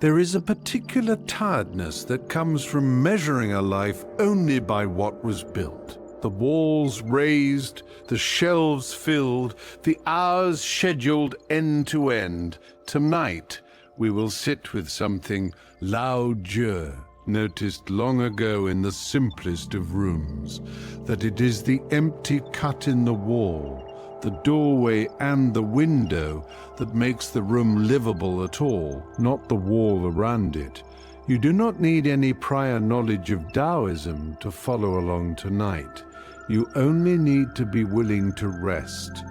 There is a particular tiredness that comes from measuring a life only by what was built. The walls raised, the shelves filled, the hours scheduled end to end. Tonight, we will sit with something Lao Tzu noticed long ago in the simplest of rooms, that it is the empty cut in the wall, the doorway and the window that makes the room livable at all, not the wall around it. You do not need any prior knowledge of Taoism to follow along tonight. You only need to be willing to rest.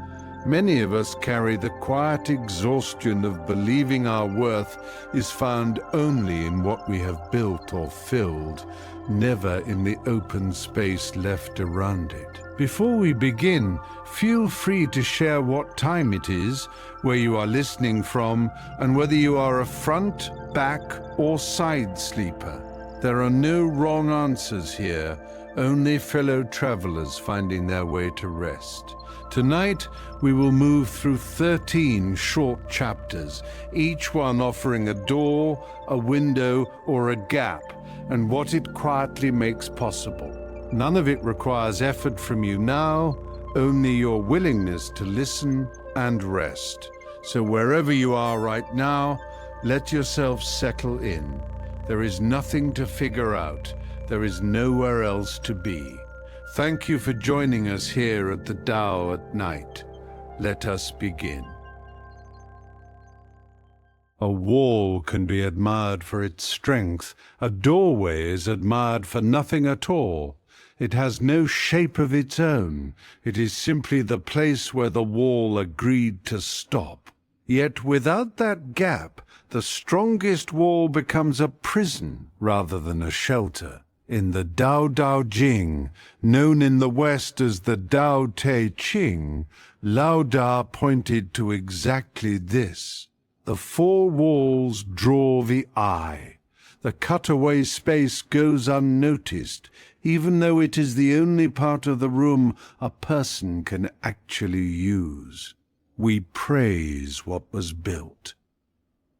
Many of us carry the quiet exhaustion of believing our worth is found only in what we have built or filled, never in the open space left around it. Before we begin, feel free to share what time it is, where you are listening from, and whether you are a front, back, or side sleeper. There are no wrong answers here, only fellow travelers finding their way to rest. Tonight, we will move through 13 short chapters, each one offering a door, a window, or a gap, and what it quietly makes possible. None of it requires effort from you now, only your willingness to listen and rest. So wherever you are right now, let yourself settle in. There is nothing to figure out. There is nowhere else to be. Thank you for joining us here at the Tao at Night. Let us begin. A wall can be admired for its strength. A doorway is admired for nothing at all. It has no shape of its own. It is simply the place where the wall agreed to stop. Yet without that gap, the strongest wall becomes a prison rather than a shelter. In the Tao Te Ching, known in the West as the Tao Te Ching, Lao Tzu pointed to exactly this. The four walls draw the eye. The cutaway space goes unnoticed, even though it is the only part of the room a person can actually use. We praise what was built.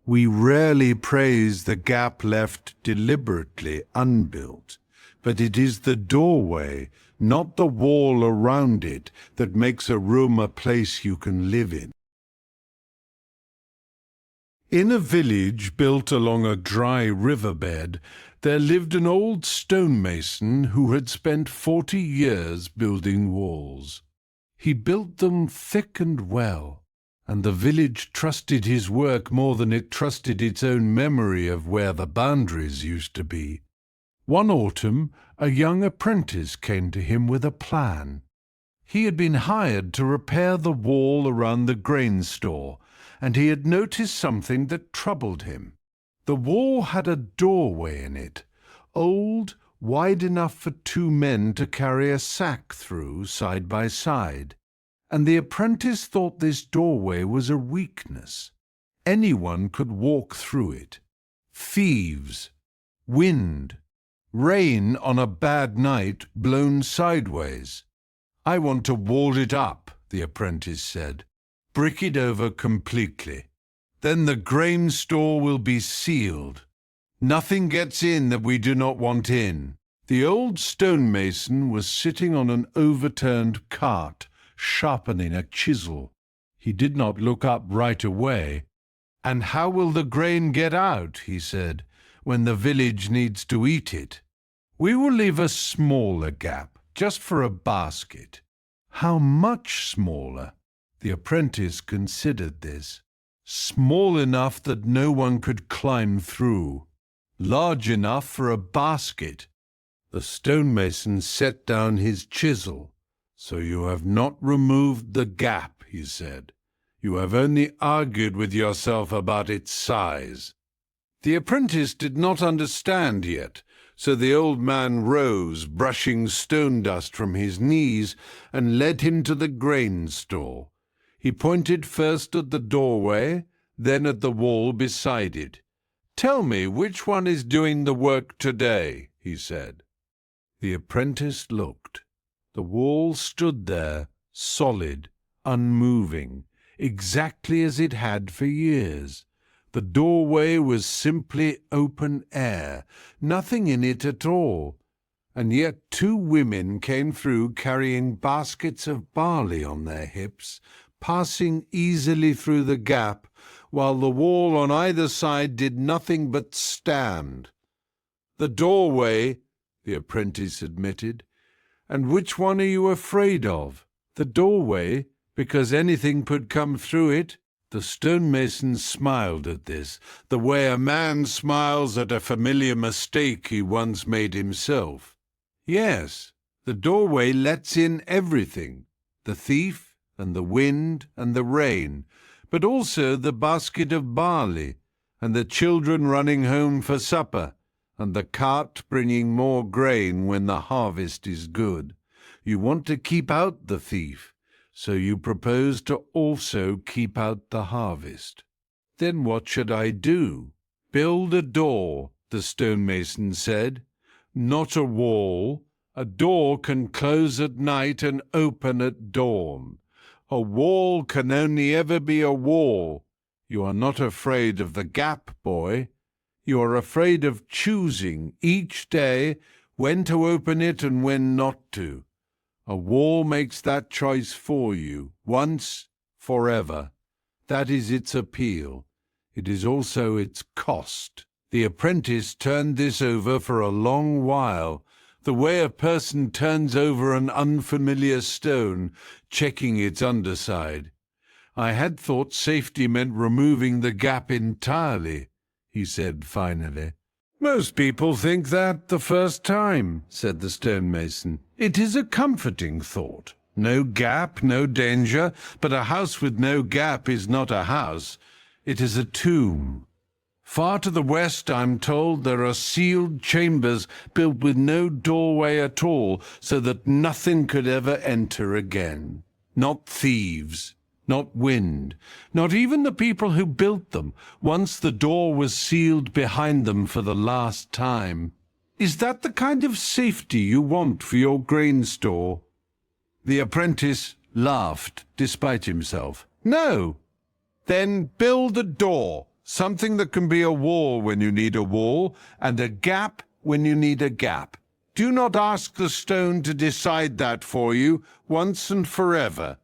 We rarely praise the gap left deliberately unbuilt, but it is the doorway, not the wall around it, that makes a room a place you can live in. In a village built along a dry riverbed, there lived an old stonemason who had spent 40 years building walls. He built them thick and well, and the village trusted his work more than it trusted its own memory of where the boundaries used to be. One autumn, a young apprentice came to him with a plan. He had been hired to repair the wall around the grain store, and he had noticed something that troubled him. The wall had a doorway in it, old, wide enough for 2 men to carry a sack through side by side. And the apprentice thought this doorway was a weakness. Anyone could walk through it. Thieves, wind, rain on a bad night blown sideways. "I want to wall it up," the apprentice said. "Brick it over completely. Then the grain store will be sealed. Nothing gets in that we do not want in." The old stonemason was sitting on an overturned cart, sharpening a chisel. He did not look up right away. "And how will the grain get out," he said, "when the village needs to eat it?" "We will leave a smaller gap, just for a basket." "How much smaller?" The apprentice considered this. "Small enough that no one could climb through. Large enough for a basket." The stonemason set down his chisel. "So you have not removed the gap," he said. "You have only argued with yourself about its size." The apprentice did not understand yet, so the old man rose, brushing stone dust from his knees, and led him to the grain store. He pointed first at the doorway, then at the wall beside it. "Tell me which one is doing the work today," he said. The apprentice looked. The wall stood there, solid, unmoving, exactly as it had for years. The doorway was simply open air, nothing in it at all. And yet 2 women came through carrying baskets of barley on their hips, passing easily through the gap, while the wall on either side did nothing but stand. "The doorway," the apprentice admitted. "And which one are you afraid of? The doorway, because anything could come through it?" The stonemason smiled at this, the way a man smiles at a familiar mistake he once made himself. "Yes, the doorway lets in everything, the thief and the wind and the rain, but also the basket of barley, and the children running home for supper, and the cart bringing more grain when the harvest is good. You want to keep out the thief, so you propose to also keep out the harvest." "Then what should I do?" "Build a door," the stonemason said. "Not a wall. A door can close at night and open at dawn. A wall can only ever be a wall. You are not afraid of the gap, boy. You are afraid of choosing each day when to open it and when not to. A wall makes that choice for you, once, forever. That is its appeal. It is also its cost." The apprentice turned this over for a long while, the way a person turns over an unfamiliar stone, checking its underside. "I had thought safety meant removing the gap entirely," he said finally. "Most people think that the first time," said the stonemason. "It is a comforting thought. No gap, no danger, but a house with no gap is not a house. It is a tomb. Far to the west, I'm told, there are sealed chambers built with no doorway at all, so that nothing could ever enter again. Not thieves, not wind, not even the people who built them, once the door was sealed behind them for the last time. Is that the kind of safety you want for your grain store?" The apprentice laughed despite himself. "No." "Then build a door, something that can be a wall when you need a wall, and a gap when you need a gap. Do not ask the stone to decide that for you once and forever.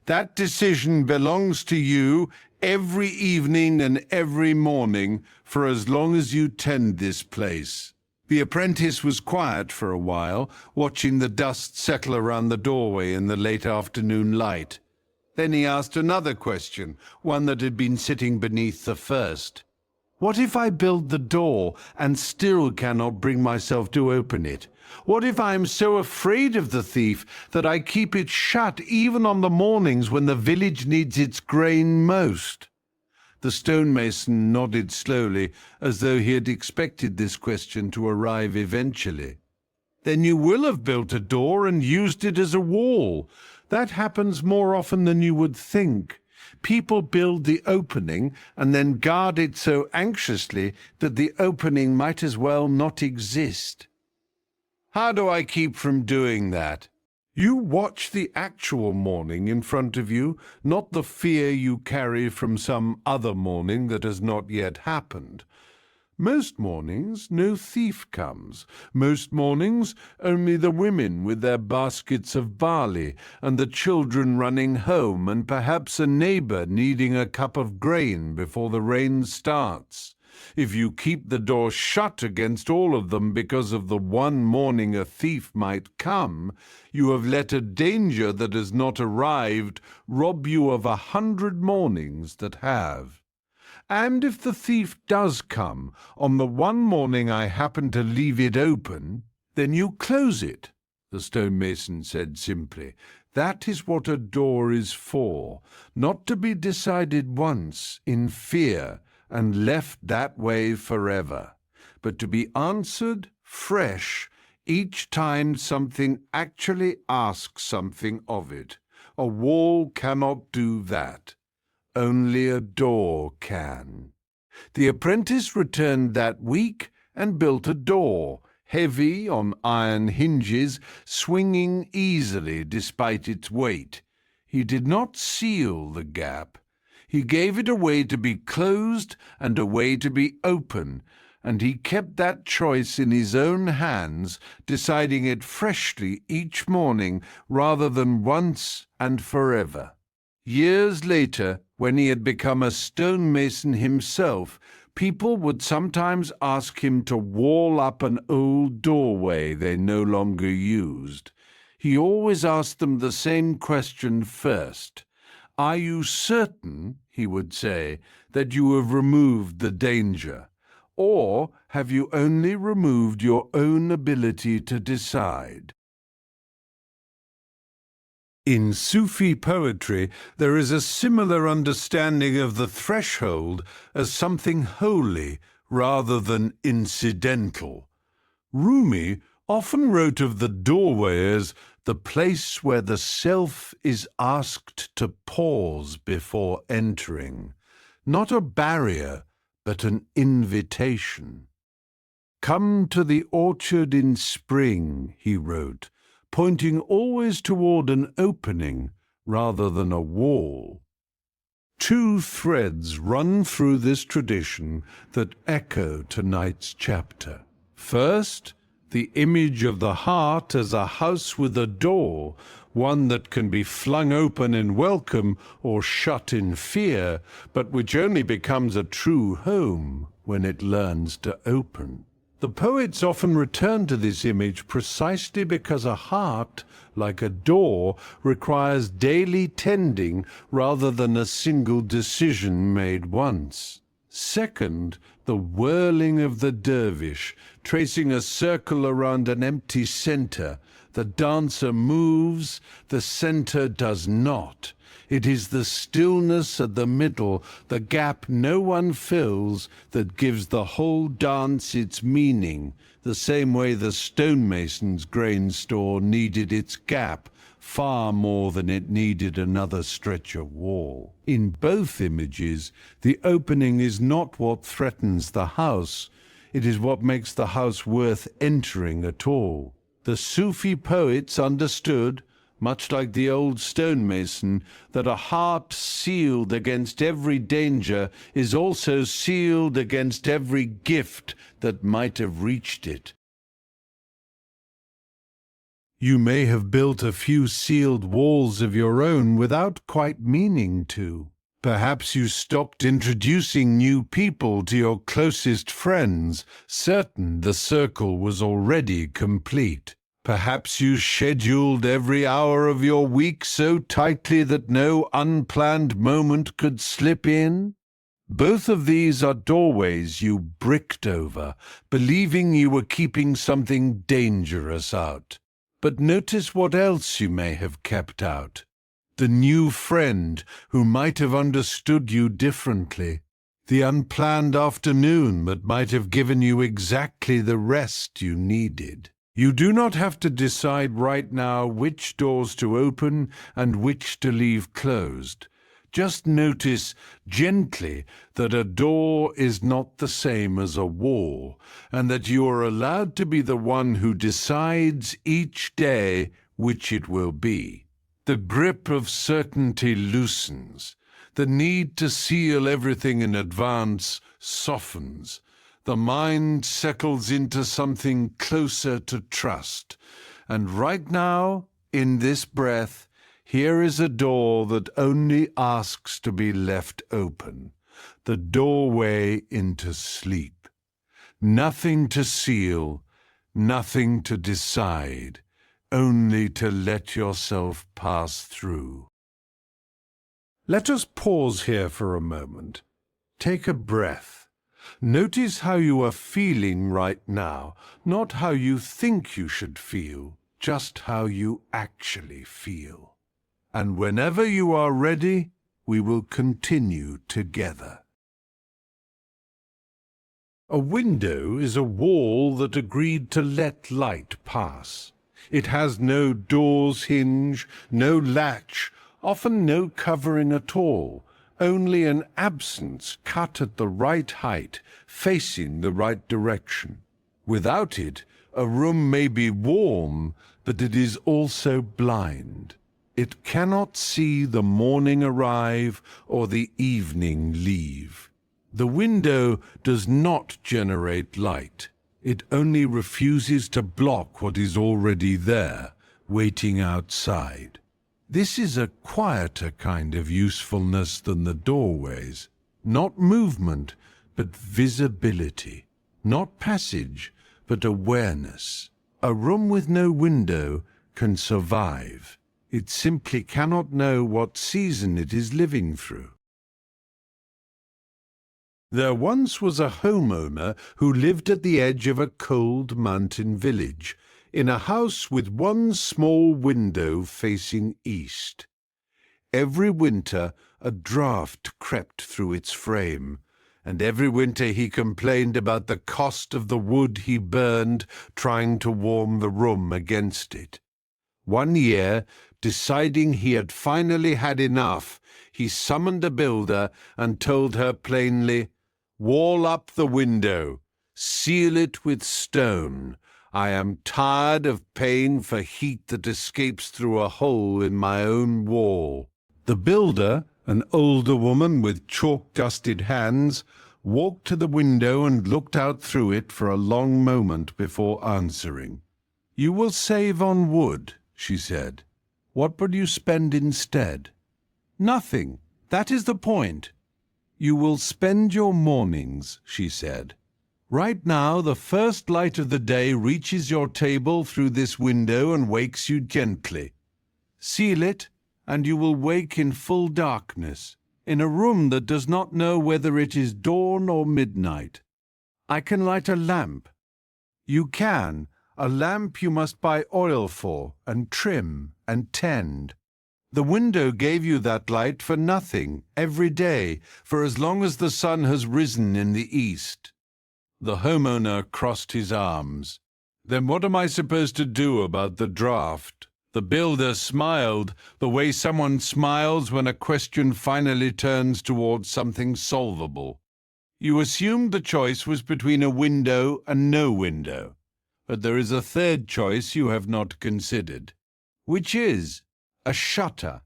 That decision belongs to you every evening and every morning for as long as you tend this place." The apprentice was quiet for a while, watching the dust settle around the doorway in the late afternoon light. Then he asked another question, one that had been sitting beneath the first. "What if I build the door and still cannot bring myself to open it? What if I am so afraid of the thief that I keep it shut even on the mornings when the village needs its grain most?" The stonemason nodded slowly, as though he had expected this question to arrive eventually. "Then you will have built a door and used it as a wall. That happens more often than you would think. People build the opening and then guard it so anxiously that the opening might as well not exist." "How do I keep from doing that?" "You watch the actual morning in front of you, not the fear you carry from some other morning that has not yet happened. Most mornings no thief comes. Most mornings only the women with their baskets of barley, and the children running home, and perhaps a neighbor needing a cup of grain before the rain starts. If you keep the door shut against all of them because of the one morning a thief might come, you have let a danger that has not arrived rob you of 100 mornings that have. And if the thief does come on the one morning I happen to leave it open, then you close it," the stonemason said simply. "That is what a door is for, not to be decided once in fear and left that way forever, but to be answered fresh each time something actually asks something of it. A wall cannot do that. Only a door can." The apprentice returned that week and built a door, heavy on iron hinges, swinging easily despite its weight. He did not seal the gap. He gave it a way to be closed and a way to be open, and he kept that choice in his own hands, deciding it freshly each morning rather than once and forever. Years later, when he had become a stonemason himself, people would sometimes ask him to wall up an old doorway they no longer used. He always asked them the same question first. "Are you certain," he would say, "that you have removed the danger? Or have you only removed your own ability to decide?" In Sufi poetry, there is a similar understanding of the threshold as something holy rather than incidental. Rumi often wrote of the doorway as the place where the self is asked to pause before entering, not a barrier, but an invitation. "Come to the orchard in spring," he wrote, pointing always toward an opening rather than a wall. Two threads run through this tradition that echo tonight's chapter. First, the image of the heart as a house with a door, one that can be flung open in welcome or shut in fear, but which only becomes a true home when it learns to open. The poets often return to this image precisely because a heart, like a door, requires daily tending rather than a single decision made once. Second, the whirling of the dervish, tracing a circle around an empty center. The dancer moves, the center does not. It is the stillness at the middle, the gap no one fills, that gives the whole dance its meaning, the same way the stonemason's grain store needed its gap, far more than it needed another stretch of wall. In both images, the opening is not what threatens the house, it is what makes the house worth entering at all. The Sufi poets understood, much like the old stonemason, that a heart sealed against every danger is also sealed against every gift that might have reached it. You may have built a few sealed walls of your own without quite meaning to. Perhaps you stopped introducing new people to your closest friends, certain the circle was already complete. Perhaps you scheduled every hour of your week so tightly that no unplanned moment could slip in. Both of these are doorways you bricked over, believing you were keeping something dangerous out. But notice what else you may have kept out. The new friend who might have understood you differently. The unplanned afternoon that might have given you exactly the rest you needed. You do not have to decide right now which doors to open and which to leave closed. Just notice gently that a door is not the same as a wall, and that you are allowed to be the one who decides each day which it will be. The grip of certainty loosens. The need to seal everything in advance softens. The mind settles into something closer to trust. And right now, in this breath, here is a door that only asks to be left open. The doorway into sleep. Nothing to seal, nothing to decide, only to let yourself pass through. Let us pause here for a moment. Take a breath. Notice how you are feeling right now, not how you think you should feel, just how you actually feel. And whenever you are ready, we will continue together. A window is a wall that agreed to let light pass. It has no door's hinge, no latch, often no covering at all. Only an absence cut at the right height, facing the right direction. Without it, a room may be warm, but it is also blind. It cannot see the morning arrive or the evening leave. The window does not generate light. It only refuses to block what is already there, waiting outside. This is a quieter kind of usefulness than the doorways. Not movement, but visibility. Not passage, but awareness. A room with no window can survive. It simply cannot know what season it is living through. There once was a homeowner who lived at the edge of a cold mountain village, in a house with one small window facing east. Every winter a draught crept through its frame, and every winter he complained about the cost of the wood he burned trying to warm the room against it. One year, deciding he had finally had enough, he summoned a builder and told her plainly, "Wall up the window, seal it with stone. I am tired of paying for heat that escapes through a hole in my own wall." The builder, an older woman with chalk-dusted hands, walked to the window and looked out through it for a long moment before answering. "You will save on wood," she said. "What will you spend instead?" "Nothing. That is the point." "You will spend your mornings," she said. "Right now the first light of the day reaches your table through this window and wakes you gently. Seal it, and you will wake in full darkness, in a room that does not know whether it is dawn or midnight. I can light a lamp. You can. A lamp you must buy oil for, and trim, and tend. The window gave you that light for nothing, every day, for as long as the sun has risen in the east." The homeowner crossed his arms. "Then what am I supposed to do about the draft?" The builder smiled, the way someone smiles when a question finally turns towards something solvable. "You assumed the choice was between a window and no window. But there is a third choice you have not considered. Which is a shutter,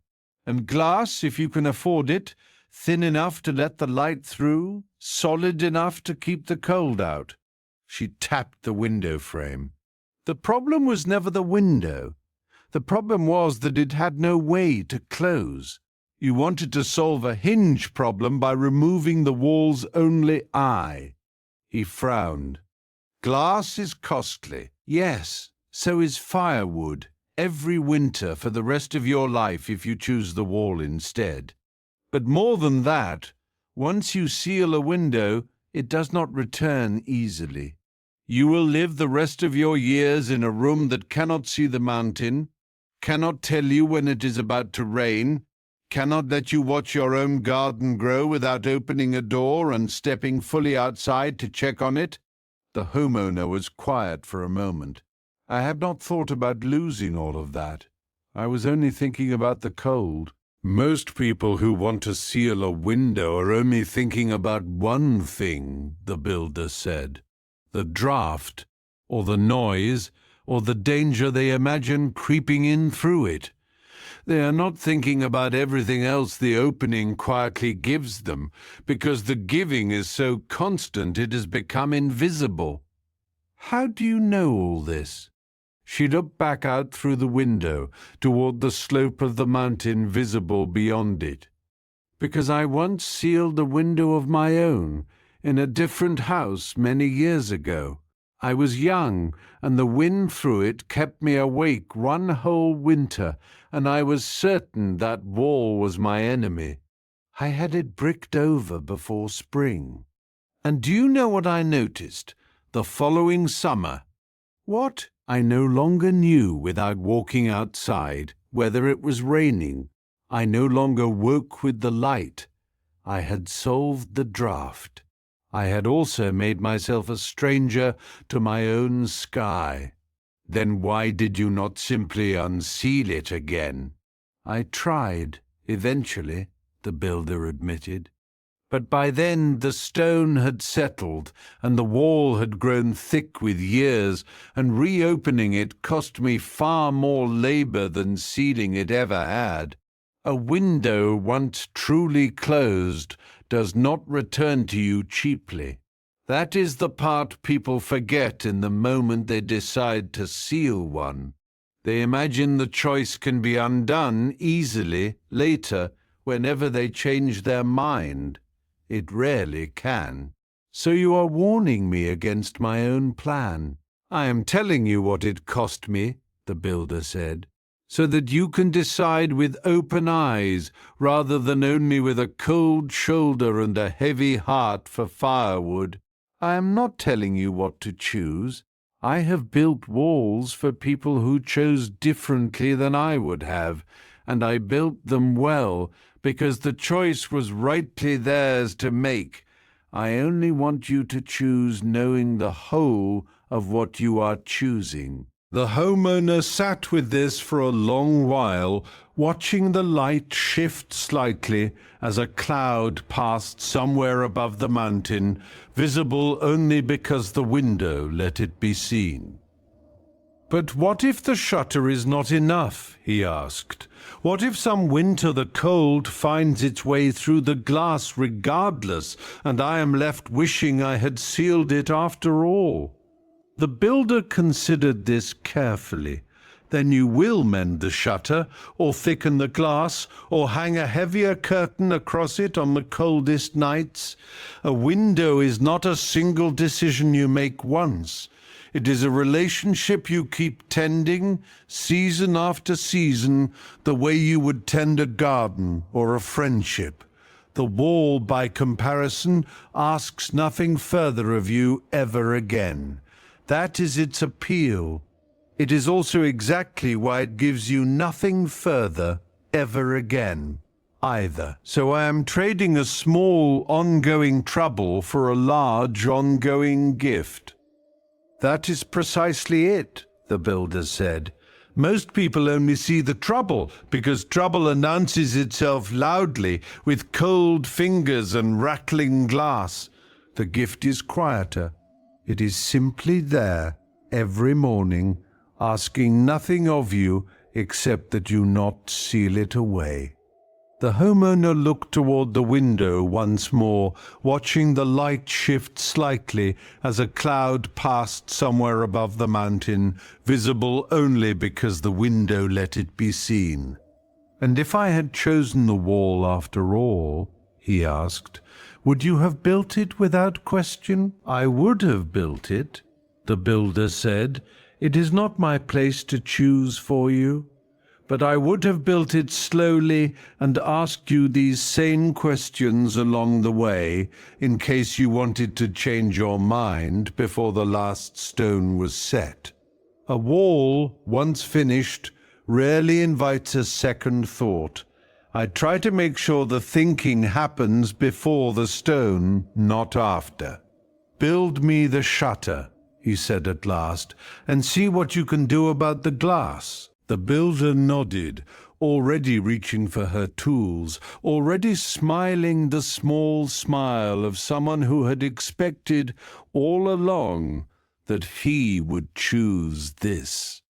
and glass if you can afford it, thin enough to let the light through, solid enough to keep the cold out." She tapped the window frame. "The problem was never the window. The problem was that it had no way to close. You wanted to solve a hinge problem by removing the wall's only eye." He frowned. "Glass is costly. Yes, so is firewood, every winter for the rest of your life if you choose the wall instead. But more than that, once you seal a window, it does not return easily. You will live the rest of your years in a room that cannot see the mountain, cannot tell you when it is about to rain, cannot let you watch your own garden grow without opening a door and stepping fully outside to check on it." The homeowner was quiet for a moment. "I have not thought about losing all of that. I was only thinking about the cold." "Most people who want to seal a window are only thinking about one thing," the builder said. "The draft, or the noise, or the danger they imagine creeping in through it. They are not thinking about everything else the opening quietly gives them, because the giving is so constant it has become invisible." "How do you know all this?" She looked back out through the window, toward the slope of the mountain visible beyond it. "Because I once sealed a window of my own, in a different house many years ago. I was young, and the wind through it kept me awake one whole winter, and I was certain that wall was my enemy. I had it bricked over before spring. And do you know what I noticed? The following summer. What? I no longer knew without walking outside whether it was raining. I no longer woke with the light. I had solved the draught. I had also made myself a stranger to my own sky." "Then why did you not simply unseal it again?" "I tried, eventually," the builder admitted. But by then the stone had settled, and the wall had grown thick with years, and reopening it cost me far more labor than sealing it ever had. A window once truly closed does not return to you cheaply. That is the part people forget in the moment they decide to seal one. They imagine the choice can be undone easily later whenever they change their mind. It rarely can. So you are warning me against my own plan. I am telling you what it cost me, the builder said, so that you can decide with open eyes rather than only with a cold shoulder and a heavy heart for firewood. I am not telling you what to choose. I have built walls for people who chose differently than I would have, and I built them well, because the choice was rightly theirs to make. I only want you to choose knowing the whole of what you are choosing. The homeowner sat with this for a long while, watching the light shift slightly as a cloud passed somewhere above the mountain, visible only because the window let it be seen. "But what if the shutter is not enough?" he asked. "What if some winter the cold finds its way through the glass regardless, and I am left wishing I had sealed it after all?" The builder considered this carefully. "Then you will mend the shutter, or thicken the glass, or hang a heavier curtain across it on the coldest nights. A window is not a single decision you make once. It is a relationship you keep tending, season after season, the way you would tend a garden or a friendship. The wall, by comparison, asks nothing further of you ever again. That is its appeal. It is also exactly why it gives you nothing further ever again, either. So I am trading a small, ongoing trouble for a large, ongoing gift." "That is precisely it," the builder said. "Most people only see the trouble because trouble announces itself loudly with cold fingers and rattling glass. The gift is quieter. It is simply there every morning, asking nothing of you except that you not seal it away." The homeowner looked toward the window once more, watching the light shift slightly as a cloud passed somewhere above the mountain, visible only because the window let it be seen. "And if I had chosen the wall after all," he asked, "would you have built it without question?" "I would have built it," the builder said. "It is not my place to choose for you. But I would have built it slowly and asked you these sane questions along the way, in case you wanted to change your mind before the last stone was set. A wall, once finished, rarely invites a second thought. I try to make sure the thinking happens before the stone, not after." "Build me the shutter," he said at last, "and see what you can do about the glass." The builder nodded, already reaching for her tools, already smiling the small smile of someone who had expected all along that he would choose this.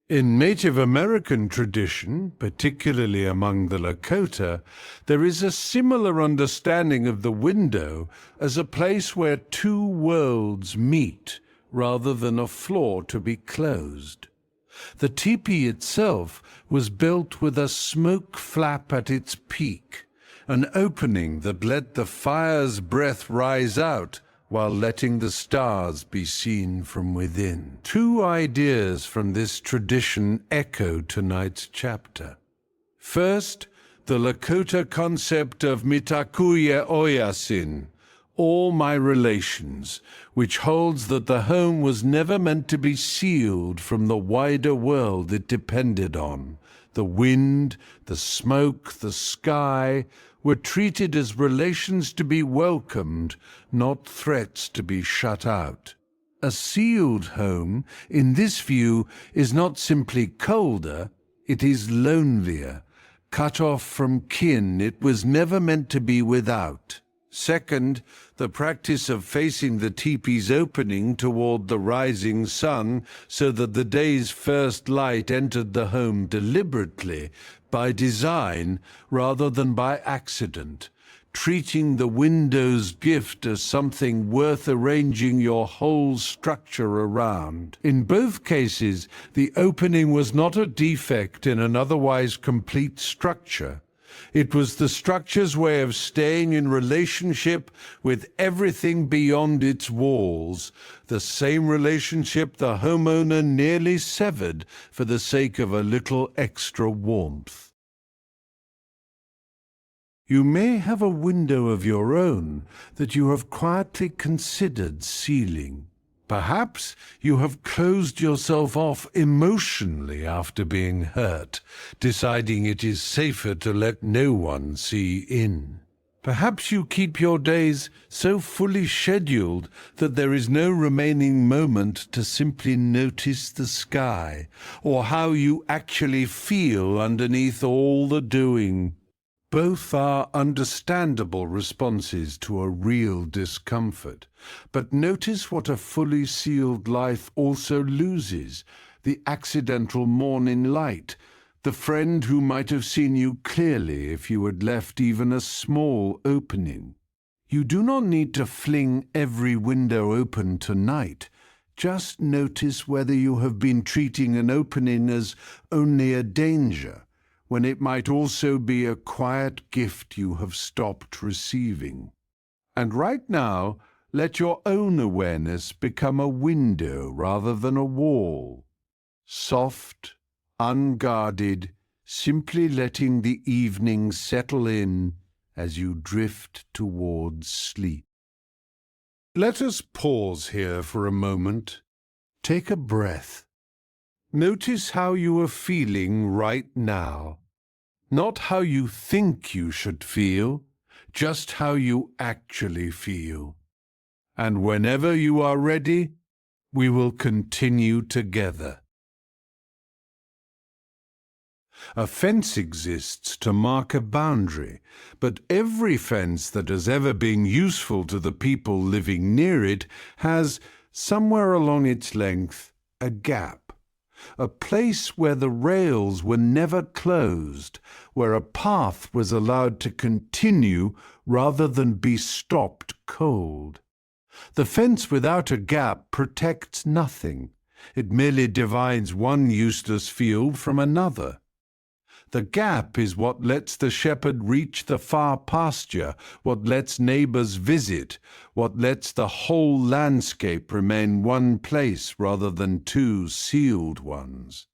In Native American tradition, particularly among the Lakota, there is a similar understanding of the window as a place where two worlds meet, rather than a floor to be closed. The teepee itself was built with a smoke flap at its peak, an opening that let the fire's breath rise out while letting the stars be seen from within. Two ideas from this tradition echo tonight's chapter. First, the Lakota concept of mitakuye oyasin, all my relations, which holds that the home was never meant to be sealed from the wider world it depended on. The wind, the smoke, the sky were treated as relations to be welcomed, not threats to be shut out. A sealed home, in this view, is not simply colder, it is lonelier, Cut off from kin, it was never meant to be without. Second, the practice of facing the teepee's opening toward the rising sun so that the day's first light entered the home deliberately, by design rather than by accident, treating the window's gift as something worth arranging your whole structure around. In both cases, the opening was not a defect in an otherwise complete structure. It was the structure's way of staying in relationship with everything beyond its walls, the same relationship the homeowner nearly severed for the sake of a little extra warmth. You may have a window of your own that you have quietly considered sealing. Perhaps you have closed yourself off emotionally after being hurt, deciding it is safer to let no one see in. Perhaps you keep your days so fully scheduled that there is no remaining moment to simply notice the sky, or how you actually feel underneath all the doing. Both are understandable responses to a real discomfort. But notice what a fully sealed life also loses: the accidental morning light, the friend who might have seen you clearly if you had left even a small opening. You do not need to fling every window open tonight. Just notice whether you have been treating an opening as only a danger, when it might also be a quiet gift you have stopped receiving. And right now, let your own awareness become a window rather than a wall. Soft, unguarded, simply letting the evening settle in as you drift towards sleep. Let us pause here for a moment. Take a breath. Notice how you are feeling right now. Not how you think you should feel, just how you actually feel. And whenever you are ready, we will continue together. A fence exists to mark a boundary, but every fence that has ever been useful to the people living near it has, somewhere along its length, a gap. A place where the rails were never closed, where a path was allowed to continue rather than be stopped cold. The fence without a gap protects nothing. It merely divides one useless field from another. The gap is what lets the shepherd reach the far pasture, what lets neighbors visit, what lets the whole landscape remain one place rather than two sealed ones.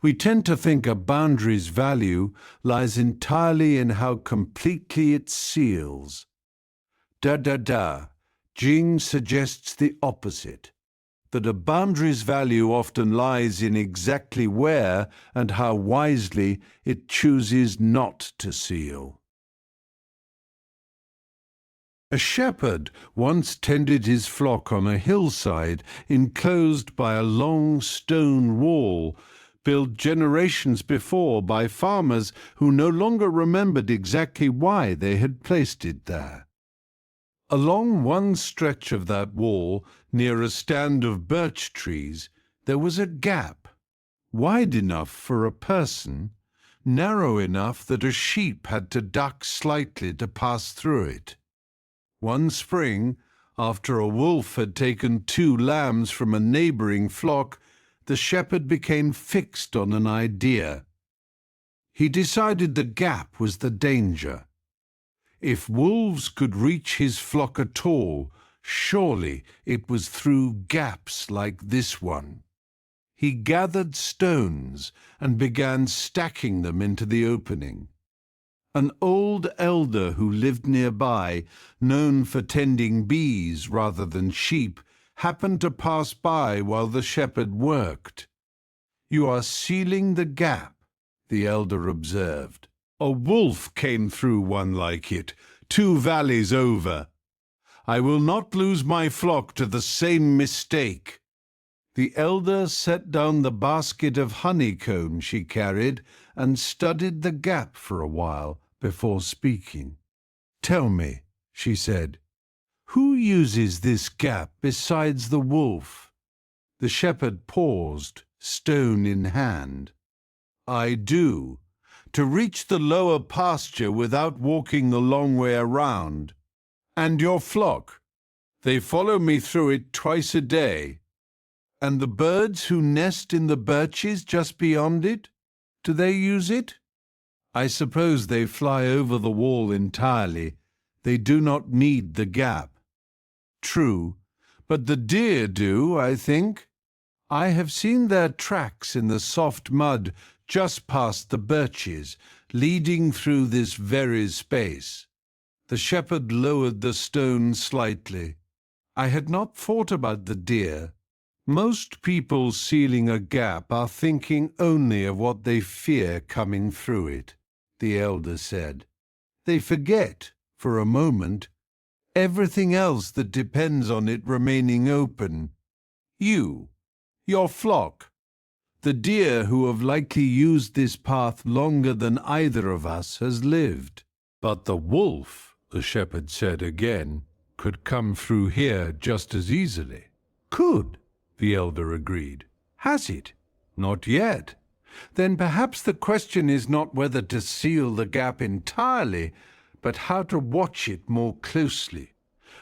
We tend to think a boundary's value lies entirely in how completely it seals. Jing suggests the opposite, that a boundary's value often lies in exactly where and how wisely it chooses not to seal. A shepherd once tended his flock on a hillside enclosed by a long stone wall, built generations before by farmers who no longer remembered exactly why they had placed it there. Along one stretch of that wall, near a stand of birch trees, there was a gap, wide enough for a person, narrow enough that a sheep had to duck slightly to pass through it. One spring, after a wolf had taken 2 lambs from a neighboring flock, the shepherd became fixed on an idea. He decided the gap was the danger. If wolves could reach his flock at all, surely it was through gaps like this one. He gathered stones and began stacking them into the opening. An old elder who lived nearby, known for tending bees rather than sheep, happened to pass by while the shepherd worked. "You are sealing the gap," the elder observed. "A wolf came through one like it, 2 valleys over. I will not lose my flock to the same mistake." The elder set down the basket of honeycomb she carried and studied the gap for a while before speaking. "Tell me," she said, "who uses this gap besides the wolf?" The shepherd paused, stone in hand. "I do, to reach the lower pasture without walking the long way around. And your flock, they follow me through it twice a day. And the birds who nest in the birches just beyond it, do they use it? I suppose they fly over the wall entirely. They do not need the gap." "True, but the deer do, I think. I have seen their tracks in the soft mud just past the birches, leading through this very space." The shepherd lowered the stone slightly. "I had not thought about the deer. Most people sealing a gap are thinking only of what they fear coming through it," the elder said. "They forget, for a moment, everything else that depends on it remaining open. Your flock, the deer who have likely used this path longer than either of us has lived." "But the wolf," the shepherd said again, "could come through here just as easily." "Could," the elder agreed. "Has it?" "Not yet." "Then perhaps the question is not whether to seal the gap entirely, but how to watch it more closely.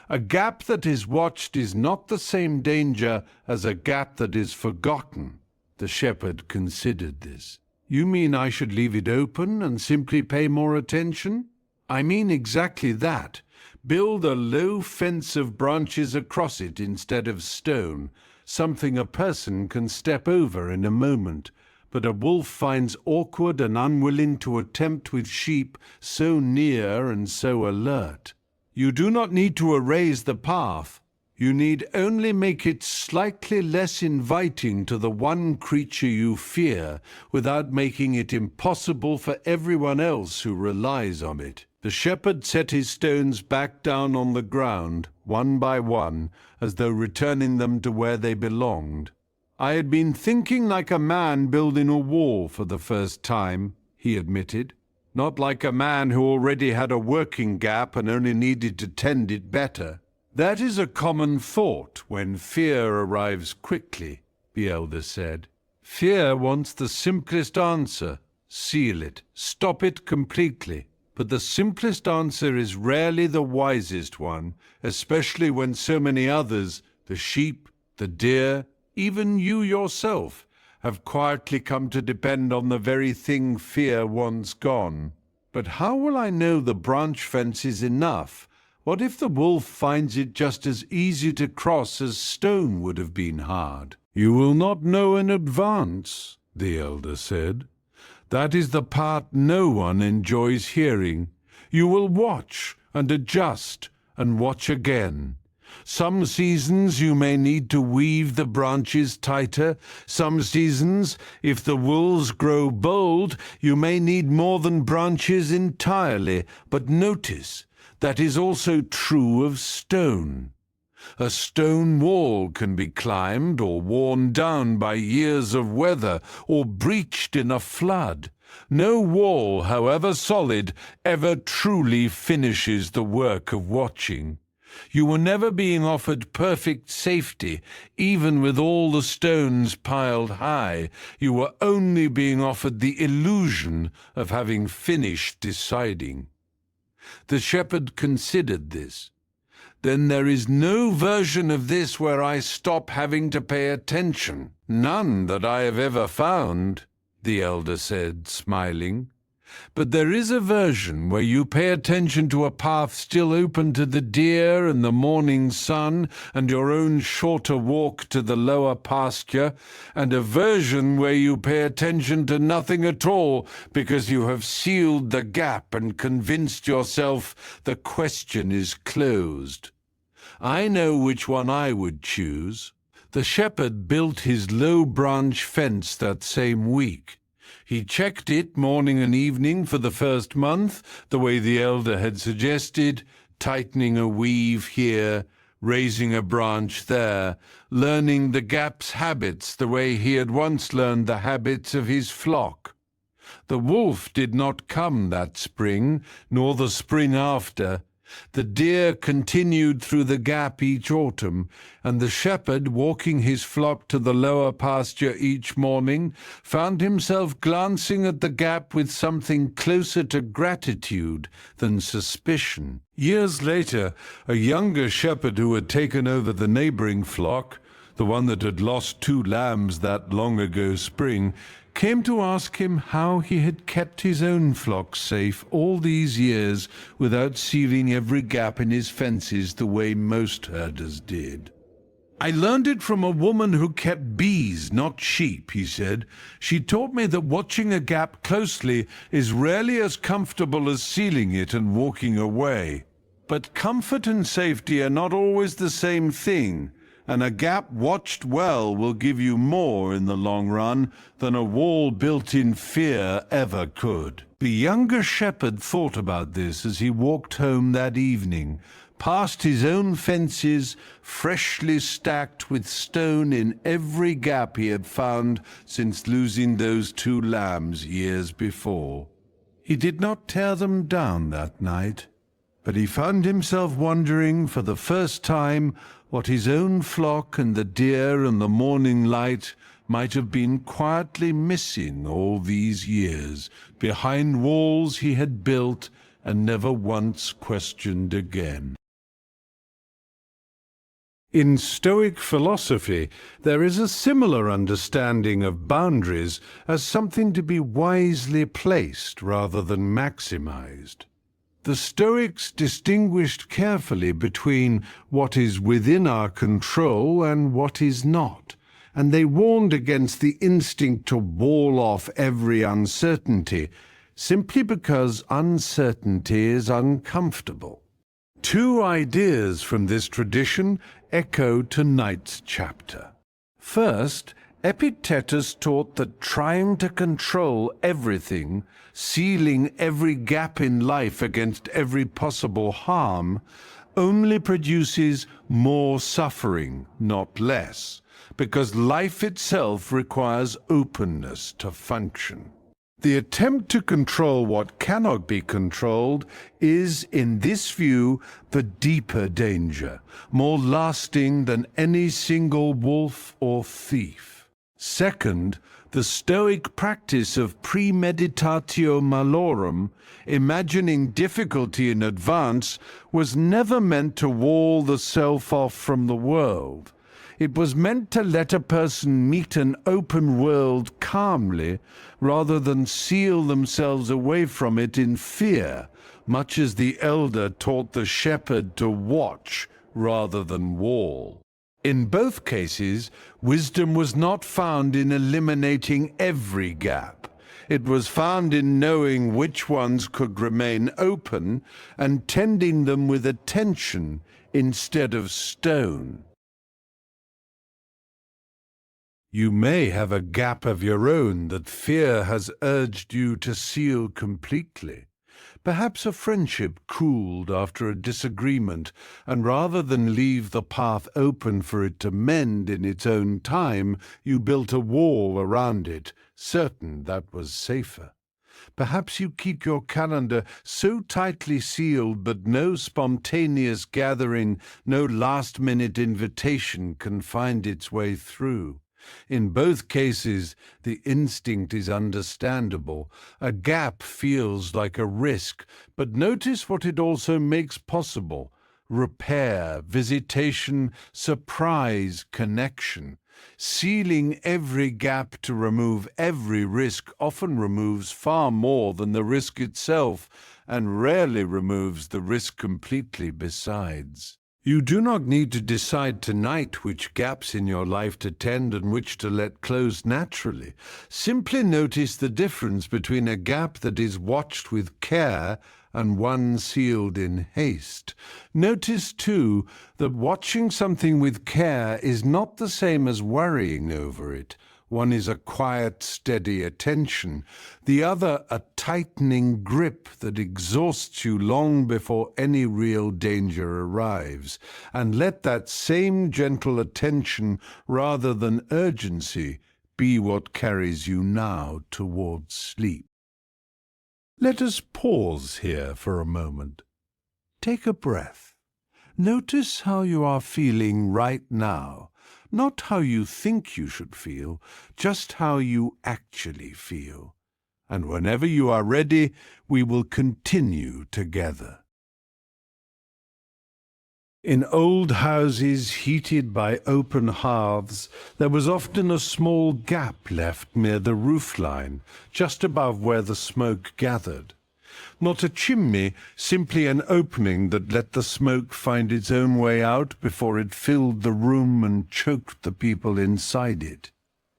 A gap that is watched is not the same danger as a gap that is forgotten." The shepherd considered this. "You mean I should leave it open and simply pay more attention?" "I mean exactly that. Build a low fence of branches across it instead of stone, something a person can step over in a moment, but a wolf finds awkward and unwilling to attempt with sheep so near and so alert. You do not need to erase the path. You need only make it slightly less inviting to the one creature you fear, without making it impossible for everyone else who relies on it." The shepherd set his stones back down on the ground, one by one, as though returning them to where they belonged. "I had been thinking like a man building a wall for the first time," he admitted. "Not like a man who already had a working gap and only needed to tend it better." "That is a common thought when fear arrives quickly," the elder said. "Fear wants the simplest answer. Seal it. Stop it completely. But the simplest answer is rarely the wisest one, especially when so many others, the sheep, the deer, even you yourself, have quietly come to depend on the very thing fear wants gone. But how will I know the branch fence is enough? What if the wolf finds it just as easy to cross as stone would have been hard?" "You will not know in advance," the elder said. "That is the part no one enjoys hearing. You will watch and adjust and watch again. Some seasons you may need to weave the branches tighter. Some seasons, if the wolves grow bold, you may need more than branches entirely. But notice, that is also true of stone. A stone wall can be climbed or worn down by years of weather or breached in a flood. No wall, however solid, ever truly finishes the work of watching. You were never being offered perfect safety, even with all the stones piled high. You were only being offered the illusion of having finished deciding." The shepherd considered this. "Then there is no version of this where I stop having to pay attention?" "None that I have ever found," the elder said, smiling. "But there is a version where you pay attention to a path still open to the deer and the morning sun and your own shorter walk to the lower pasture, and a version where you pay attention to nothing at all because you have sealed the gap and convinced yourself the question is closed. I know which one I would choose." The shepherd built his low branch fence that same week. He checked it morning and evening for the first month, the way the elder had suggested, tightening a weave here, raising a branch there, learning the gap's habits the way he had once learned the habits of his flock. The wolf did not come that spring, nor the spring after. The deer continued through the gap each autumn, and the shepherd, walking his flock to the lower pasture each morning, found himself glancing at the gap with something closer to gratitude than suspicion. Years later, a younger shepherd who had taken over the neighboring flock, the one that had lost 2 lambs that long ago spring, came to ask him how he had kept his own flock safe all these years without sealing every gap in his fences the way most herders did. "I learned it from a woman who kept bees, not sheep," he said. "She taught me that watching a gap closely is rarely as comfortable as sealing it and walking away. But comfort and safety are not always the same thing, and a gap watched well will give you more in the long run than a wall built in fear ever could." The younger shepherd thought about this as he walked home that evening, past his own fences, freshly stacked with stone in every gap he had found since losing those 2 lambs years before. He did not tear them down that night, but he found himself wondering for the first time what his own flock and the deer and the morning light might have been quietly missing all these years, behind walls he had built and never once questioned again. In Stoic philosophy, there is a similar understanding of boundaries as something to be wisely placed rather than maximized. The Stoics distinguished carefully between what is within our control and what is not, and they warned against the instinct to wall off every uncertainty, simply because uncertainty is uncomfortable. 2 ideas from this tradition echo tonight's chapter. First, Epictetus taught that trying to control everything, sealing every gap in life against every possible harm, only produces more suffering, not less, because life itself requires openness to function. The attempt to control what cannot be controlled is, in this view, the deeper danger, more lasting than any single wolf or thief. Second, the Stoic practice of premeditatio malorum, imagining difficulty in advance, was never meant to wall the self off from the world. It was meant to let a person meet an open world calmly, rather than seal themselves away from it in fear, much as the elder taught the shepherd to watch rather than wall. In both cases, wisdom was not found in eliminating every gap. It was found in knowing which ones could remain open and tending them with attention instead of stone. You may have a gap of your own that fear has urged you to seal completely. Perhaps a friendship cooled after a disagreement, and rather than leave the path open for it to mend in its own time, you built a wall around it, certain that was safer. Perhaps you keep your calendar so tightly sealed that no spontaneous gathering, no last-minute invitation can find its way through. In both cases, the instinct is understandable. A gap feels like a risk, but notice what it also makes possible: repair, visitation, surprise, connection. Sealing every gap to remove every risk often removes far more than the risk itself, and rarely removes the risk completely besides. You do not need to decide tonight which gaps in your life to tend and which to let close naturally. Simply notice the difference between a gap that is watched with care and one sealed in haste. Notice, too, that watching something with care is not the same as worrying over it. One is a quiet, steady attention, the other a tightening grip that exhausts you long before any real danger arrives. And let that same gentle attention, rather than urgency, be what carries you now towards sleep. Let us pause here for a moment. Take a breath. Notice how you are feeling right now. Not how you think you should feel, just how you actually feel. And whenever you are ready, we will continue together. In old houses heated by open hearths, there was often a small gap left near the roofline, just above where the smoke gathered. Not a chimney, simply an opening that let the smoke find its own way out before it filled the room and choked the people inside it.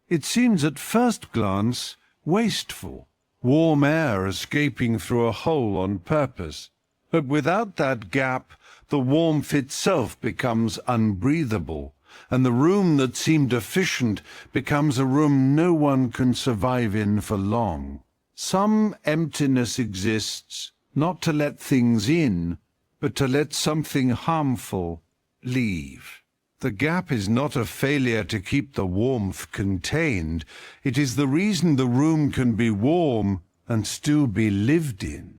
It seems at first glance wasteful, warm air escaping through a hole on purpose. But without that gap, the warmth itself becomes unbreathable, and the room that seemed efficient becomes a room no one can survive in for long. Some emptiness exists, not to let things in, but to let something harmful leave. The gap is not a failure to keep the warmth contained. It is the reason the room can be warm and still be lived in.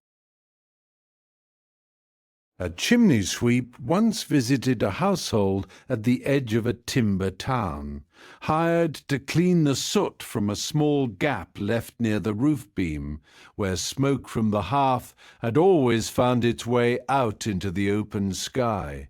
A chimney sweep once visited a household at the edge of a timber town, hired to clean the soot from a small gap left near the roof beam, where smoke from the hearth had always found its way out into the open sky.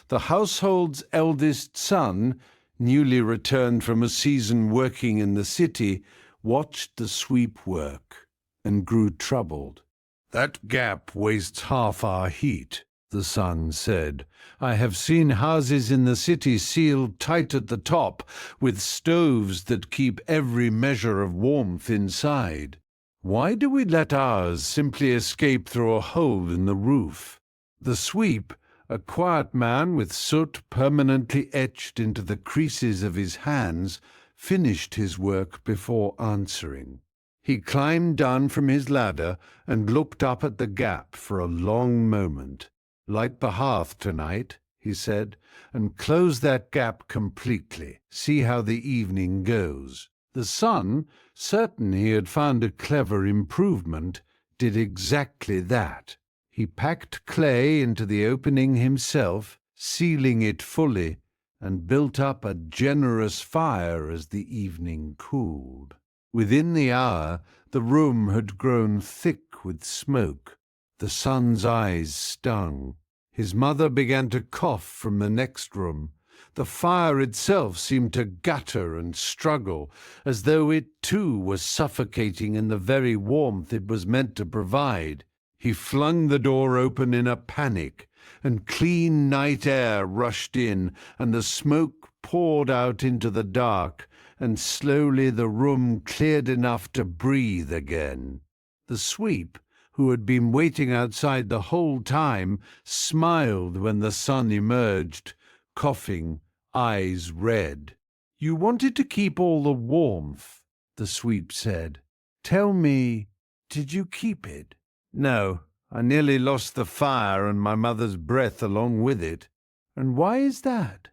The household's eldest son, newly returned from a season working in the city, watched the sweep work and grew troubled. "That gap wastes half our heat," the son said. "I have seen houses in the city sealed tight at the top, with stoves that keep every measure of warmth inside. Why do we let ours simply escape through a hole in the roof?" The sweep, a quiet man with soot permanently etched into the creases of his hands, finished his work before answering. He climbed down from his ladder and looked up at the gap for a long moment. "Light the hearth tonight," he said, "and close that gap completely. See how the evening goes." The son, certain he had found a clever improvement, did exactly that. He packed clay into the opening himself, sealing it fully, and built up a generous fire as the evening cooled. Within the hour, the room had grown thick with smoke. The son's eyes stung. His mother began to cough from the next room. The fire itself seemed to gutter and struggle, as though it too was suffocating in the very warmth it was meant to provide. He flung the door open in a panic, and clean night air rushed in, and the smoke poured out into the dark, and slowly the room cleared enough to breathe again. The sweep, who had been waiting outside the whole time, smiled when the son emerged, coughing, eyes red. "You wanted to keep all the warmth," the sweep said. "Tell me, did you keep it?" "No, I nearly lost the fire and my mother's breath along with it." "And why is that?"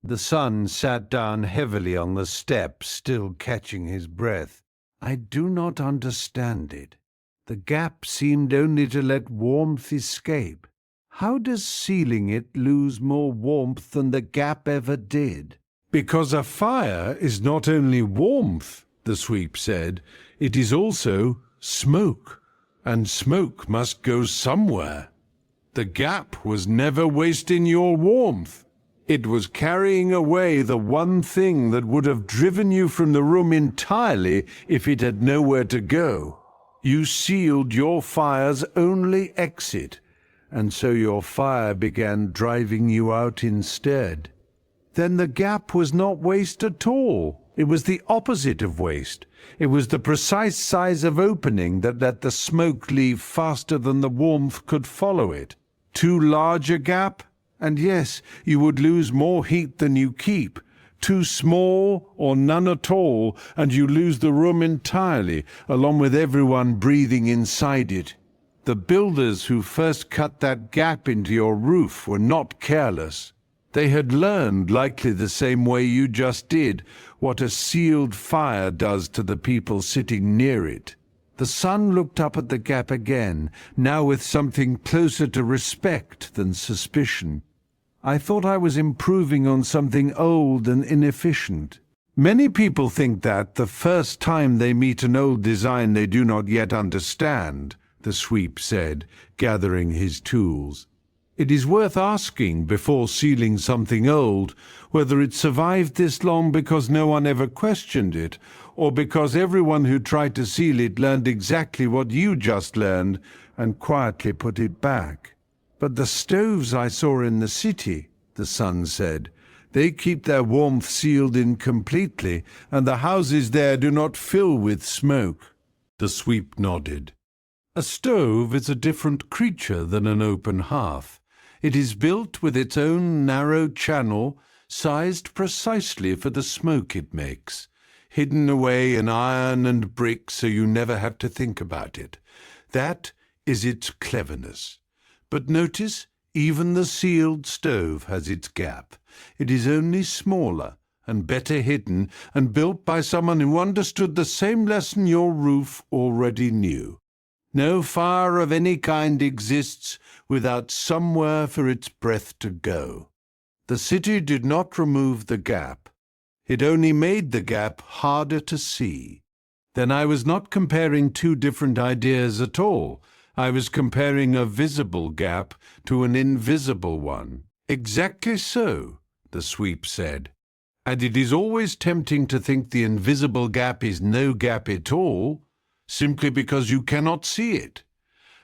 The son sat down heavily on the step, still catching his breath. "I do not understand it. The gap seemed only to let warmth escape. How does sealing it lose more warmth than the gap ever did?" "Because a fire is not only warmth," the sweep said, "it is also smoke, and smoke must go somewhere. The gap was never wasting your warmth. It was carrying away the one thing that would have driven you from the room entirely if it had nowhere to go. You sealed your fire's only exit, and so your fire began driving you out instead. Then the gap was not waste at all. It was the opposite of waste. It was the precise size of opening that let the smoke leave faster than the warmth could follow it. Too large a gap? And yes, you would lose more heat than you keep, too small or none at all, and you lose the room entirely, along with everyone breathing inside it. The builders who first cut that gap into your roof were not careless. They had learned, likely the same way you just did, what a sealed fire does to the people sitting near it. The sun looked up at the gap again, now with something closer to respect than suspicion. I thought I was improving on something old and inefficient. Many people think that the first time they meet an old design they do not yet understand, the sweep said, gathering his tools. It is worth asking before sealing something old whether it survived this long because no one ever questioned it, or because everyone who tried to seal it learned exactly what you just learned and quietly put it back. But the stoves I saw in the city, the son said, they keep their warmth sealed in completely, and the houses there do not fill with smoke. The sweep nodded. A stove is a different creature than an open hearth. It is built with its own narrow channel, sized precisely for the smoke it makes, hidden away in iron and brick so you never have to think about it. That is its cleverness. But notice, even the sealed stove has its gap. It is only smaller and better hidden and built by someone who understood the same lesson your roof already knew. No fire of any kind exists without somewhere for its breath to go. The city did not remove the gap. It only made the gap harder to see. Then I was not comparing two different ideas at all. I was comparing a visible gap to an invisible one. Exactly so, the sweep said. And it is always tempting to think the invisible gap is no gap at all, simply because you cannot see it.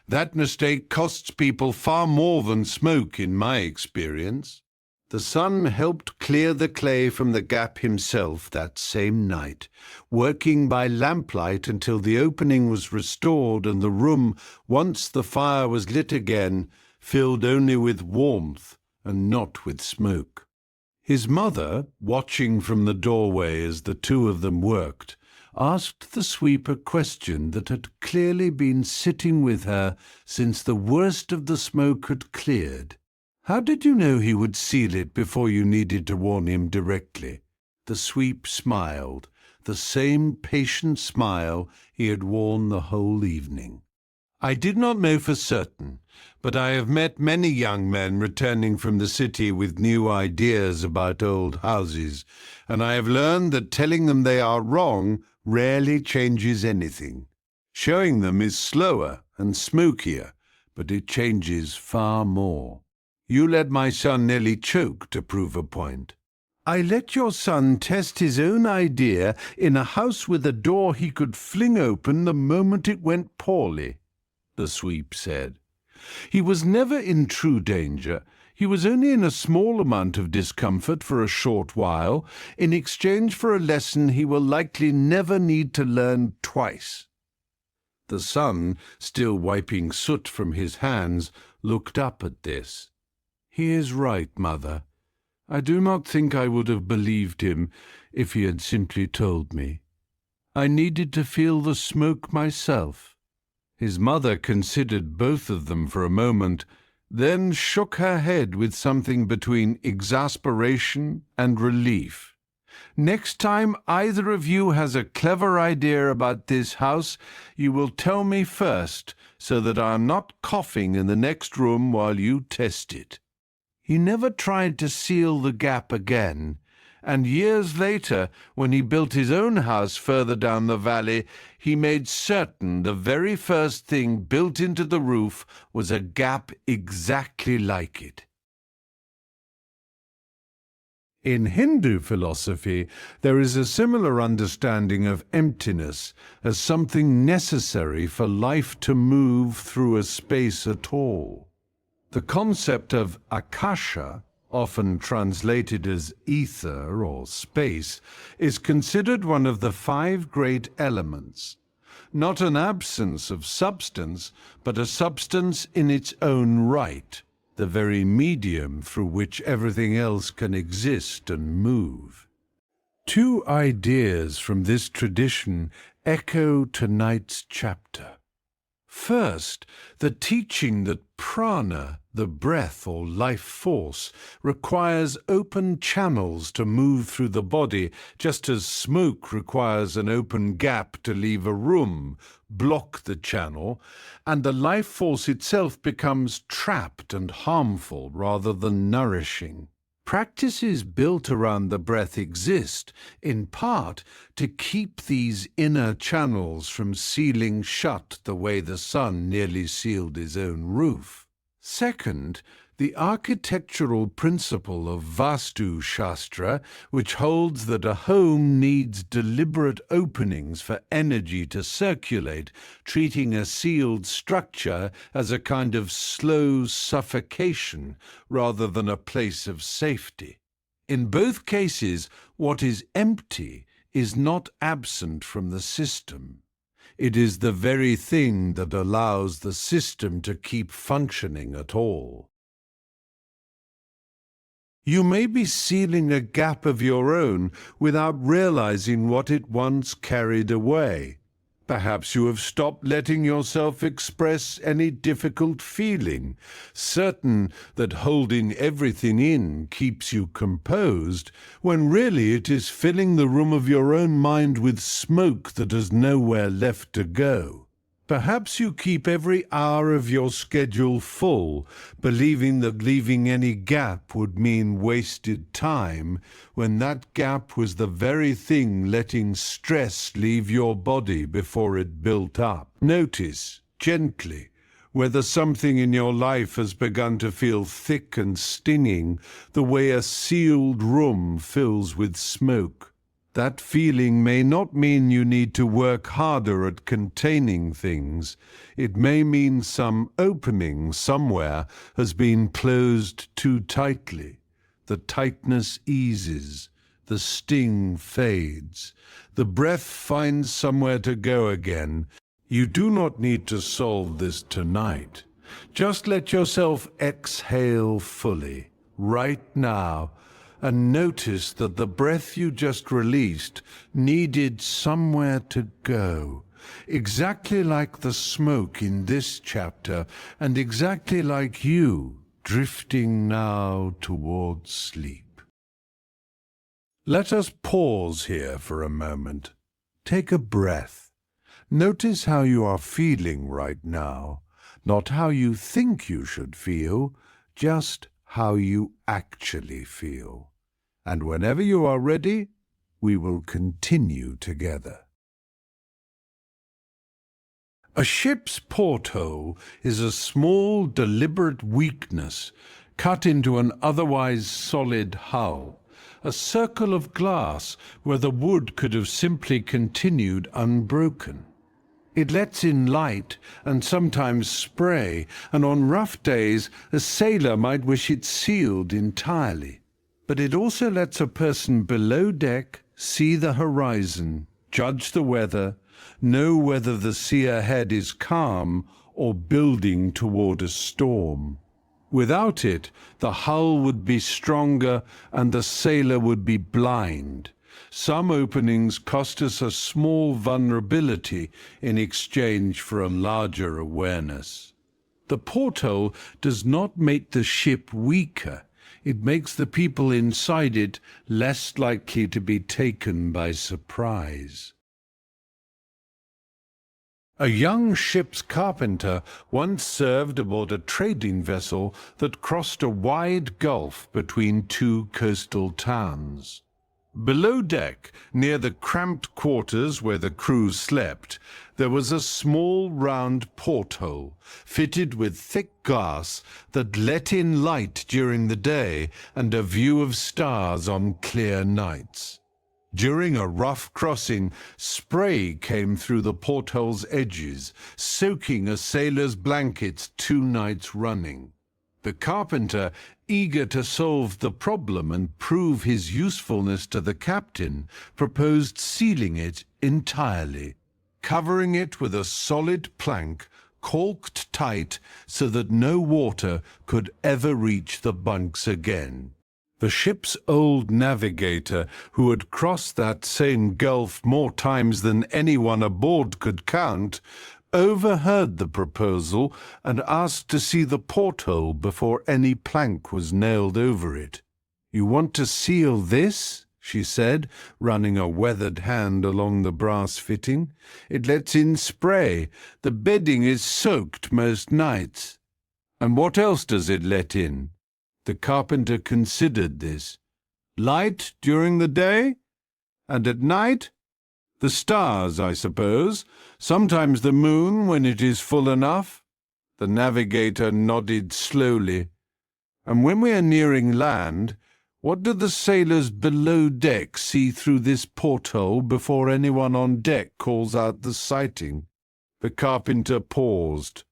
That mistake costs people far more than smoke, in my experience. The sun helped clear the clay from the gap himself that same night, working by lamplight until the opening was restored and the room, once the fire was lit again, filled only with warmth and not with smoke. His mother, watching from the doorway as the two of them worked, asked the sweep a question that had clearly been sitting with her since the worst of the smoke had cleared. How did you know he would seal it before you needed to warn him directly? The sweep smiled, the same patient smile he had worn the whole evening. I did not know for certain, but I have met many young men returning from the city with new ideas about old houses, and I have learned that telling them they are wrong rarely changes anything. Showing them is slower and smokier, but it changes far more. You let my son nearly choke to prove a point. I let your son test his own idea in a house with a door he could fling open the moment it went poorly, the sweep said. He was never in true danger. He was only in a small amount of discomfort for a short while, in exchange for a lesson he will likely never need to learn twice. The son, still wiping soot from his hands, looked up at this. He is right, mother. I do not think I would have believed him if he had simply told me. I needed to feel the smoke myself. His mother considered both of them for a moment, then shook her head with something between exasperation and relief. Next time either of you has a clever idea about this house, you will tell me first, so that I am not coughing in the next room while you test it. He never tried to seal the gap again, and years later, when he built his own house further down the valley, he made certain the very first thing built into the roof was a gap exactly like it. In Hindu philosophy, there is a similar understanding of emptiness as something necessary for life to move through a space at all. The concept of akasha, often translated as ether or space, is considered one of the 5 great elements. Not an absence of substance, but a substance in its own right, the very medium through which everything else can exist and move. Two ideas from this tradition echo tonight's chapter. First, the teaching that prana, the breath or life force, requires open channels to move through the body, just as smoke requires an open gap to leave a room, block the channel, and the life force itself becomes trapped and harmful rather than nourishing. Practices built around the breath exist, in part, to keep these inner channels from sealing shut the way the sun nearly sealed his own roof. Second, the architectural principle of Vastu Shastra, which holds that a home needs deliberate openings for energy to circulate, treating a sealed structure as a kind of slow suffocation rather than a place of safety. In both cases, what is empty is not absent from the system. It is the very thing that allows the system to keep functioning at all. You may be sealing a gap of your own without realizing what it once carried away. Perhaps you have stopped letting yourself express any difficult feeling, certain that holding everything in keeps you composed, when really it is filling the room of your own mind with smoke that has nowhere left to go. Perhaps you keep every hour of your schedule full, believing that leaving any gap would mean wasted time, when that gap was the very thing letting stress leave your body before it built up. Notice, gently, whether something in your life has begun to feel thick and stinging, the way a sealed room fills with smoke. That feeling may not mean you need to work harder at containing things. It may mean some opening somewhere has been closed too tightly. The tightness eases, the sting fades, the breath finds somewhere to go again. You do not need to solve this tonight. Just let yourself exhale fully, right now, and notice that the breath you just released needed somewhere to go, exactly like the smoke in this chapter, and exactly like you, drifting now towards sleep. Let us pause here for a moment. Take a breath. Notice how you are feeling right now, not how you think you should feel, just how you actually feel. And whenever you are ready, we will continue together. A ship's porthole is a small, deliberate weakness cut into an otherwise solid hull, a circle of glass where the wood could have simply continued unbroken. It lets in light and sometimes spray, and on rough days a sailor might wish it sealed entirely. But it also lets a person below deck see the horizon, judge the weather, know whether the sea ahead is calm or building toward a storm. Without it, the hull would be stronger and the sailor would be blind. Some openings cost us a small vulnerability in exchange for a larger awareness. The porthole does not make the ship weaker. It makes the people inside it less likely to be taken by surprise. A young ship's carpenter once served aboard a trading vessel that crossed a wide gulf between two coastal towns. Below deck, near the cramped quarters where the crew slept, there was a small round porthole, fitted with thick glass that let in light during the day and a view of stars on clear nights. During a rough crossing, spray came through the porthole's edges, soaking a sailor's blankets 2 nights running. The carpenter, eager to solve the problem and prove his usefulness to the captain, proposed sealing it entirely, covering it with a solid plank, caulked tight so that no water could ever reach the bunks again. The ship's old navigator, who had crossed that same gulf more times than anyone aboard could count, overheard the proposal and asked to see the porthole before any plank was nailed over it. "You want to seal this?" she said, running a weathered hand along the brass fitting. "It lets in spray. The bedding is soaked most nights." "And what else does it let in?" The carpenter considered this. "Light during the day? And at night? The stars, I suppose. Sometimes the moon when it is full enough." The navigator nodded slowly. "And when we are nearing land, what do the sailors below deck see through this porthole before anyone on deck calls out the sighting?" The carpenter paused.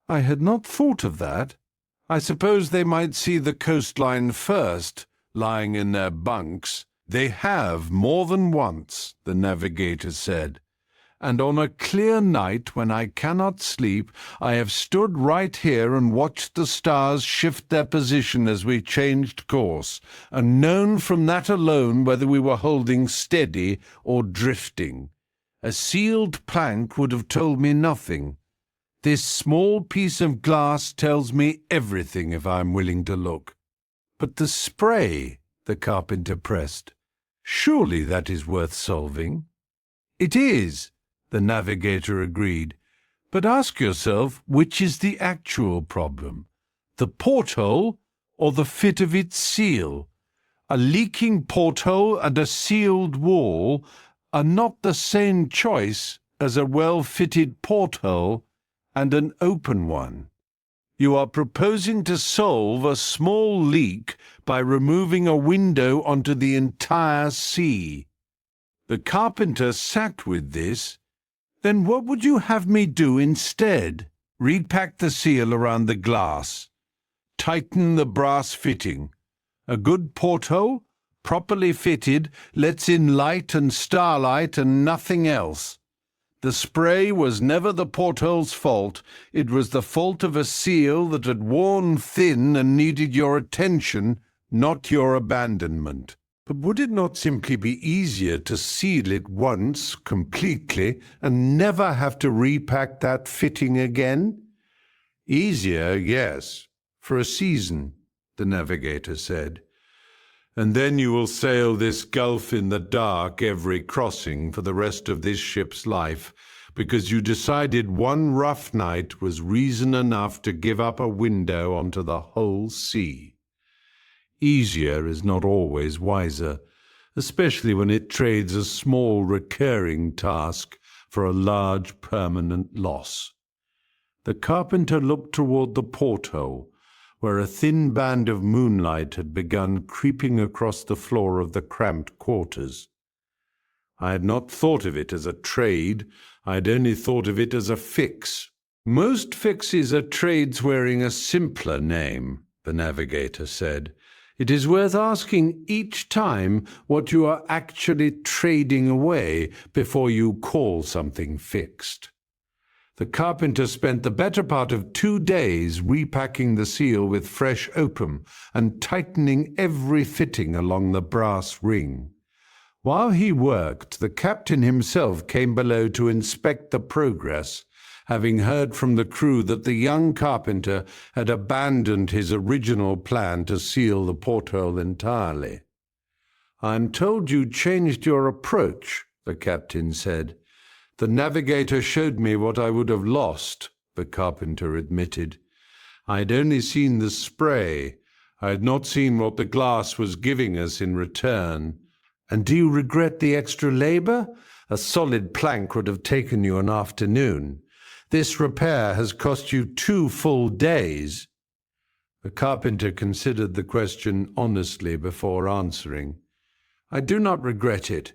"I had not thought of that. I suppose they might see the coastline first, lying in their bunks." "They have more than once," the navigator said. "And on a clear night when I cannot sleep, I have stood right here and watched the stars shift their position as we changed course, and known from that alone whether we were holding steady or drifting. A sealed plank would have told me nothing. This small piece of glass tells me everything if I am willing to look." "But the spray," the carpenter pressed. "Surely that is worth solving." "It is," the navigator agreed. "But ask yourself which is the actual problem, the porthole or the fit of its seal. A leaking porthole and a sealed wall are not the same choice as a well-fitted porthole and an open one. You are proposing to solve a small leak by removing a window onto the entire sea." The carpenter sat with this. "Then what would you have me do instead?" "Repack the seal around the glass. Tighten the brass fitting. A good porthole, properly fitted, lets in light and starlight and nothing else. The spray was never the porthole's fault. It was the fault of a seal that had worn thin and needed your attention, not your abandonment." "But would it not simply be easier to seal it once, completely, and never have to repack that fitting again?" "Easier, yes, for a season," the navigator said. "And then you will sail this gulf in the dark every crossing for the rest of this ship's life, because you decided one rough night was reason enough to give up a window onto the whole sea." Easier is not always wiser, especially when it trades a small recurring task for a large permanent loss. The carpenter looked toward the porthole, where a thin band of moonlight had begun creeping across the floor of the cramped quarters. "I had not thought of it as a trade. I had only thought of it as a fix." "Most fixes are trades wearing a simpler name," the navigator said. "It is worth asking each time what you are actually trading away before you call something fixed." The carpenter spent the better part of 2 days repacking the seal with fresh opium and tightening every fitting along the brass ring. While he worked, the captain himself came below to inspect the progress, having heard from the crew that the young carpenter had abandoned his original plan to seal the porthole entirely. "I'm told you changed your approach," the captain said. "The navigator showed me what I would have lost," the carpenter admitted. "I had only seen the spray. I had not seen what the glass was giving us in return." "And do you regret the extra labor? A solid plank would have taken you an afternoon. This repair has cost you 2 full days." The carpenter considered the question honestly before answering. "I do not regret it.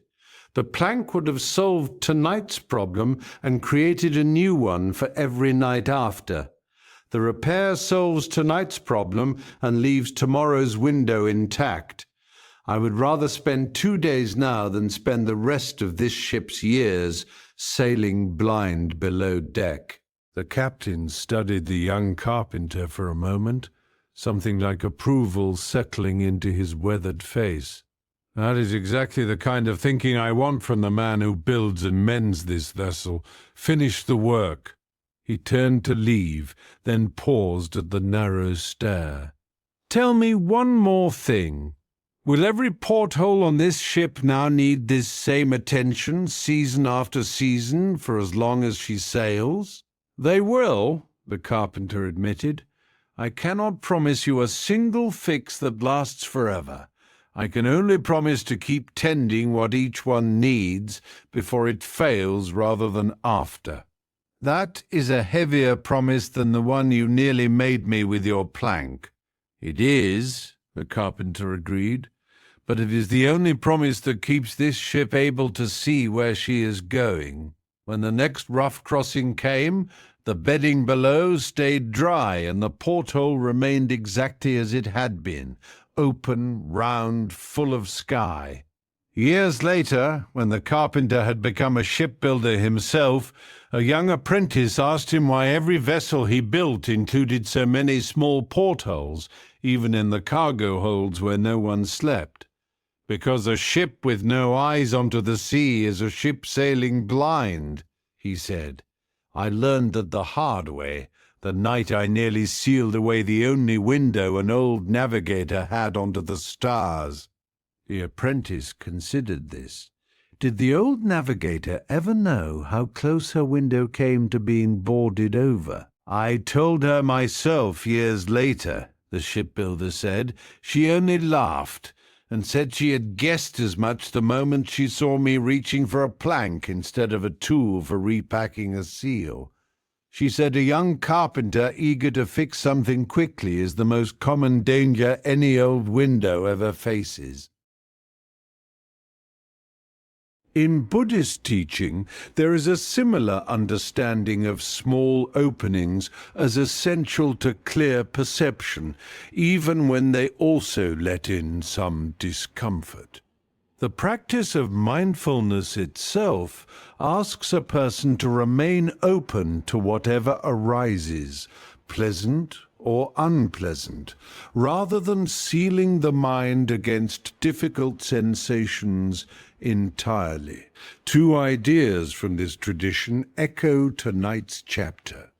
The plank would have solved tonight's problem and created a new one for every night after. The repair solves tonight's problem and leaves tomorrow's window intact. I would rather spend 2 days now than spend the rest of this ship's years sailing blind below deck." The captain studied the young carpenter for a moment, something like approval settling into his weathered face. "That is exactly the kind of thinking I want from the man who builds and mends this vessel. Finish the work." He turned to leave, then paused at the narrow stair. "Tell me one more thing. Will every porthole on this ship now need this same attention, season after season, for as long as she sails?" "They will," the carpenter admitted. "I cannot promise you a single fix that lasts forever. I can only promise to keep tending what each one needs before it fails rather than after." "That is a heavier promise than the one you nearly made me with your plank." "It is," the carpenter agreed, "but it is the only promise that keeps this ship able to see where she is going. When the next rough crossing came, the bedding below stayed dry and the porthole remained exactly as it had been, open, round, full of sky. Years later, when the carpenter had become a shipbuilder himself, a young apprentice asked him why every vessel he built included so many small portholes, even in the cargo holds where no one slept. "Because a ship with no eyes onto the sea is a ship sailing blind," he said. "I learned that the hard way, the night I nearly sealed away the only window an old navigator had onto the stars." The apprentice considered this. Did the old navigator ever know how close her window came to being boarded over? "I told her myself years later," the shipbuilder said. "She only laughed and said she had guessed as much the moment she saw me reaching for a plank instead of a tool for repacking a seal. She said a young carpenter eager to fix something quickly is the most common danger any old window ever faces." In Buddhist teaching, there is a similar understanding of small openings as essential to clear perception, even when they also let in some discomfort. The practice of mindfulness itself asks a person to remain open to whatever arises, pleasant or unpleasant, rather than sealing the mind against difficult sensations entirely. Two ideas from this tradition echo tonight's chapter.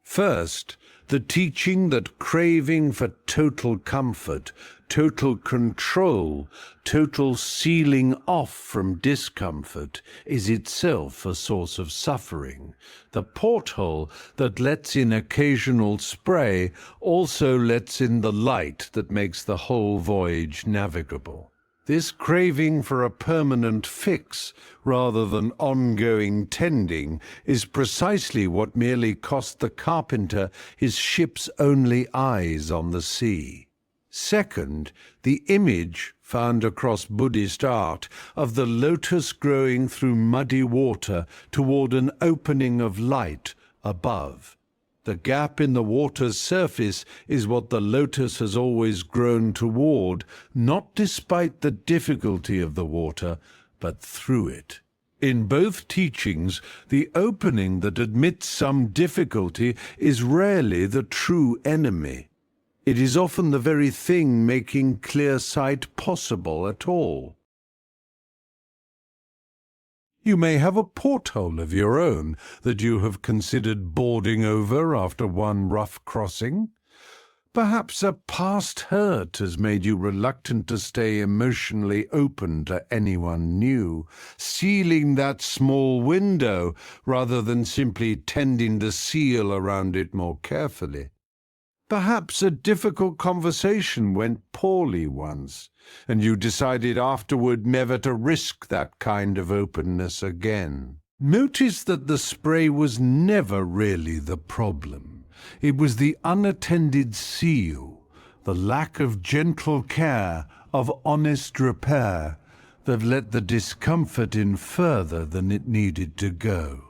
First, the teaching that craving for total comfort, total control, total sealing off from discomfort is itself a source of suffering. The porthole that lets in occasional spray also lets in the light that makes the whole voyage navigable. This craving for a permanent fix, rather than ongoing tending, is precisely what merely cost the carpenter his ship's only eyes on the sea. Second, the image, found across Buddhist art, of the lotus growing through muddy water toward an opening of light above. The gap in the water's surface is what the lotus has always grown toward, not despite the difficulty of the water, but through it. In both teachings, the opening that admits some difficulty is rarely the true enemy. It is often the very thing making clear sight possible at all. You may have a porthole of your own that you have considered boarding over after one rough crossing. Perhaps a past hurt has made you reluctant to stay emotionally open to anyone new, sealing that small window rather than simply tending the seal around it more carefully. Perhaps a difficult conversation went poorly once, and you decided afterward never to risk that kind of openness again. Notice that the spray was never really the problem. It was the unattended seal, the lack of gentle care, of honest repair, that let the discomfort in further than it needed to go.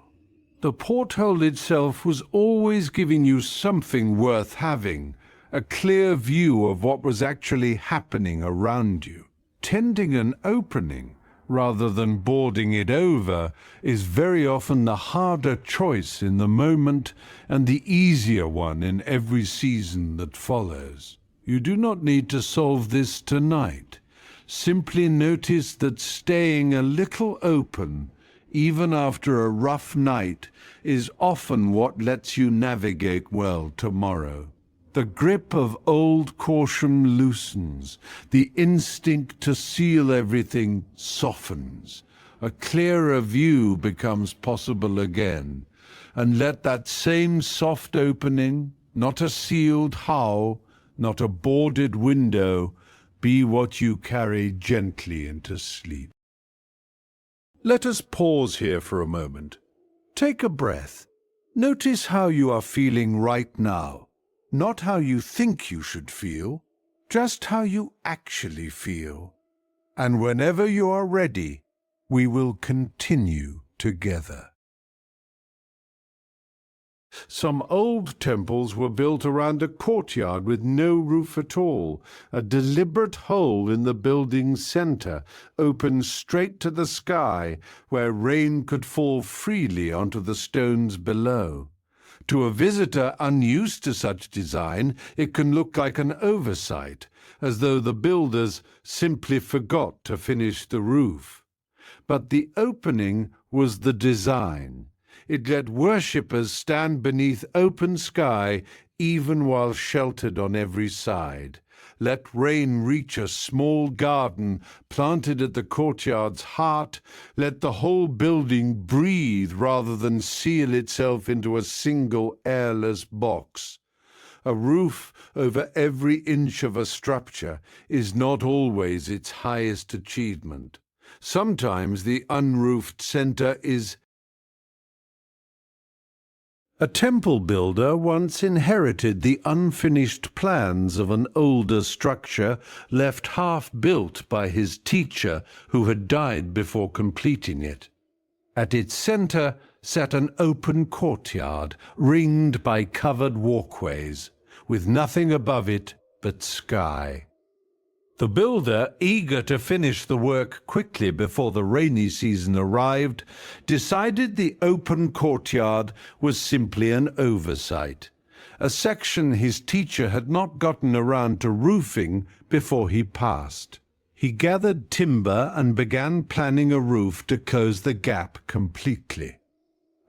The porthole itself was always giving you something worth having, a clear view of what was actually happening around you. Tending an opening, rather than boarding it over is very often the harder choice in the moment and the easier one in every season that follows. You do not need to solve this tonight. Simply notice that staying a little open, even after a rough night, is often what lets you navigate well tomorrow. The grip of old caution loosens, the instinct to seal everything softens, a clearer view becomes possible again, and let that same soft opening, not a sealed how, not a boarded window, be what you carry gently into sleep. Let us pause here for a moment. Take a breath. Notice how you are feeling right now. Not how you think you should feel, just how you actually feel. And whenever you are ready, we will continue together. Some old temples were built around a courtyard with no roof at all, a deliberate hole in the building's center, open straight to the sky, where rain could fall freely onto the stones below. To a visitor unused to such design, it can look like an oversight, as though the builders simply forgot to finish the roof. But the opening was the design. It let worshippers stand beneath open sky even while sheltered on every side. Let rain reach a small garden planted at the courtyard's heart. Let the whole building breathe rather than seal itself into a single airless box. A roof over every inch of a structure is not always its highest achievement. Sometimes the unroofed center is. A temple builder once inherited the unfinished plans of an older structure left half-built by his teacher who had died before completing it. At its center sat an open courtyard ringed by covered walkways, with nothing above it but sky. The builder, eager to finish the work quickly before the rainy season arrived, decided the open courtyard was simply an oversight, a section his teacher had not gotten around to roofing before he passed. He gathered timber and began planning a roof to close the gap completely.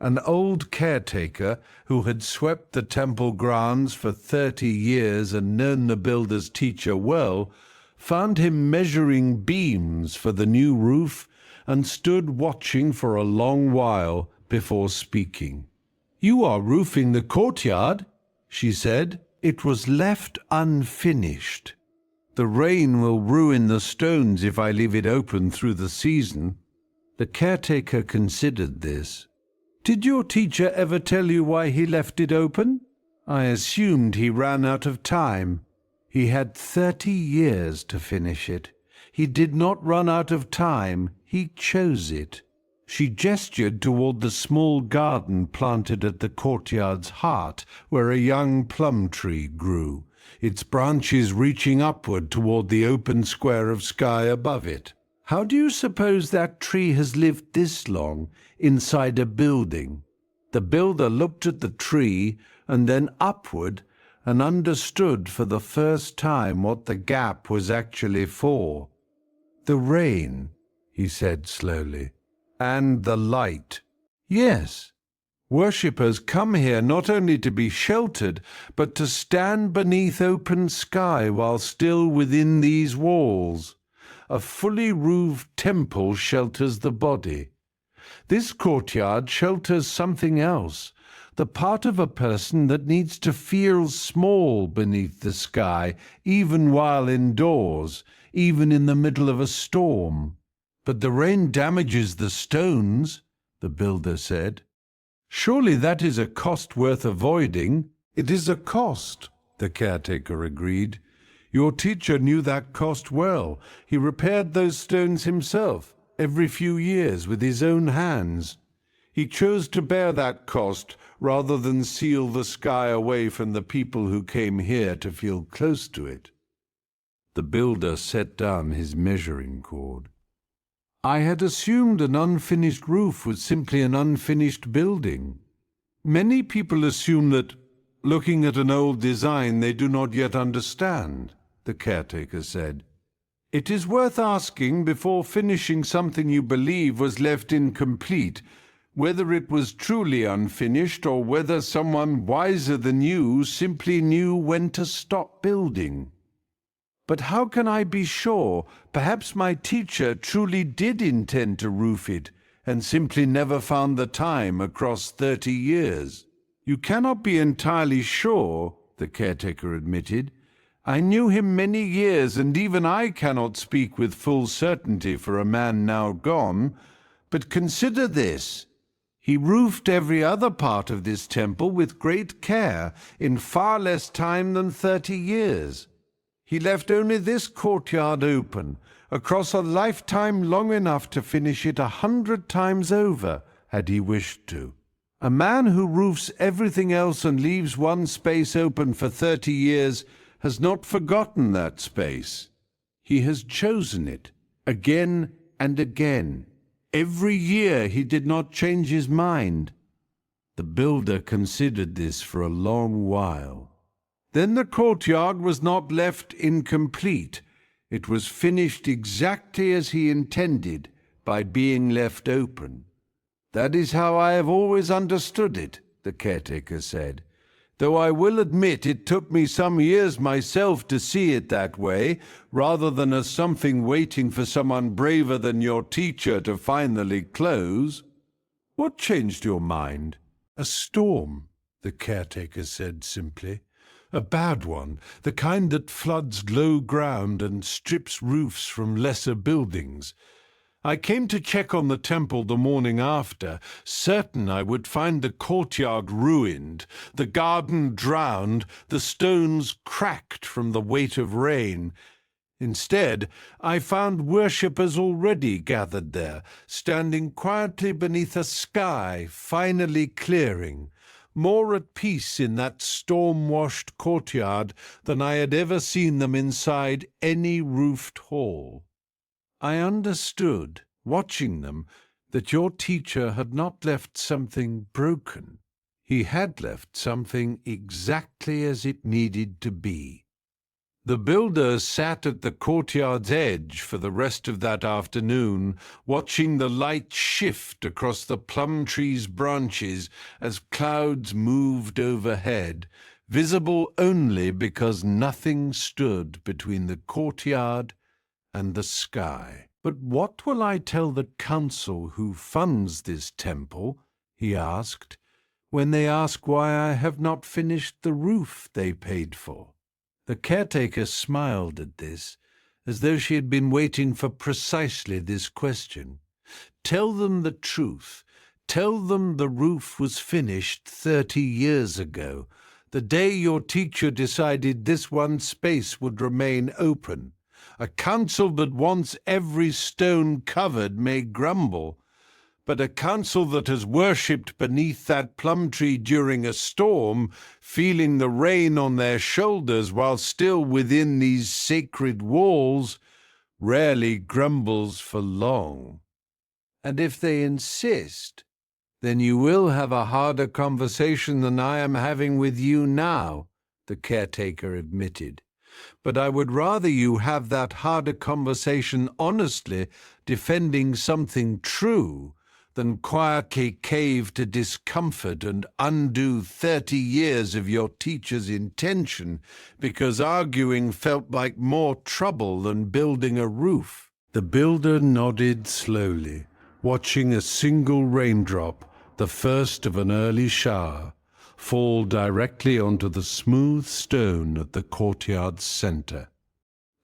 An old caretaker who had swept the temple grounds for 30 years and known the builder's teacher well, found him measuring beams for the new roof and stood watching for a long while before speaking. "You are roofing the courtyard," she said. "It was left unfinished. The rain will ruin the stones if I leave it open through the season." The caretaker considered this. "Did your teacher ever tell you why he left it open?" "I assumed he ran out of time. He had 30 years to finish it. He did not run out of time, he chose it." She gestured toward the small garden planted at the courtyard's heart, where a young plum tree grew, its branches reaching upward toward the open square of sky above it. "How do you suppose that tree has lived this long inside a building?" The builder looked at the tree and then upward and understood for the first time what the gap was actually for. "The rain," he said slowly, "and the light." "Yes, worshippers come here not only to be sheltered, but to stand beneath open sky while still within these walls. A fully roofed temple shelters the body. This courtyard shelters something else, the part of a person that needs to feel small beneath the sky, even while indoors, even in the middle of a storm." "But the rain damages the stones," the builder said. "Surely that is a cost worth avoiding." "It is a cost," the caretaker agreed. "Your teacher knew that cost well. He repaired those stones himself, every few years, with his own hands. He chose to bear that cost rather than seal the sky away from the people who came here to feel close to it." The builder set down his measuring cord. I had assumed an unfinished roof was simply an unfinished building. Many people assume that, looking at an old design, they do not yet understand, the caretaker said. It is worth asking before finishing something you believe was left incomplete, whether it was truly unfinished or whether someone wiser than you simply knew when to stop building. But how can I be sure? Perhaps my teacher truly did intend to roof it, and simply never found the time across 30 years. You cannot be entirely sure, the caretaker admitted. I knew him many years, and even I cannot speak with full certainty for a man now gone. But consider this. He roofed every other part of this temple with great care, in far less time than 30 years. He left only this courtyard open, across a lifetime long enough to finish it 100 times over, had he wished to. A man who roofs everything else and leaves one space open for 30 years has not forgotten that space. He has chosen it, again and again. Every year he did not change his mind. The builder considered this for a long while. Then the courtyard was not left incomplete. It was finished exactly as he intended, by being left open. That is how I have always understood it, the caretaker said, though I will admit it took me some years myself to see it that way, rather than as something waiting for someone braver than your teacher to finally close. What changed your mind? A storm, the caretaker said simply. A bad one, the kind that floods low ground and strips roofs from lesser buildings. I came to check on the temple the morning after, certain I would find the courtyard ruined, the garden drowned, the stones cracked from the weight of rain. Instead, I found worshippers already gathered there, standing quietly beneath a sky finally clearing, more at peace in that storm-washed courtyard than I had ever seen them inside any roofed hall. I understood, watching them, that your teacher had not left something broken. He had left something exactly as it needed to be. The builder sat at the courtyard's edge for the rest of that afternoon, watching the light shift across the plum tree's branches as clouds moved overhead, visible only because nothing stood between the courtyard and the sky. But what will I tell the council who funds this temple, he asked, when they ask why I have not finished the roof they paid for? The caretaker smiled at this, as though she had been waiting for precisely this question. Tell them the truth. Tell them the roof was finished 30 years ago, the day your teacher decided this one space would remain open. A council that wants every stone covered may grumble, but a council that has worshipped beneath that plum tree during a storm, feeling the rain on their shoulders while still within these sacred walls, rarely grumbles for long. And if they insist, then you will have a harder conversation than I am having with you now, the caretaker admitted. But I would rather you have that harder conversation honestly, defending something true, than quietly cave to discomfort and undo 30 years of your teacher's intention, because arguing felt like more trouble than building a roof. The builder nodded slowly, watching a single raindrop, the first of an early shower, fall directly onto the smooth stone at the courtyard's center.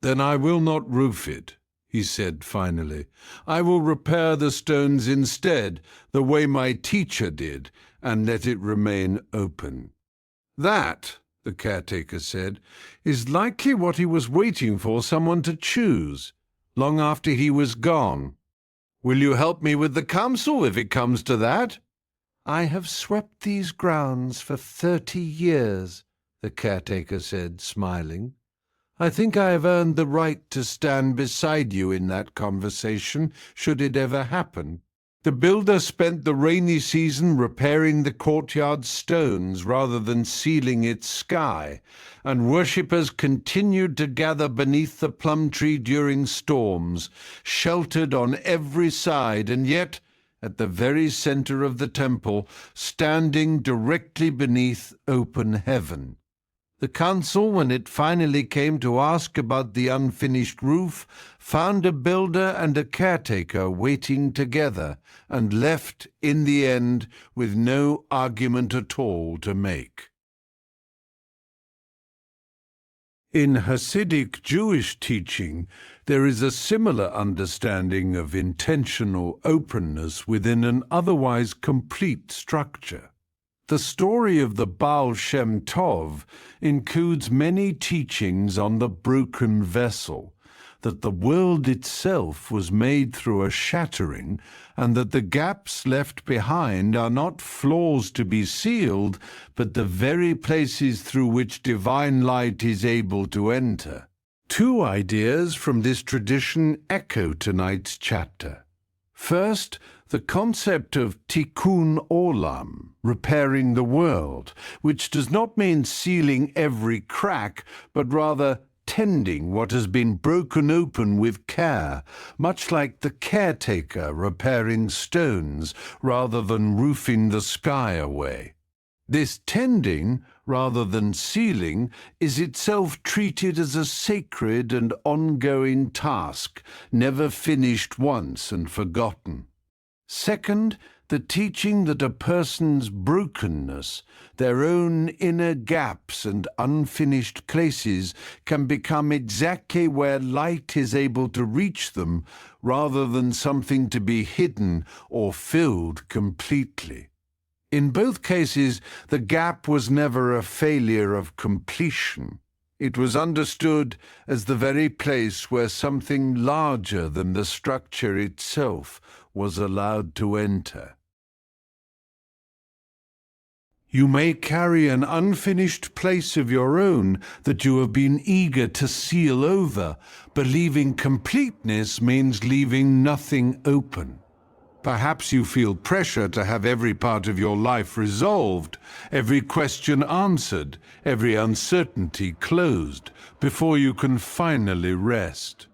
Then I will not roof it, he said finally. I will repair the stones instead, the way my teacher did, and let it remain open. That, the caretaker said, is likely what he was waiting for someone to choose, long after he was gone. Will you help me with the council if it comes to that? I have swept these grounds for 30 years, the caretaker said, smiling. I think I have earned the right to stand beside you in that conversation, should it ever happen. The builder spent the rainy season repairing the courtyard's stones rather than sealing its sky, and worshippers continued to gather beneath the plum tree during storms, sheltered on every side, and yet, at the very center of the temple, standing directly beneath open heaven. The council, when it finally came to ask about the unfinished roof, found a builder and a caretaker waiting together, and left, in the end, with no argument at all to make. In Hasidic Jewish teaching, there is a similar understanding of intentional openness within an otherwise complete structure. The story of the Baal Shem Tov includes many teachings on the broken vessel, that the world itself was made through a shattering, and that the gaps left behind are not flaws to be sealed, but the very places through which divine light is able to enter. Two ideas from this tradition echo tonight's chapter. First, the concept of tikkun olam, repairing the world, which does not mean sealing every crack, but rather tending what has been broken open with care, much like the caretaker repairing stones rather than roofing the sky away. This tending, rather than sealing, is itself treated as a sacred and ongoing task, never finished once and forgotten. Second, the teaching that a person's brokenness, their own inner gaps and unfinished places, can become exactly where light is able to reach them, rather than something to be hidden or filled completely. In both cases, the gap was never a failure of completion. It was understood as the very place where something larger than the structure itself was allowed to enter. You may carry an unfinished place of your own that you have been eager to seal over, believing completeness means leaving nothing open. Perhaps you feel pressure to have every part of your life resolved, every question answered, every uncertainty closed, before you can finally rest.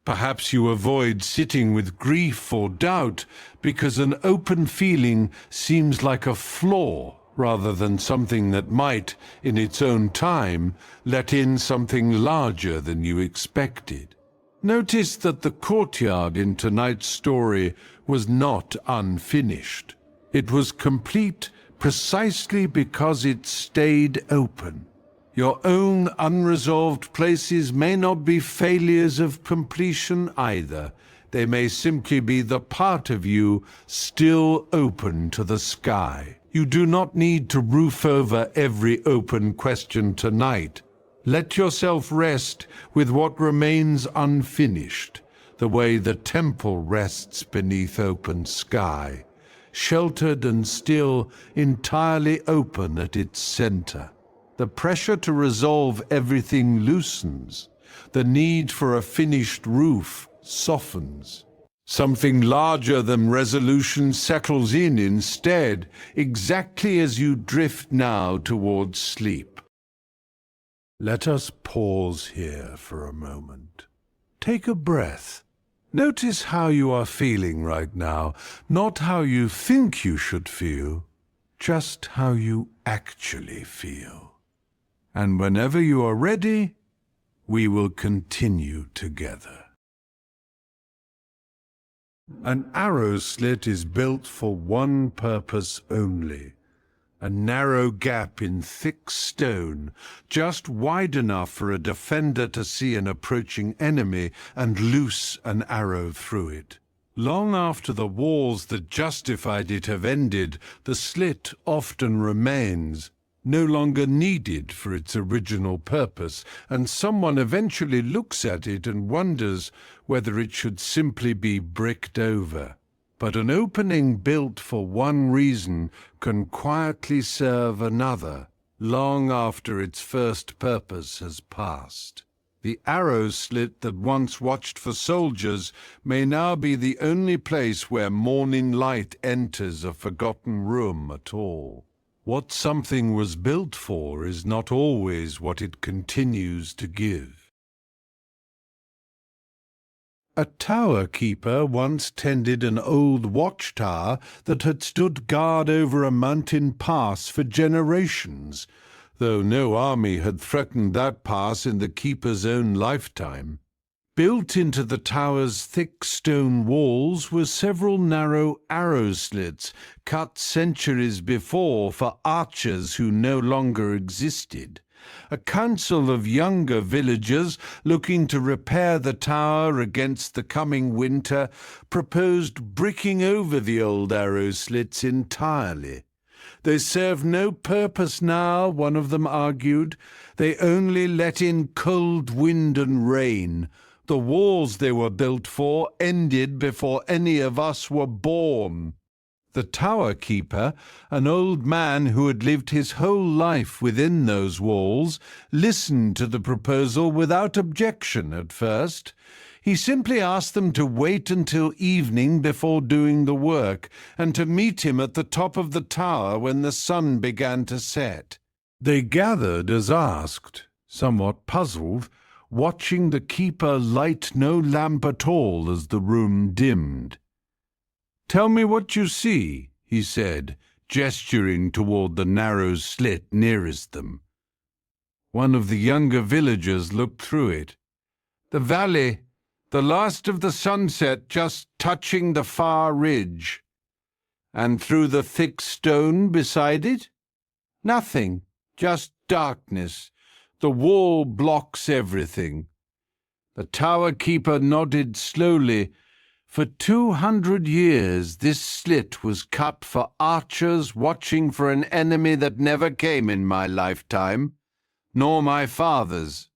Perhaps you avoid sitting with grief or doubt because an open feeling seems like a flaw rather than something that might, in its own time, let in something larger than you expected. Notice that the courtyard in tonight's story was not unfinished. It was complete precisely because it stayed open. Your own unresolved places may not be failures of completion either. They may simply be the part of you still open to the sky. You do not need to roof over every open question tonight. Let yourself rest with what remains unfinished, the way the temple rests beneath open sky, sheltered and still entirely open at its center. The pressure to resolve everything loosens. The need for a finished roof softens. Something larger than resolution settles in instead, exactly as you drift now towards sleep. Let us pause here for a moment. Take a breath. Notice how you are feeling right now, not how you think you should feel, just how you actually feel. And whenever you are ready, we will continue together. An arrow slit is built for one purpose only. A narrow gap in thick stone, just wide enough for a defender to see an approaching enemy and loose an arrow through it. Long after the walls that justified it have ended, the slit often remains, no longer needed for its original purpose, and someone eventually looks at it and wonders whether it should simply be bricked over. But an opening built for one reason can quietly serve another, long after its first purpose has passed. The arrow slit that once watched for soldiers may now be the only place where morning light enters a forgotten room at all. What something was built for is not always what it continues to give. A tower keeper once tended an old watchtower that had stood guard over a mountain pass for generations, though no army had threatened that pass in the keeper's own lifetime. Built into the tower's thick stone walls were several narrow arrow slits, cut centuries before for archers who no longer existed. A council of younger villagers, looking to repair the tower against the coming winter, proposed bricking over the old arrow slits entirely. They serve no purpose now, one of them argued. They only let in cold wind and rain. The walls they were built for ended before any of us were born. The tower keeper, an old man who had lived his whole life within those walls, listened to the proposal without objection at first. He simply asked them to wait until evening before doing the work, and to meet him at the top of the tower when the sun began to set. They gathered as asked, somewhat puzzled, watching the keeper light no lamp at all as the room dimmed. "Tell me what you see," he said, gesturing toward the narrow slit nearest them. One of the younger villagers looked through it. "The valley, the last of the sunset just touching the far ridge. And through the thick stone beside it? Nothing, just darkness. The wall blocks everything." The tower keeper nodded slowly. "For 200 years this slit was cut for archers watching for an enemy that never came in my lifetime, nor my father's.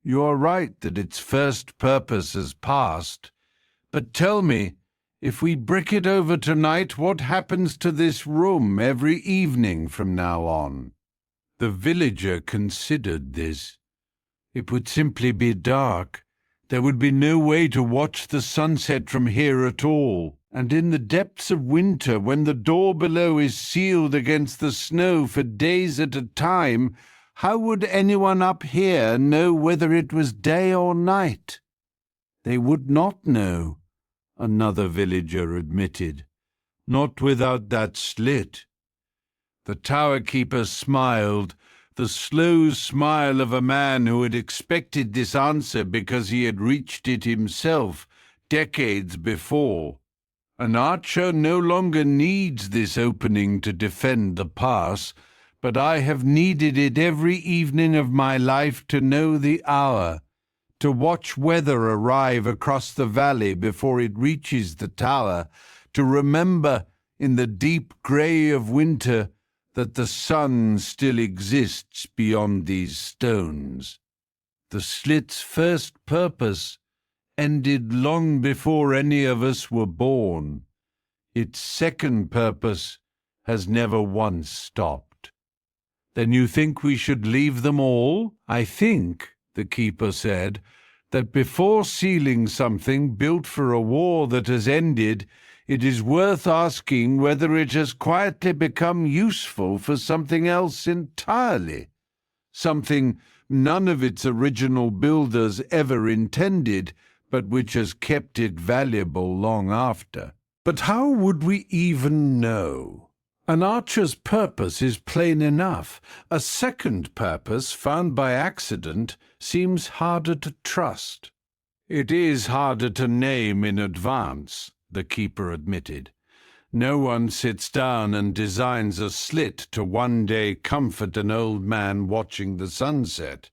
You are right that its first purpose has passed. But tell me, if we brick it over tonight, what happens to this room every evening from now on?" The villager considered this. It would simply be dark. There would be no way to watch the sunset from here at all. And in the depths of winter, when the door below is sealed against the snow for days at a time, how would anyone up here know whether it was day or night? They would not know, another villager admitted. Not without that slit. The tower keeper smiled, the slow smile of a man who had expected this answer because he had reached it himself decades before. An archer no longer needs this opening to defend the pass, but I have needed it every evening of my life to know the hour, to watch weather arrive across the valley before it reaches the tower, to remember in the deep grey of winter that the sun still exists beyond these stones. The slit's first purpose ended long before any of us were born. Its second purpose has never once stopped." "Then you think we should leave them all?" "I think," the keeper said, "that before sealing something built for a war that has ended, it is worth asking whether it has quietly become useful for something else entirely, something none of its original builders ever intended, but which has kept it valuable long after." "But how would we even know? An archer's purpose is plain enough. A second purpose, found by accident, seems harder to trust." "It is harder to name in advance," the keeper admitted. "No one sits down and designs a slit to one day comfort an old man watching the sunset.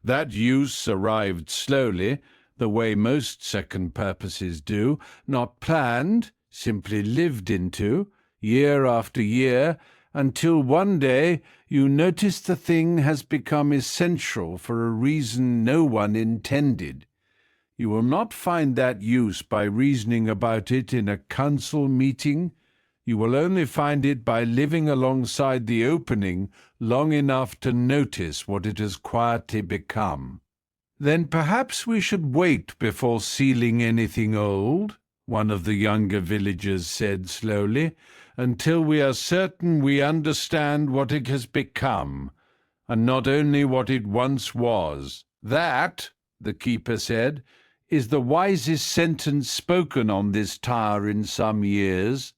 That use arrived slowly, the way most second purposes do, not planned, simply lived into, year after year, until one day you notice the thing has become essential for a reason no one intended. You will not find that use by reasoning about it in a council meeting. You will only find it by living alongside the opening long enough to notice what it has quietly become." "Then perhaps we should wait before sealing anything old," one of the younger villagers said slowly, "until we are certain we understand what it has become, and not only what it once was. That," the keeper said, "is the wisest sentence spoken on this tower in some years."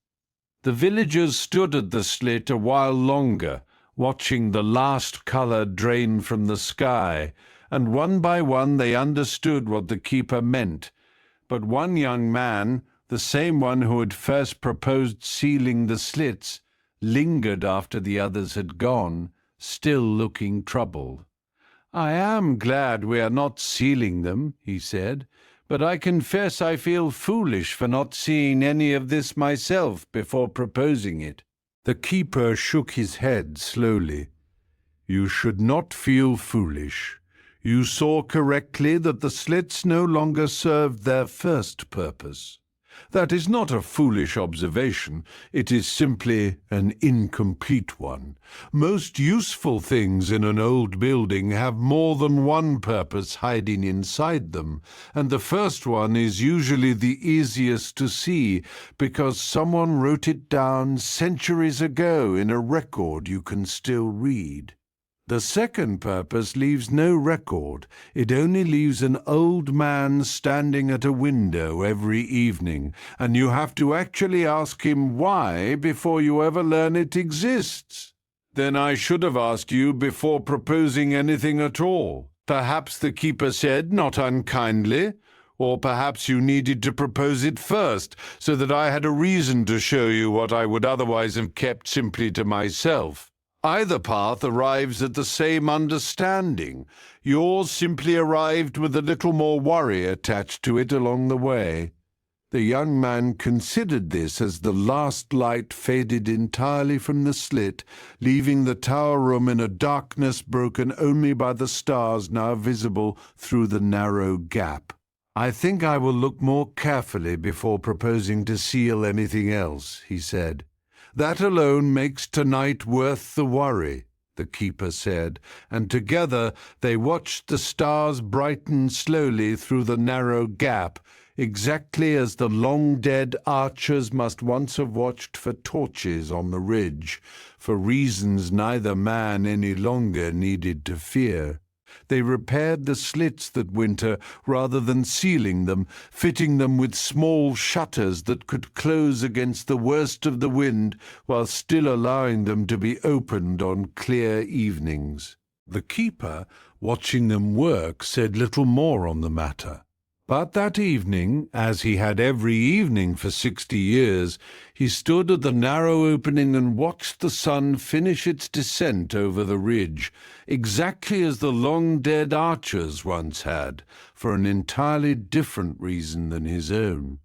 The villagers stood at the slit a while longer, watching the last colour drain from the sky, and one by one they understood what the keeper meant. But one young man, the same one who had first proposed sealing the slits, lingered after the others had gone, still looking troubled. "I am glad we are not sealing them," he said, "but I confess I feel foolish for not seeing any of this myself before proposing it." The keeper shook his head slowly. "You should not feel foolish. You saw correctly that the slits no longer served their first purpose. That is not a foolish observation. It is simply an incomplete one. Most useful things in an old building have more than one purpose hiding inside them, and the first one is usually the easiest to see because someone wrote it down centuries ago in a record you can still read. The second purpose leaves no record. It only leaves an old man standing at a window every evening, and you have to actually ask him why before you ever learn it exists." "Then I should have asked you before proposing anything at all," perhaps the keeper said, not unkindly. "Or perhaps you needed to propose it first, so that I had a reason to show you what I would otherwise have kept simply to myself. Either path arrives at the same understanding. Yours simply arrived with a little more worry attached to it along the way." The young man considered this as the last light faded entirely from the slit, leaving the tower room in a darkness broken only by the stars now visible through the narrow gap. "I think I will look more carefully before proposing to seal anything else," he said. "That alone makes tonight worth the worry," the keeper said, and together they watched the stars brighten slowly through the narrow gap, exactly as the long-dead archers must once have watched for torches on the ridge, for reasons neither man any longer needed to fear. They repaired the slits that winter rather than sealing them, fitting them with small shutters that could close against the worst of the wind while still allowing them to be opened on clear evenings. The keeper, watching them work, said little more on the matter. But that evening, as he had every evening for 60 years, he stood at the narrow opening and watched the sun finish its descent over the ridge, exactly as the long-dead archers once had, for an entirely different reason than his own.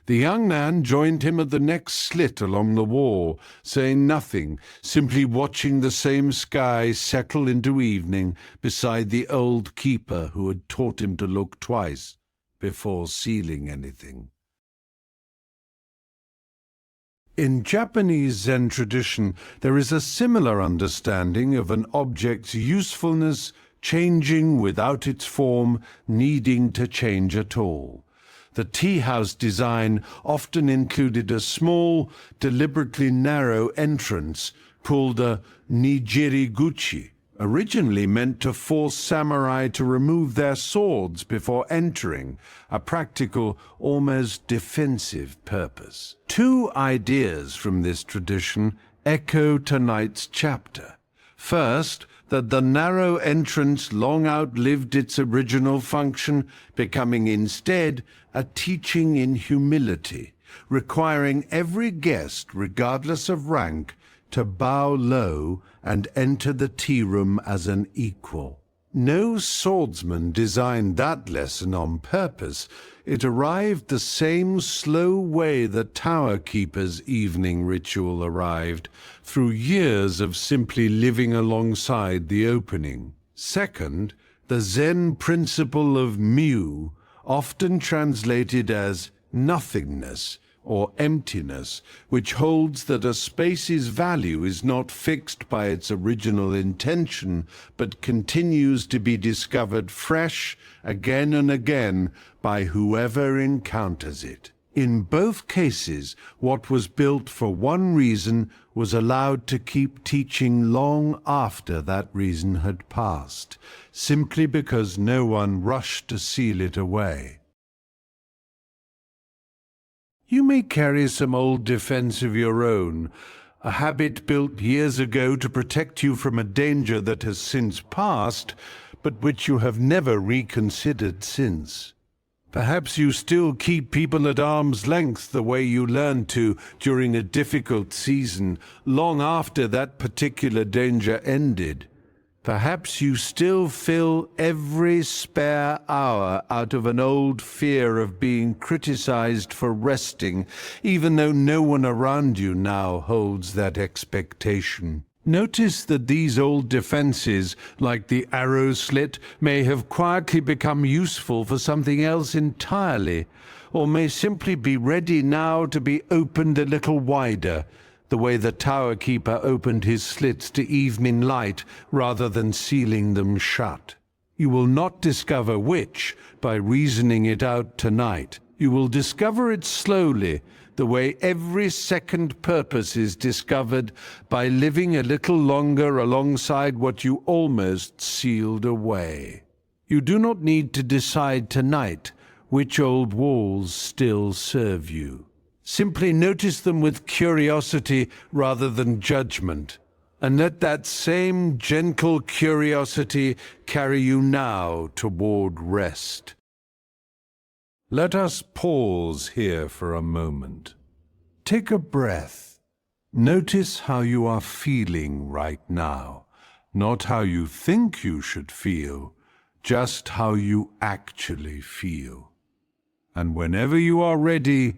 The young man joined him at the next slit along the wall, saying nothing, simply watching the same sky settle into evening beside the old keeper who had taught him to look twice before sealing anything. In Japanese Zen tradition, there is a similar understanding of an object's usefulness changing without its form needing to change at all. The tea-house design often included a small, deliberately narrow entrance called a nijiriguchi, originally meant to force samurai to remove their swords before entering, a practical, almost defensive purpose. Two ideas from this tradition echo tonight's chapter. First, that the narrow entrance long outlived its original function, becoming instead a teaching in humility, requiring every guest, regardless of rank, to bow low and enter the tea-room as an equal. No swordsman designed that lesson on purpose. It arrived the same slow way the tower keeper's evening ritual arrived, through years of simply living alongside the opening. Second, the Zen principle of mu, often translated as nothingness, or emptiness, which holds that a space's value is not fixed by its original intention, but continues to be discovered fresh again and again by whoever encounters it. In both cases, what was built for one reason was allowed to keep teaching long after that reason had passed, simply because no one rushed to seal it away. You may carry some old defense of your own, a habit built years ago to protect you from a danger that has since passed, but which you have never reconsidered since. Perhaps you still keep people at arm's length the way you learned to during a difficult season, long after that particular danger ended. Perhaps you still fill every spare hour out of an old fear of being criticized for resting, even though no one around you now holds that expectation. Notice that these old defenses, like the arrow slit, may have quietly become useful for something else entirely, or may simply be ready now to be opened a little wider, the way the tower keeper opened his slits to evening light rather than sealing them shut. You will not discover which by reasoning it out tonight. You will discover it slowly, the way every second purpose is discovered by living a little longer alongside what you almost sealed away. You do not need to decide tonight which old walls still serve you. Simply notice them with curiosity rather than judgment, and let that same gentle curiosity carry you now toward rest. Let us pause here for a moment. Take a breath. Notice how you are feeling right now, not how you think you should feel, just how you actually feel. And whenever you are ready,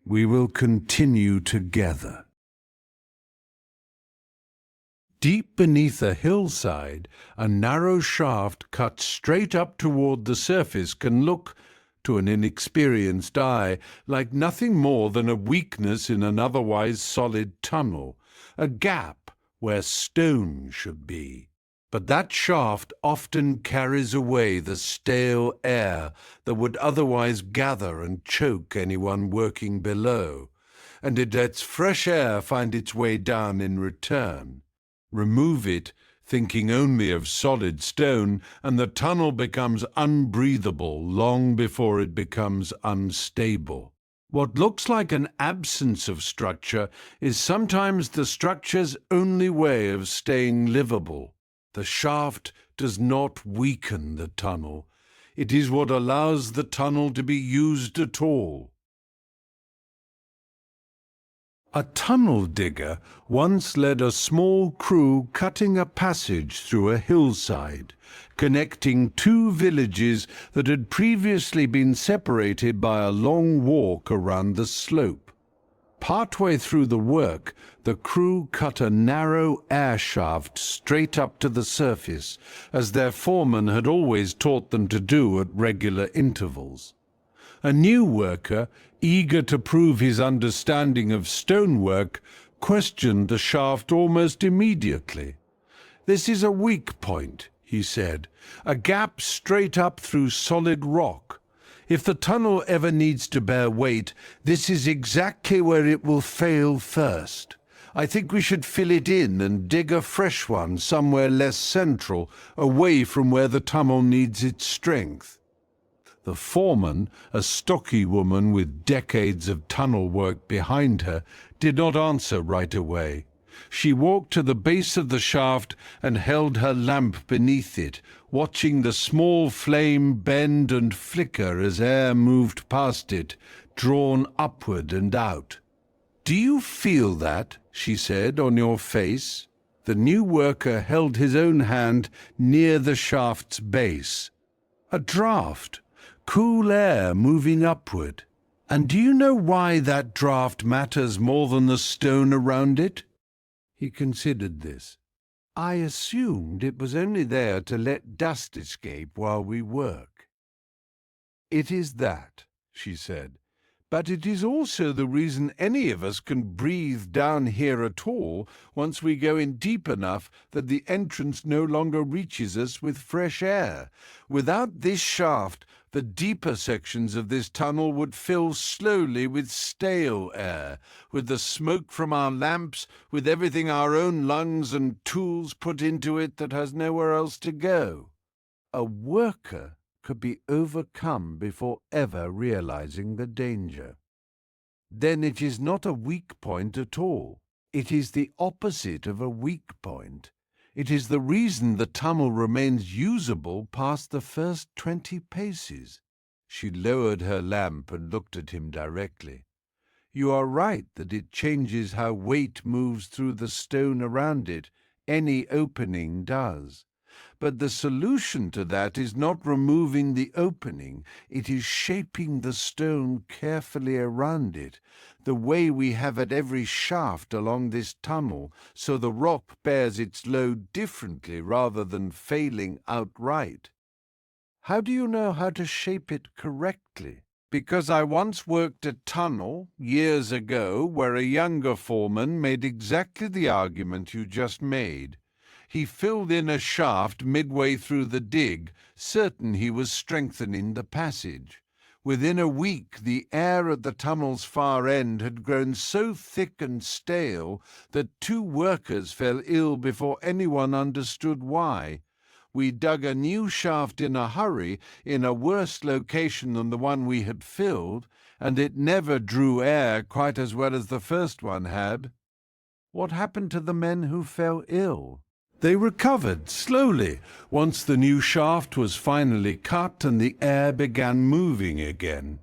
we will continue together. Deep beneath a hillside, a narrow shaft cut straight up toward the surface can look, to an inexperienced eye, like nothing more than a weakness in an otherwise solid tunnel, a gap where stone should be. But that shaft often carries away the stale air that would otherwise gather and choke anyone working below, and it lets fresh air find its way down in return. Remove it, thinking only of solid stone, and the tunnel becomes unbreathable long before it becomes unstable. What looks like an absence of structure is sometimes the structure's only way of staying livable. The shaft does not weaken the tunnel. It is what allows the tunnel to be used at all. A tunnel digger once led a small crew cutting a passage through a hillside, connecting two villages that had previously been separated by a long walk around the slope. Partway through the work, the crew cut a narrow air shaft straight up to the surface, as their foreman had always taught them to do at regular intervals. A new worker, eager to prove his understanding of stonework, questioned the shaft almost immediately. "This is a weak point," he said, "a gap straight up through solid rock. If the tunnel ever needs to bear weight, this is exactly where it will fail first. I think we should fill it in and dig a fresh one somewhere less central, away from where the tunnel needs its strength." The foreman, a stocky woman with decades of tunnel work behind her, did not answer right away. She walked to the base of the shaft and held her lamp beneath it, watching the small flame bend and flicker as air moved past it, drawn upward and out. "Do you feel that?" she said, "on your face?" The new worker held his own hand near the shaft's base. "A draft. Cool air moving upward. And do you know why that draft matters more than the stone around it?" He considered this. "I assumed it was only there to let dust escape while we work." "It is that," she said. But it is also the reason any of us can breathe down here at all once we go in deep enough that the entrance no longer reaches us with fresh air. Without this shaft, the deeper sections of this tunnel would fill slowly with stale air, with the smoke from our lamps, with everything our own lungs and tools put into it that has nowhere else to go. A worker could be overcome before ever realizing the danger. Then it is not a weak point at all. It is the opposite of a weak point. It is the reason the tunnel remains usable past the first 20 paces. She lowered her lamp and looked at him directly. You are right that it changes how weight moves through the stone around it. Any opening does. But the solution to that is not removing the opening, it is shaping the stone carefully around it, the way we have at every shaft along this tunnel, so the rock bears its load differently rather than failing outright. How do you know how to shape it correctly? Because I once worked a tunnel, years ago, where a younger foreman made exactly the argument you just made. He filled in a shaft midway through the dig, certain he was strengthening the passage. Within a week, the air at the tunnel's far end had grown so thick and stale that 2 workers fell ill before anyone understood why. We dug a new shaft in a hurry, in a worse location than the one we had filled, and it never drew air quite as well as the first one had. What happened to the men who fell ill? They recovered slowly once the new shaft was finally cut and the air began moving again.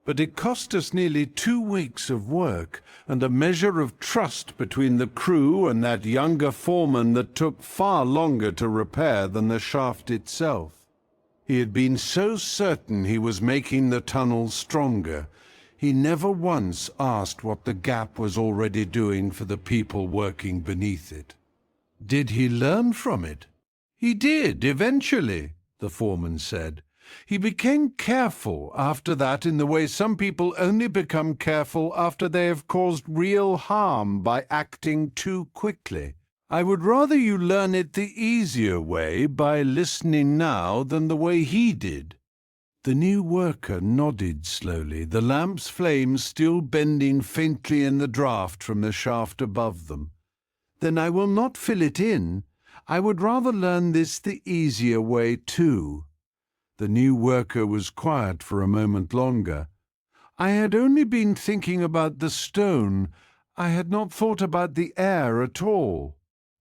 But it cost us nearly 2 weeks of work and a measure of trust between the crew and that younger foreman that took far longer to repair than the shaft itself. He had been so certain he was making the tunnel stronger. He never once asked what the gap was already doing for the people working beneath it. Did he learn from it? He did, eventually, the foreman said. He became careful after that in the way some people only become careful after they have caused real harm by acting too quickly. I would rather you learn it the easier way by listening now than the way he did. The new worker nodded slowly, the lamp's flame still bending faintly in the draught from the shaft above them. Then I will not fill it in. I would rather learn this the easier way too. The new worker was quiet for a moment longer. I had only been thinking about the stone. I had not thought about the air at all.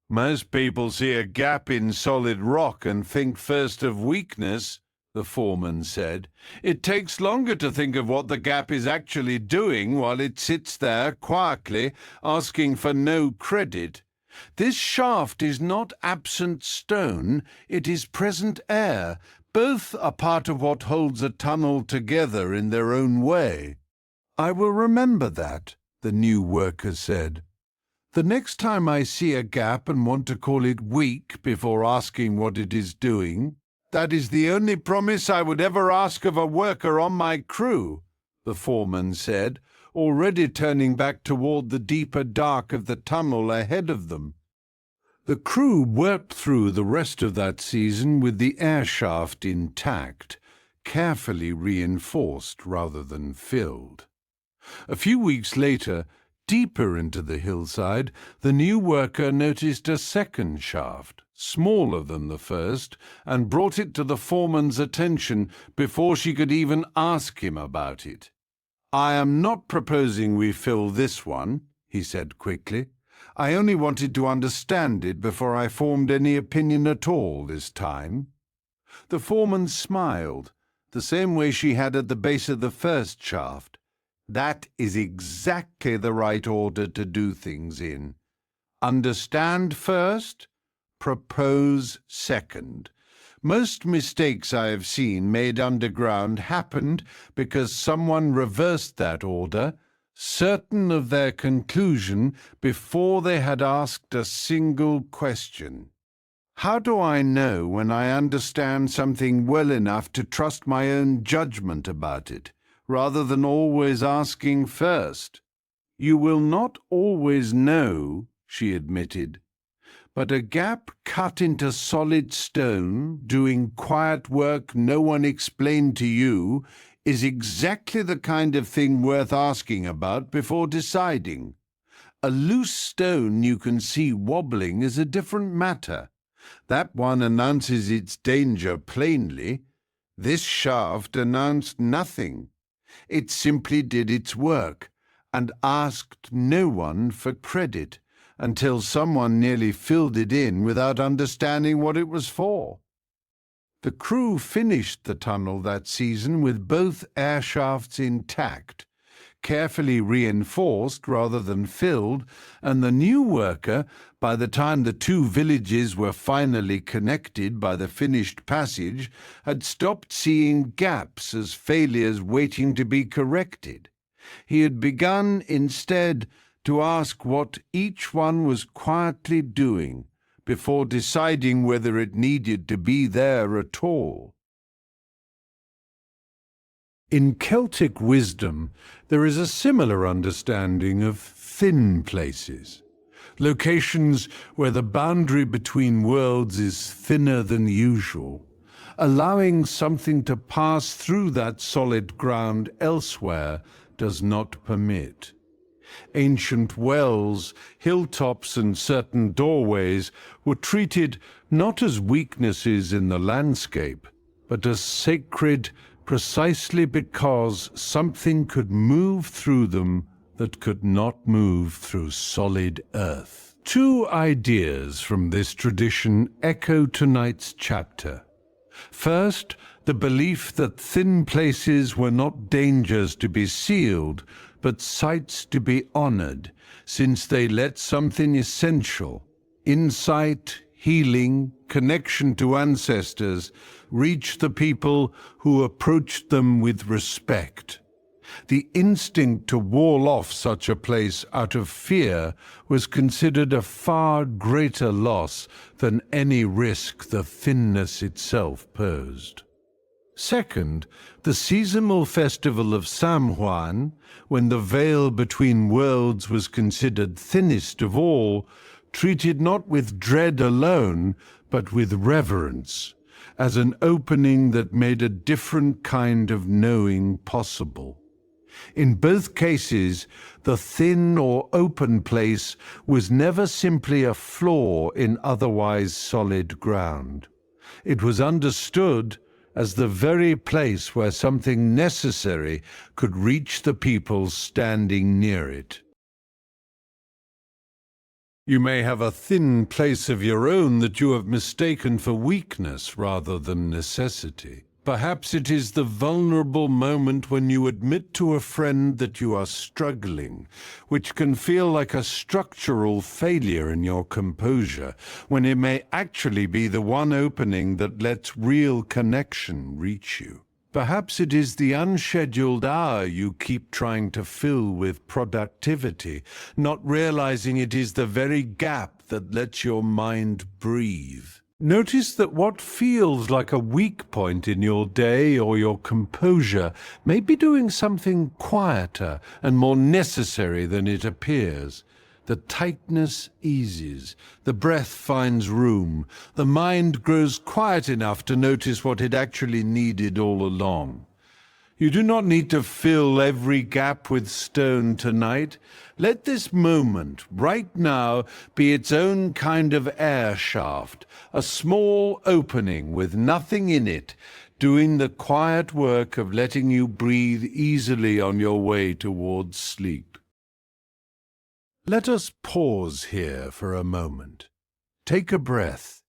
Most people see a gap in solid rock and think first of weakness, the foreman said. It takes longer to think of what the gap is actually doing while it sits there quietly, asking for no credit. This shaft is not absent stone, it is present air. Both are part of what holds a tunnel together in their own way. I will remember that, the new worker said. The next time I see a gap and want to call it weak before asking what it is doing, that is the only promise I would ever ask of a worker on my crew, the foreman said, already turning back toward the deeper dark of the tunnel ahead of them. The crew worked through the rest of that season with the air shaft intact, carefully reinforced rather than filled. A few weeks later, deeper into the hillside, the new worker noticed a second shaft, smaller than the first, and brought it to the foreman's attention before she could even ask him about it. I am not proposing we fill this one, he said quickly. I only wanted to understand it before I formed any opinion at all this time. The foreman smiled, the same way she had at the base of the first shaft. That is exactly the right order to do things in. Understand first, propose second. Most mistakes I have seen made underground happened because someone reversed that order, certain of their conclusion before they had asked a single question. How do I know when I understand something well enough to trust my own judgment about it? rather than always asking first. You will not always know, she admitted, but a gap cut into solid stone, doing quiet work no one explained to you, is exactly the kind of thing worth asking about before deciding. A loose stone you can see wobbling is a different matter. That one announces its danger plainly. This shaft announced nothing. It simply did its work and asked no one for credit until someone nearly filled it in without understanding what it was for. The crew finished the tunnel that season with both air shafts intact, carefully reinforced rather than filled, and the new worker, by the time the two villages were finally connected by the finished passage, had stopped seeing gaps as failures waiting to be corrected. He had begun instead to ask what each one was quietly doing before deciding whether it needed to be there at all. In Celtic wisdom, there is a similar understanding of thin places, locations where the boundary between worlds is thinner than usual, allowing something to pass through that solid ground elsewhere does not permit. Ancient wells, hilltops, and certain doorways were treated not as weaknesses in the landscape, but as sacred precisely because something could move through them that could not move through solid earth. Two ideas from this tradition echo tonight's chapter. First, the belief that thin places were not dangers to be sealed, but sites to be honored, since they let something essential, insight, healing, connection to ancestors, reach the people who approached them with respect. The instinct to wall off such a place out of fear was considered a far greater loss than any risk the thinness itself posed. Second, the seasonal festival of Samhain, when the veil between worlds was considered thinnest of all, treated not with dread alone, but with reverence, as an opening that made a different kind of knowing possible. In both cases, the thin or open place was never simply a flaw in otherwise solid ground. It was understood as the very place where something necessary could reach the people standing near it. You may have a thin place of your own that you have mistaken for weakness rather than necessity. Perhaps it is the vulnerable moment when you admit to a friend that you are struggling, which can feel like a structural failure in your composure, when it may actually be the one opening that lets real connection reach you. Perhaps it is the unscheduled hour you keep trying to fill with productivity, not realizing it is the very gap that lets your mind breathe. Notice that what feels like a weak point in your day or your composure may be doing something quieter and more necessary than it appears. The tightness eases, the breath finds room, the mind grows quiet enough to notice what it actually needed all along. You do not need to fill every gap with stone tonight. Let this moment, right now, be its own kind of air shaft, a small opening with nothing in it, doing the quiet work of letting you breathe easily on your way towards sleep. Let us pause here for a moment. Take a breath.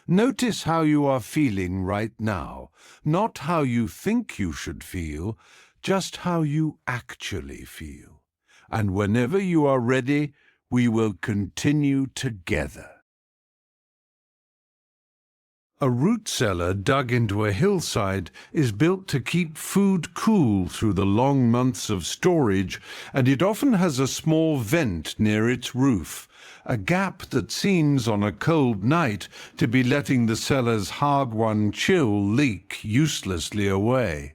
Notice how you are feeling right now, not how you think you should feel, just how you actually feel. And whenever you are ready, we will continue together. A root cellar dug into a hillside is built to keep food cool through the long months of storage, and it often has a small vent near its roof, a gap that seems on a cold night to be letting the cellar's hard-won chill leak uselessly away.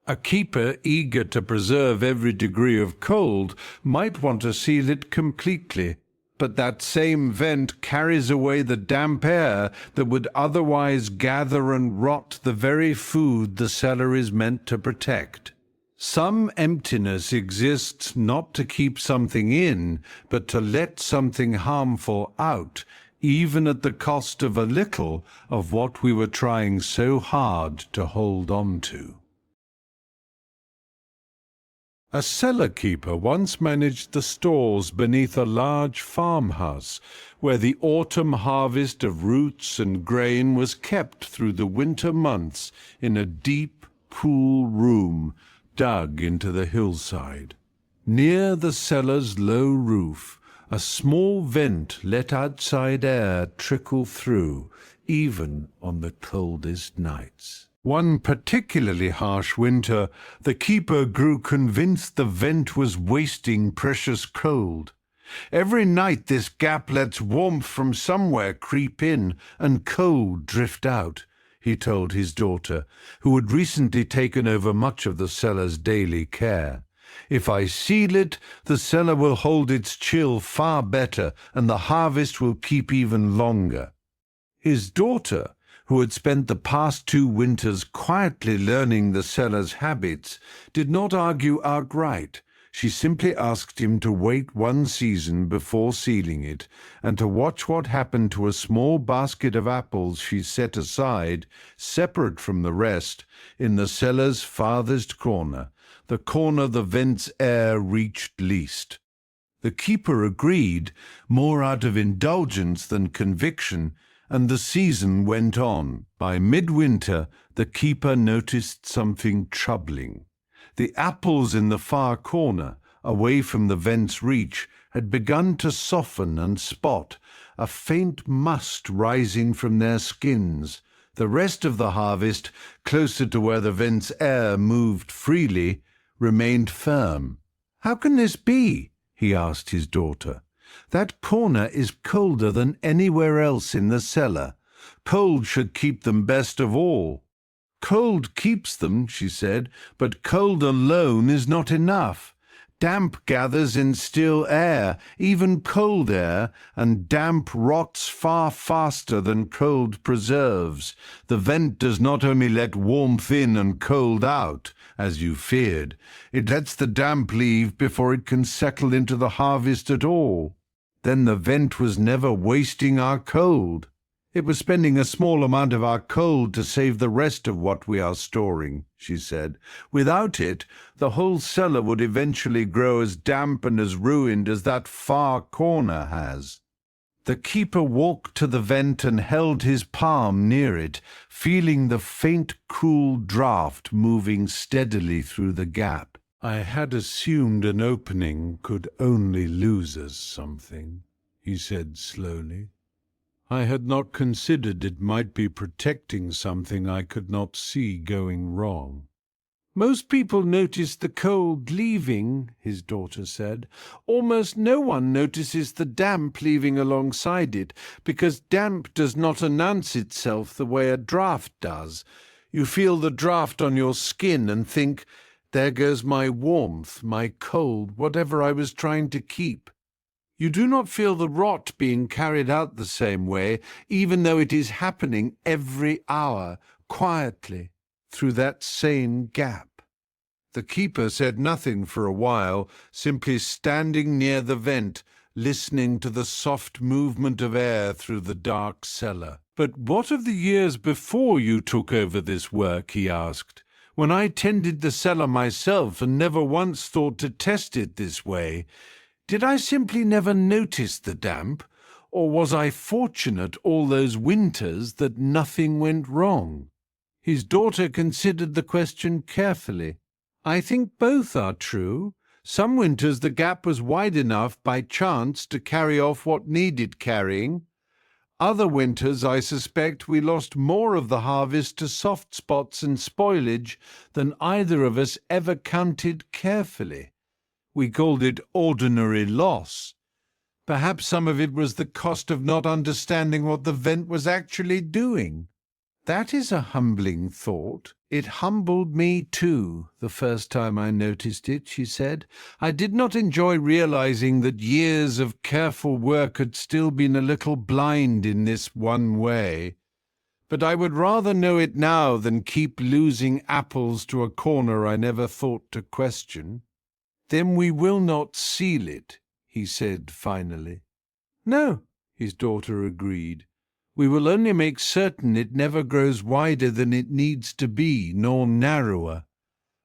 A keeper eager to preserve every degree of cold might want to seal it completely, but that same vent carries away the damp air that would otherwise gather and rot the very food the cellar is meant to protect. Some emptiness exists not to keep something in, but to let something harmful out, even at the cost of a little of what we were trying so hard to hold on to. A cellar keeper once managed the stores beneath a large farmhouse, where the autumn harvest of roots and grain was kept through the winter months in a deep, cool room dug into the hillside. Near the cellar's low roof, a small vent let outside air trickle through, even on the coldest nights. One particularly harsh winter, the keeper grew convinced the vent was wasting precious cold. Every night this gap lets warmth from somewhere creep in and cold drift out, he told his daughter, who had recently taken over much of the cellar's daily care. If I seal it, the cellar will hold its chill far better, and the harvest will keep even longer. His daughter, who had spent the past 2 winters quietly learning the cellar's habits, did not argue outright. She simply asked him to wait 1 season before sealing it, and to watch what happened to a small basket of apples she set aside, separate from the rest, in the cellar's farthest corner, the corner the vent's air reached least. The keeper agreed, more out of indulgence than conviction, and the season went on. By midwinter, the keeper noticed something troubling. The apples in the far corner, away from the vent's reach, had begun to soften and spot, a faint must rising from their skins. The rest of the harvest, closer to where the vent's air moved freely, remained firm. "How can this be?" he asked his daughter. "That corner is colder than anywhere else in the cellar. Cold should keep them best of all." "Cold keeps them," she said, "but cold alone is not enough. Damp gathers in still air, even cold air, and damp rots far faster than cold preserves. The vent does not only let warmth in and cold out, as you feared. It lets the damp leave before it can settle into the harvest at all. Then the vent was never wasting our cold. It was spending a small amount of our cold to save the rest of what we are storing," she said. "Without it, the whole cellar would eventually grow as damp and as ruined as that far corner has." The keeper walked to the vent and held his palm near it, feeling the faint, cool draught moving steadily through the gap. "I had assumed an opening could only lose us something," he said slowly. "I had not considered it might be protecting something I could not see going wrong." "Most people notice the cold leaving," his daughter said. "Almost no one notices the damp leaving alongside it, because damp does not announce itself the way a draught does. You feel the draught on your skin and think, 'There goes my warmth, my cold, whatever I was trying to keep.' You do not feel the rot being carried out the same way, even though it is happening every hour, quietly, through that same gap." The keeper said nothing for a while, simply standing near the vent, listening to the soft movement of air through the dark cellar. "But what of the years before you took over this work?" he asked. "When I tended the cellar myself and never once thought to test it this way, did I simply never notice the damp, or was I fortunate all those winters that nothing went wrong?" His daughter considered the question carefully. "I think both are true. Some winters the gap was wide enough by chance to carry off what needed carrying. Other winters, I suspect, we lost more of the harvest to soft spots and spoilage than either of us ever counted carefully. We called it ordinary loss. Perhaps some of it was the cost of not understanding what the vent was actually doing." "That is a humbling thought," "It humbled me too, the first time I noticed it," she said. "I did not enjoy realizing that years of careful work had still been a little blind in this one way. But I would rather know it now than keep losing apples to a corner I never thought to question." "Then we will not seal it," he said finally. "No," his daughter agreed. "We will only make certain it never grows wider than it needs to be, nor narrower.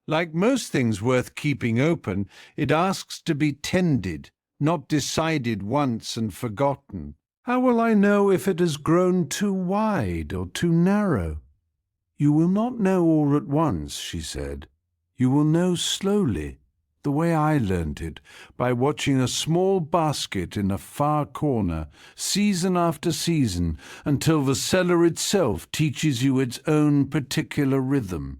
Like most things worth keeping open, it asks to be tended, not decided once and forgotten. How will I know if it has grown too wide or too narrow?" "You will not know all at once," she said. "You will know slowly, the way I learnt it, by watching a small basket in a far corner, season after season, until the cellar itself teaches you its own particular rhythm.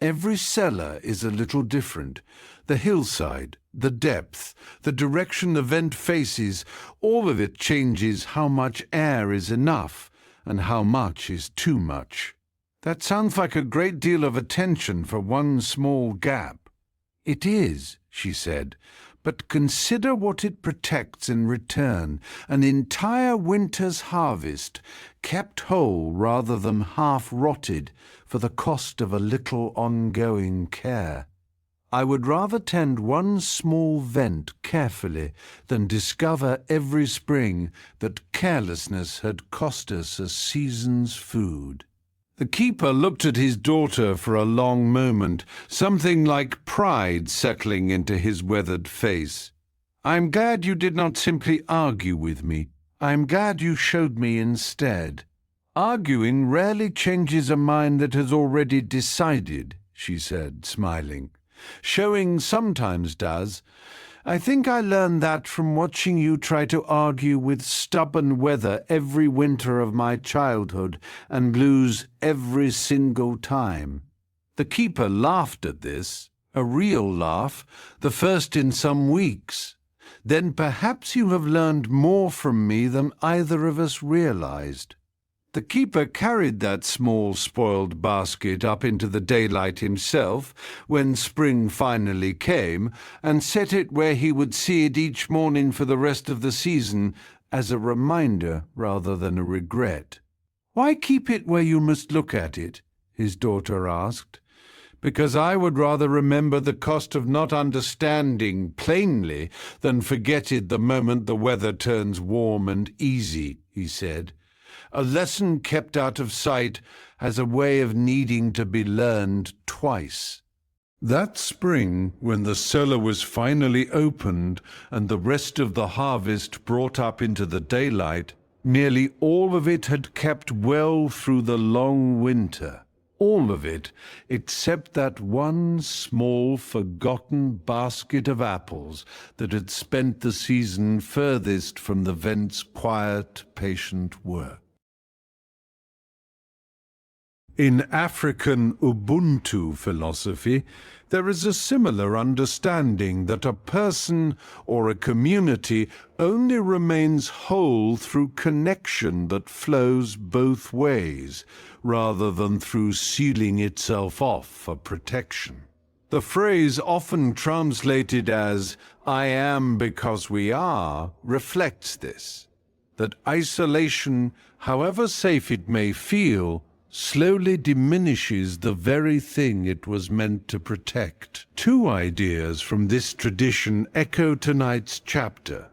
Every cellar is a little different. The hillside, the depth, the direction the vent faces, all of it changes how much air is enough and how much is too much. That sounds like a great deal of attention for one small gap." "It is," she said, "but consider what it protects in return, an entire winter's harvest, kept whole rather than half-rotted for the cost of a little ongoing care. I would rather tend one small vent carefully than discover every spring that carelessness had cost us a season's food." The keeper looked at his daughter for a long moment, something like pride settling into his weathered face. "I'm glad you did not simply argue with me. I'm glad you showed me instead." "Arguing rarely changes a mind that has already decided," she said, smiling. "Showing sometimes does. I think I learned that from watching you try to argue with stubborn weather every winter of my childhood and lose every single time." The keeper laughed at this, a real laugh, the first in some weeks. "Then perhaps you have learned more from me than either of us realized." The keeper carried that small spoiled basket up into the daylight himself, when spring finally came, and set it where he would see it each morning for the rest of the season, as a reminder rather than a regret. "Why keep it where you must look at it?" his daughter asked. "Because I would rather remember the cost of not understanding plainly than forget it the moment the weather turns warm and easy," he said. "A lesson kept out of sight has a way of needing to be learned twice." That spring, when the cellar was finally opened and the rest of the harvest brought up into the daylight, nearly all of it had kept well through the long winter. All of it, except that one small forgotten basket of apples that had spent the season furthest from the vent's quiet, patient work. In African Ubuntu philosophy, there is a similar understanding that a person or a community only remains whole through connection that flows both ways, rather than through sealing itself off for protection. The phrase, often translated as "I am because we are," reflects this, that isolation, however safe it may feel, slowly diminishes the very thing it was meant to protect. Two ideas from this tradition echo tonight's chapter.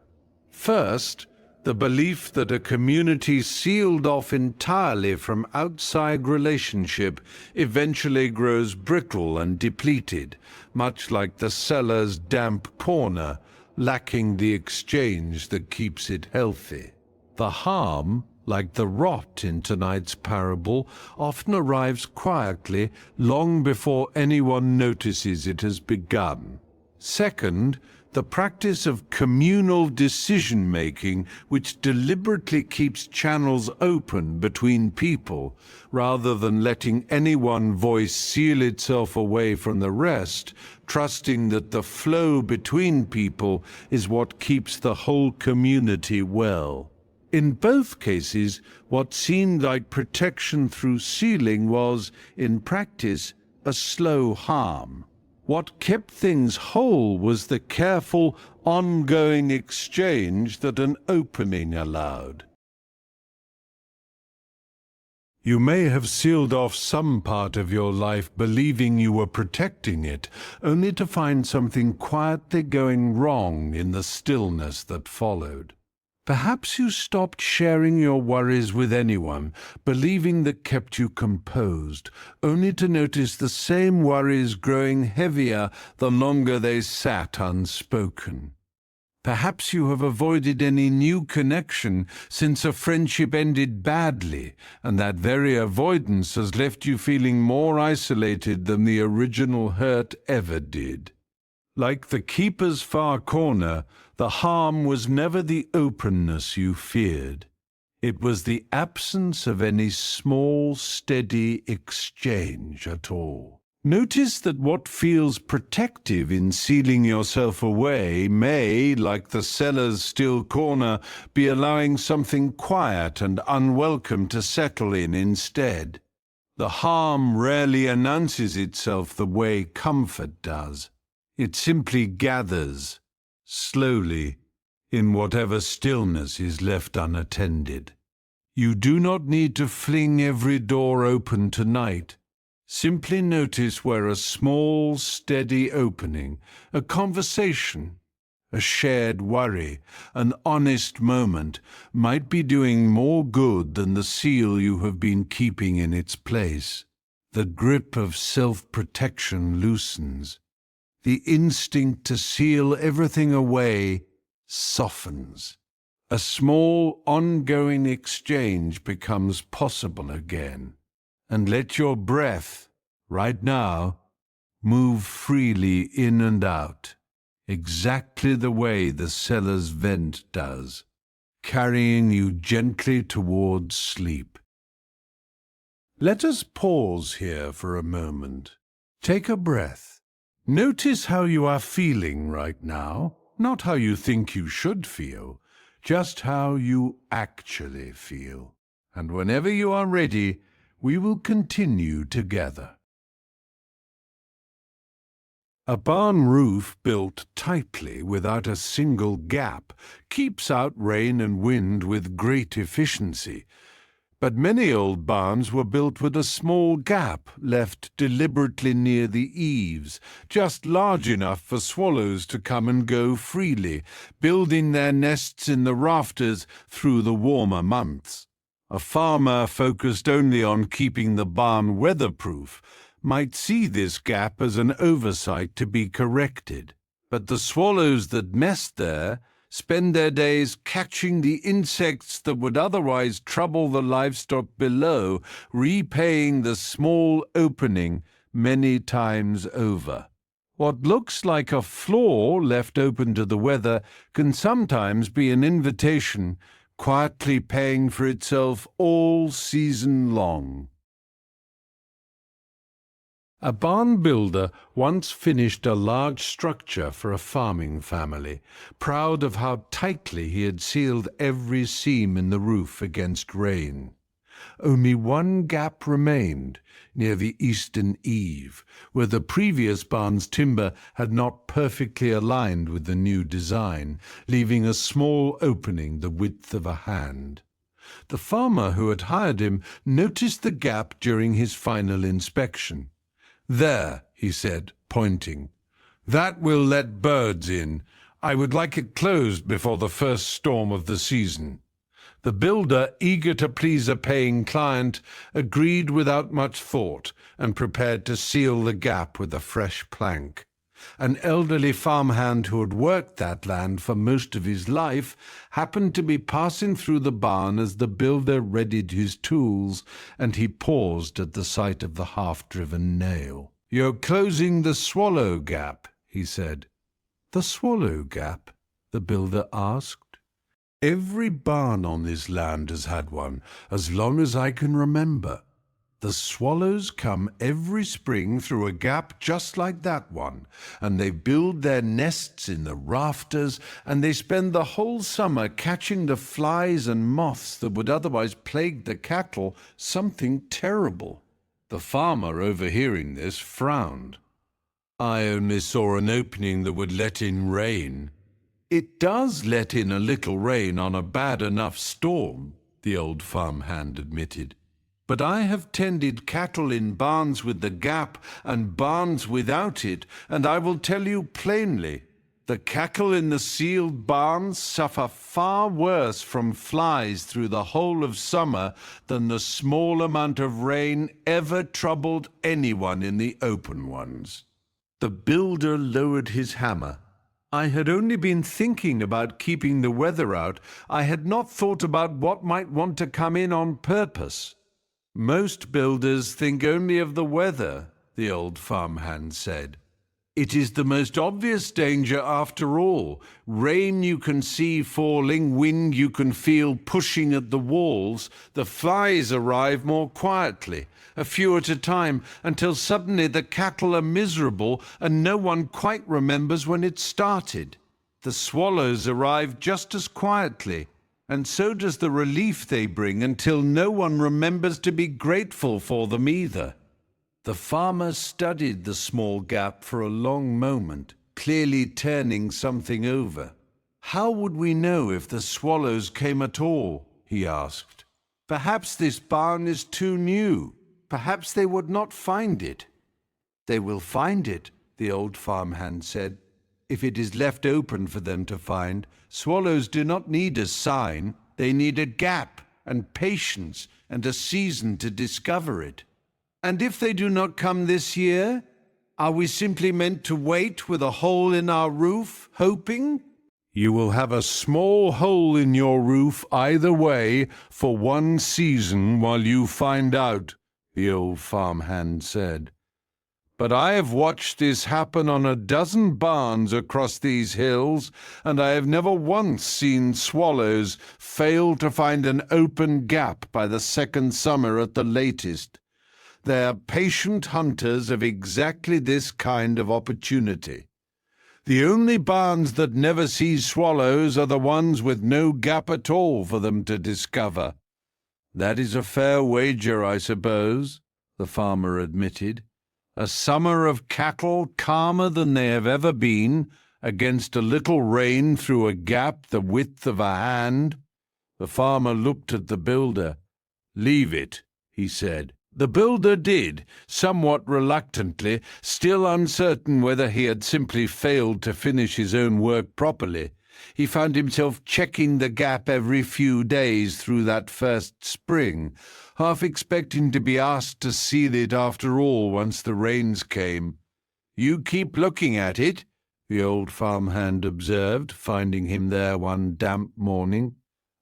First, the belief that a community sealed off entirely from outside relationship eventually grows brittle and depleted, much like the cellar's damp corner, lacking the exchange that keeps it healthy. The harm, like the rot in tonight's parable, often arrives quietly, long before anyone notices it has begun. Second, the practice of communal decision-making, which deliberately keeps channels open between people, rather than letting any one voice seal itself away from the rest, trusting that the flow between people is what keeps the whole community well. In both cases, what seemed like protection through sealing was, in practice, a slow harm. What kept things whole was the careful, ongoing exchange that an opening allowed. You may have sealed off some part of your life believing you were protecting it, only to find something quietly going wrong in the stillness that followed. Perhaps you stopped sharing your worries with anyone, believing that kept you composed, only to notice the same worries growing heavier the longer they sat unspoken. Perhaps you have avoided any new connection since a friendship ended badly, and that very avoidance has left you feeling more isolated than the original hurt ever did. Like the keeper's far corner, the harm was never the openness you feared. It was the absence of any small, steady exchange at all. Notice that what feels protective in sealing yourself away may, like the cellar's still corner, be allowing something quiet and unwelcome to settle in instead. The harm rarely announces itself the way comfort does. It simply gathers, slowly, in whatever stillness is left unattended. You do not need to fling every door open tonight. Simply notice where a small, steady opening, a conversation, a shared worry, an honest moment might be doing more good than the seal you have been keeping in its place. The grip of self-protection loosens. The instinct to seal everything away softens. A small, ongoing exchange becomes possible again. And let your breath, right now, move freely in and out, exactly the way the cellar's vent does, carrying you gently towards sleep. Let us pause here for a moment. Take a breath. Notice how you are feeling right now, not how you think you should feel, just how you actually feel. And whenever you are ready, we will continue together. A barn roof built tightly without a single gap keeps out rain and wind with great efficiency. But many old barns were built with a small gap left deliberately near the eaves, just large enough for swallows to come and go freely, building their nests in the rafters through the warmer months. A farmer focused only on keeping the barn weatherproof might see this gap as an oversight to be corrected. But the swallows that nest there spend their days catching the insects that would otherwise trouble the livestock below, repaying the small opening many times over. What looks like a flaw left open to the weather can sometimes be an invitation, quietly paying for itself all season long. A barn builder once finished a large structure for a farming family, proud of how tightly he had sealed every seam in the roof against rain. Only one gap remained, near the eastern eave, where the previous barn's timber had not perfectly aligned with the new design, leaving a small opening the width of a hand. The farmer who had hired him noticed the gap during his final inspection. "There," he said, pointing. "That will let birds in. I would like it closed before the first storm of the season." The builder, eager to please a paying client, agreed without much thought and prepared to seal the gap with a fresh plank. An elderly farmhand who had worked that land for most of his life happened to be passing through the barn as the builder readied his tools, and he paused at the sight of the half-driven nail. "You're closing the swallow gap," he said. "The swallow gap?" the builder asked. "Every barn on this land has had one, as long as I can remember." The swallows come every spring through a gap just like that one, and they build their nests in the rafters, and they spend the whole summer catching the flies and moths that would otherwise plague the cattle, something terrible. The farmer, overhearing this, frowned. I only saw an opening that would let in rain. It does let in a little rain on a bad enough storm, the old farmhand admitted. But I have tended cattle in barns with the gap and barns without it, and I will tell you plainly, the cattle in the sealed barns suffer far worse from flies through the whole of summer than the small amount of rain ever troubled anyone in the open ones. The builder lowered his hammer. I had only been thinking about keeping the weather out. I had not thought about what might want to come in on purpose. Most builders think only of the weather, the old farmhand said. It is the most obvious danger after all. Rain you can see falling, wind you can feel pushing at the walls. The flies arrive more quietly, a few at a time, until suddenly the cattle are miserable and no one quite remembers when it started. The swallows arrive just as quietly, and so does the relief they bring until no one remembers to be grateful for them either. The farmer studied the small gap for a long moment, clearly turning something over. How would we know if the swallows came at all? He asked. Perhaps this barn is too new. Perhaps they would not find it. They will find it, the old farmhand said. If it is left open for them to find, swallows do not need a sign. They need a gap and patience and a season to discover it. And if they do not come this year, are we simply meant to wait with a hole in our roof, hoping? You will have a small hole in your roof either way for one season while you find out, the old farmhand said. But I have watched this happen on a dozen barns across these hills, and I have never once seen swallows fail to find an open gap by the second summer at the latest. They are patient hunters of exactly this kind of opportunity. The only barns that never see swallows are the ones with no gap at all for them to discover. That is a fair wager, I suppose, the farmer admitted. A summer of cattle calmer than they have ever been, against a little rain through a gap the width of a hand. The farmer looked at the builder. Leave it, he said. The builder did, somewhat reluctantly, still uncertain whether he had simply failed to finish his own work properly. He found himself checking the gap every few days through that first spring, half expecting to be asked to seal it after all once the rains came. You keep looking at it, the old farmhand observed, finding him there one damp morning.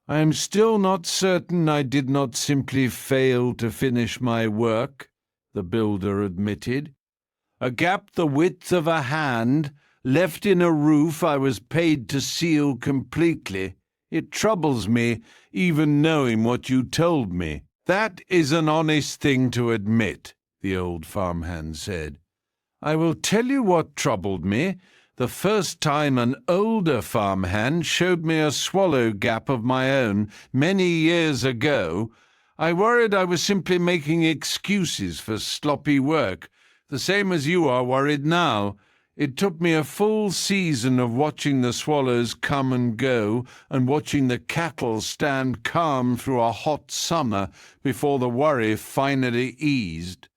I am still not certain I did not simply fail to finish my work, the builder admitted. A gap the width of a hand, left in a roof I was paid to seal completely. It troubles me, even knowing what you told me. That is an honest thing to admit, the old farmhand said. I will tell you what troubled me. The first time an older farmhand showed me a swallow gap of my own many years ago, I worried I was simply making excuses for sloppy work, the same as you are worried now. It took me a full season of watching the swallows come and go and watching the cattle stand calm through a hot summer before the worry finally eased.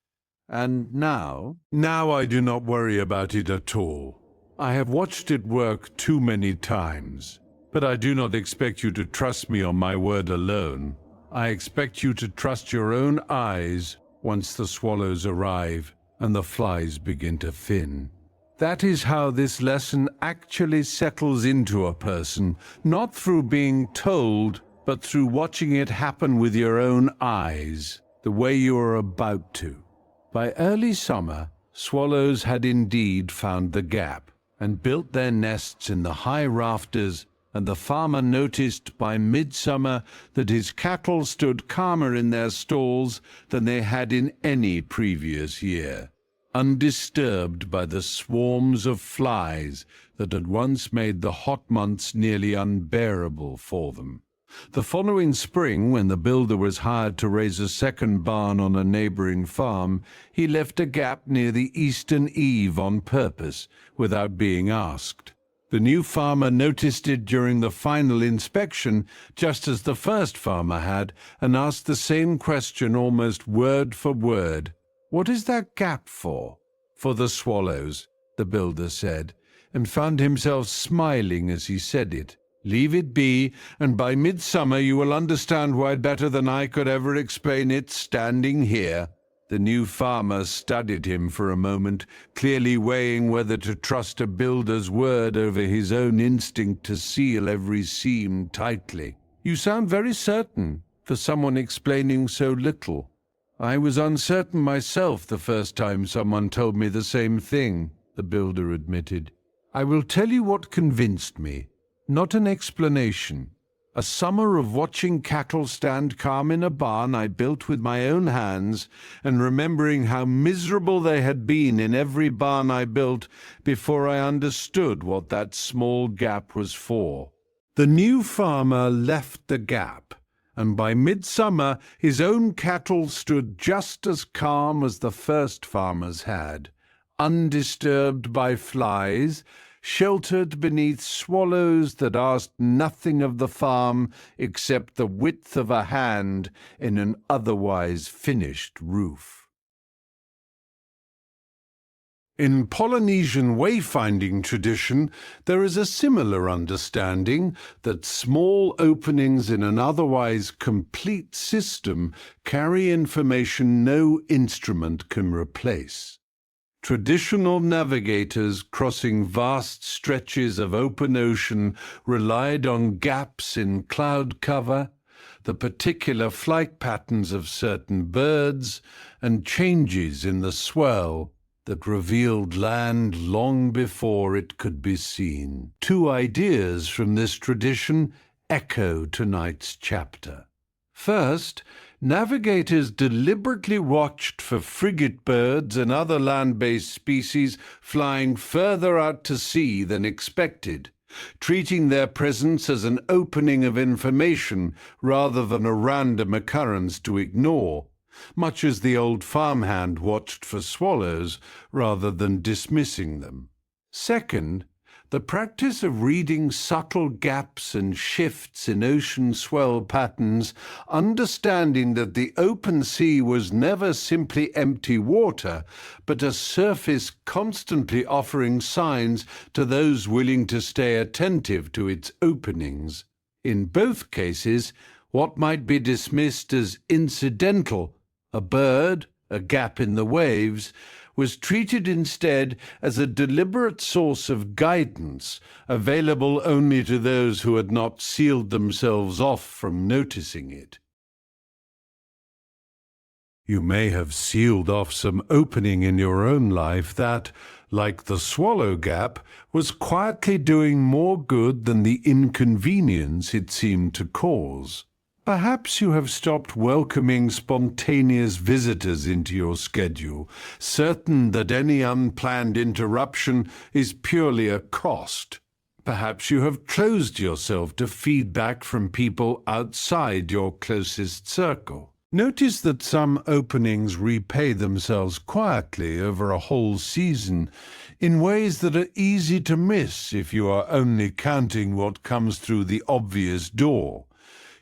And now I do not worry about it at all. I have watched it work too many times, but I do not expect you to trust me on my word alone. I expect you to trust your own eyes once the swallows arrive and the flies begin to thin. That is how this lesson actually settles into a person, not through being told, but through watching it happen with your own eyes, the way you are about to. By early summer, swallows had indeed found the gap and built their nests in the high rafters and the farmer noticed by midsummer that his cattle stood calmer in their stalls than they had in any previous year, undisturbed by the swarms of flies that had once made the hot months nearly unbearable for them. The following spring, when the builder was hired to raise a second barn on a neighboring farm, he left a gap near the eastern eave on purpose, without being asked. The new farmer noticed it during the final inspection, just as the first farmer had, and asked the same question almost word for word. "What is that gap for?" "For the swallows," the builder said, and found himself smiling as he said it. "Leave it be, and by midsummer you will understand why better than I could ever explain it standing here." The new farmer studied him for a moment, clearly weighing whether to trust a builder's word over his own instinct to seal every seam tightly. "You sound very certain for someone explaining so little." "I was uncertain myself the first time someone told me the same thing," the builder admitted. "I will tell you what convinced me. Not an explanation. A summer of watching cattle stand calm in a barn I built with my own hands, and remembering how miserable they had been in every barn I built before I understood what that small gap was for." The new farmer left the gap, and by midsummer his own cattle stood just as calm as the first farmer's had, undisturbed by flies, sheltered beneath swallows that asked nothing of the farm except the width of a hand in an otherwise finished roof. In Polynesian wayfinding tradition, there is a similar understanding that small openings in an otherwise complete system carry information no instrument can replace. Traditional navigators crossing vast stretches of open ocean relied on gaps in cloud cover, the particular flight patterns of certain birds, and changes in the swell that revealed land long before it could be seen. Two ideas from this tradition echo tonight's chapter. First, navigators deliberately watched for frigate birds and other land-based species flying further out to sea than expected, treating their presence as an opening of information rather than a random occurrence to ignore, much as the old farmhand watched for swallows rather than dismissing them. Second, the practice of reading subtle gaps and shifts in ocean swell patterns, understanding that the open sea was never simply empty water, but a surface constantly offering signs to those willing to stay attentive to its openings. In both cases, what might be dismissed as incidental, a bird, a gap in the waves, was treated instead as a deliberate source of guidance, available only to those who had not sealed themselves off from noticing it. You may have sealed off some opening in your own life that, like the swallow gap, was quietly doing more good than the inconvenience it seemed to cause. Perhaps you have stopped welcoming spontaneous visitors into your schedule, certain that any unplanned interruption is purely a cost. Perhaps you have closed yourself to feedback from people outside your closest circle. Notice that some openings repay themselves quietly over a whole season in ways that are easy to miss if you are only counting what comes through the obvious door.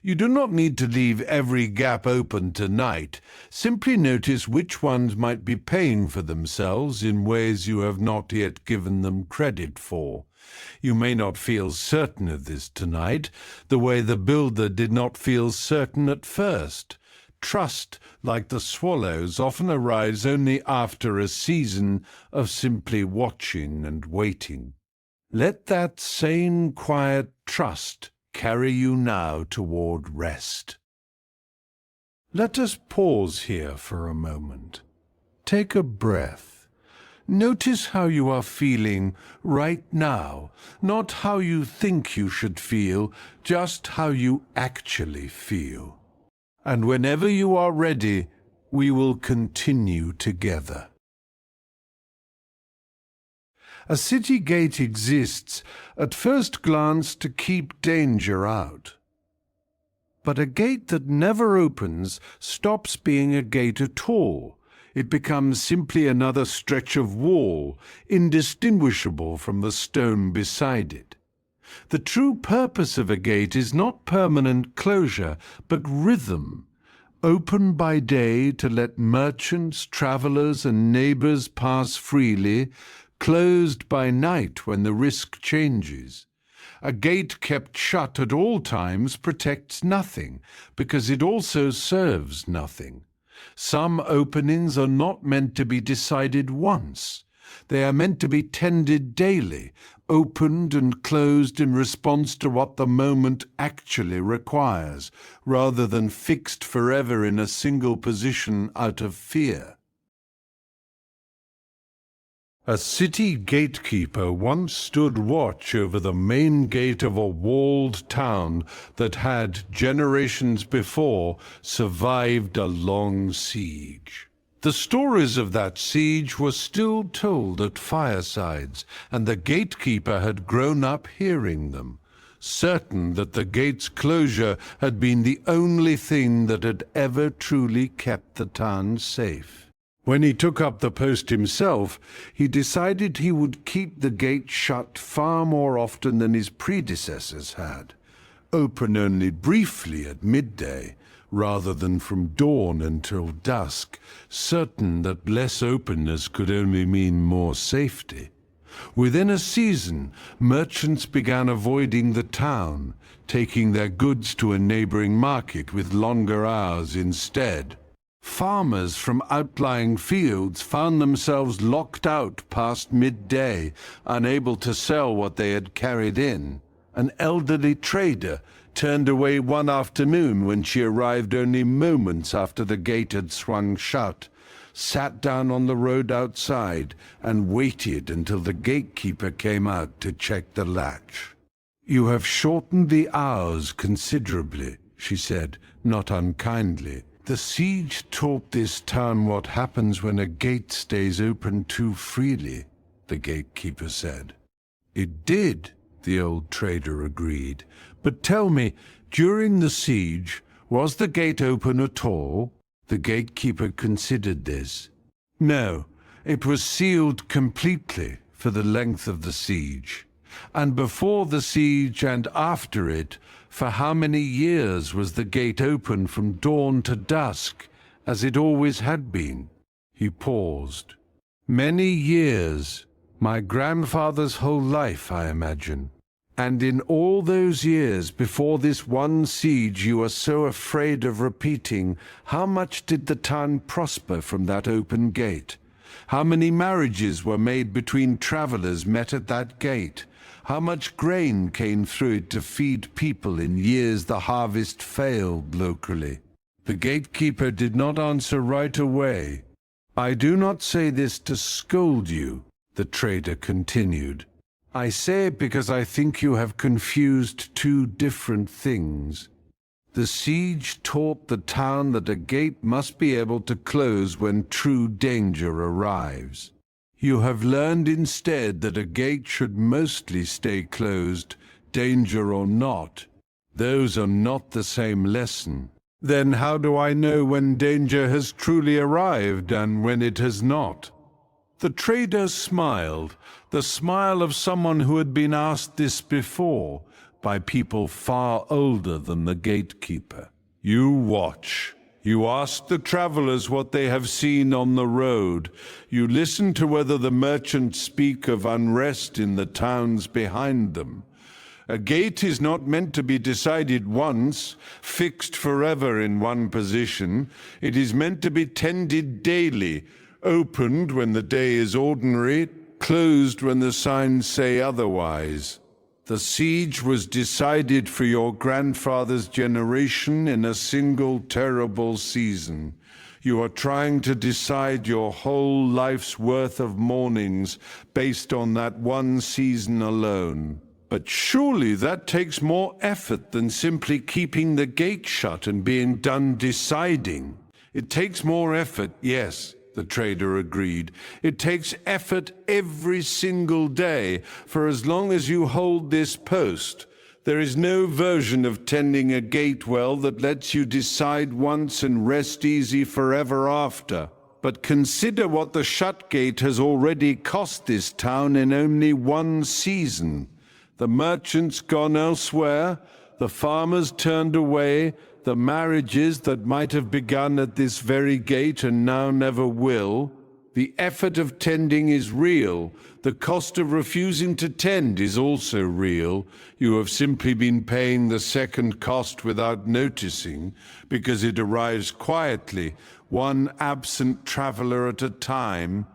You do not need to leave every gap open tonight. Simply notice which ones might be paying for themselves in ways you have not yet given them credit for. You may not feel certain of this tonight, the way the builder did not feel certain at first. Trust, like the swallows, often arrives only after a season of simply watching and waiting. Let that same quiet trust carry you now toward rest. Let us pause here for a moment. Take a breath. Notice how you are feeling right now, not how you think you should feel, just how you actually feel. And whenever you are ready, we will continue together. A city gate exists at first glance to keep danger out. But a gate that never opens stops being a gate at all. It becomes simply another stretch of wall, indistinguishable from the stone beside it. The true purpose of a gate is not permanent closure, but rhythm, open by day to let merchants, travelers, and neighbors pass freely, closed by night when the risk changes. A gate kept shut at all times protects nothing, because it also serves nothing. Some openings are not meant to be decided once. They are meant to be tended daily, opened and closed in response to what the moment actually requires, rather than fixed forever in a single position out of fear. A city gatekeeper once stood watch over the main gate of a walled town that had, generations before, survived a long siege. The stories of that siege were still told at firesides, and the gatekeeper had grown up hearing them, certain that the gate's closure had been the only thing that had ever truly kept the town safe. When he took up the post himself, he decided he would keep the gate shut far more often than his predecessors had, open only briefly at midday, rather than from dawn until dusk, certain that less openness could only mean more safety. Within a season, merchants began avoiding the town, taking their goods to a neighboring market with longer hours instead. Farmers from outlying fields found themselves locked out past midday, unable to sell what they had carried in. An elderly trader turned away one afternoon when she arrived only moments after the gate had swung shut, sat down on the road outside, and waited until the gatekeeper came out to check the latch. "You have shortened the hours considerably," she said, not unkindly. "The siege taught this town what happens when a gate stays open too freely," the gatekeeper said. "It did," the old trader agreed. "But tell me, during the siege, was the gate open at all?" The gatekeeper considered this. "No, it was sealed completely for the length of the siege. And before the siege and after it, for how many years was the gate open from dawn to dusk, as it always had been?" He paused. "Many years. My grandfather's whole life, I imagine. And in all those years before this one siege you are so afraid of repeating, how much did the town prosper from that open gate? How many marriages were made between travelers met at that gate? How much grain came through it to feed people in years the harvest failed locally?" The gatekeeper did not answer right away. "I do not say this to scold you," the trader continued. "I say it because I think you have confused two different things. The siege taught the town that a gate must be able to close when true danger arrives. You have learned instead that a gate should mostly stay closed, danger or not. Those are not the same lesson. Then how do I know when danger has truly arrived and when it has not?" The trader smiled, the smile of someone who had been asked this before by people far older than the gatekeeper. "You watch. You ask the travelers what they have seen on the road. You listen to whether the merchants speak of unrest in the towns behind them. A gate is not meant to be decided once, fixed forever in one position. It is meant to be tended daily, opened when the day is ordinary, closed when the signs say otherwise. The siege was decided for your grandfather's generation in a single terrible season. You are trying to decide your whole life's worth of mornings based on that one season alone. But surely that takes more effort than simply keeping the gate shut and being done deciding. It takes more effort, yes, the trader agreed. It takes effort every single day for as long as you hold this post. There is no version of tending a gate well that lets you decide once and rest easy forever after. But consider what the shut gate has already cost this town in only one season. The merchants gone elsewhere, the farmers turned away, the marriages that might have begun at this very gate and now never will. The effort of tending is real. The cost of refusing to tend is also real. You have simply been paying the second cost without noticing, because it arrives quietly, one absent traveler at a time.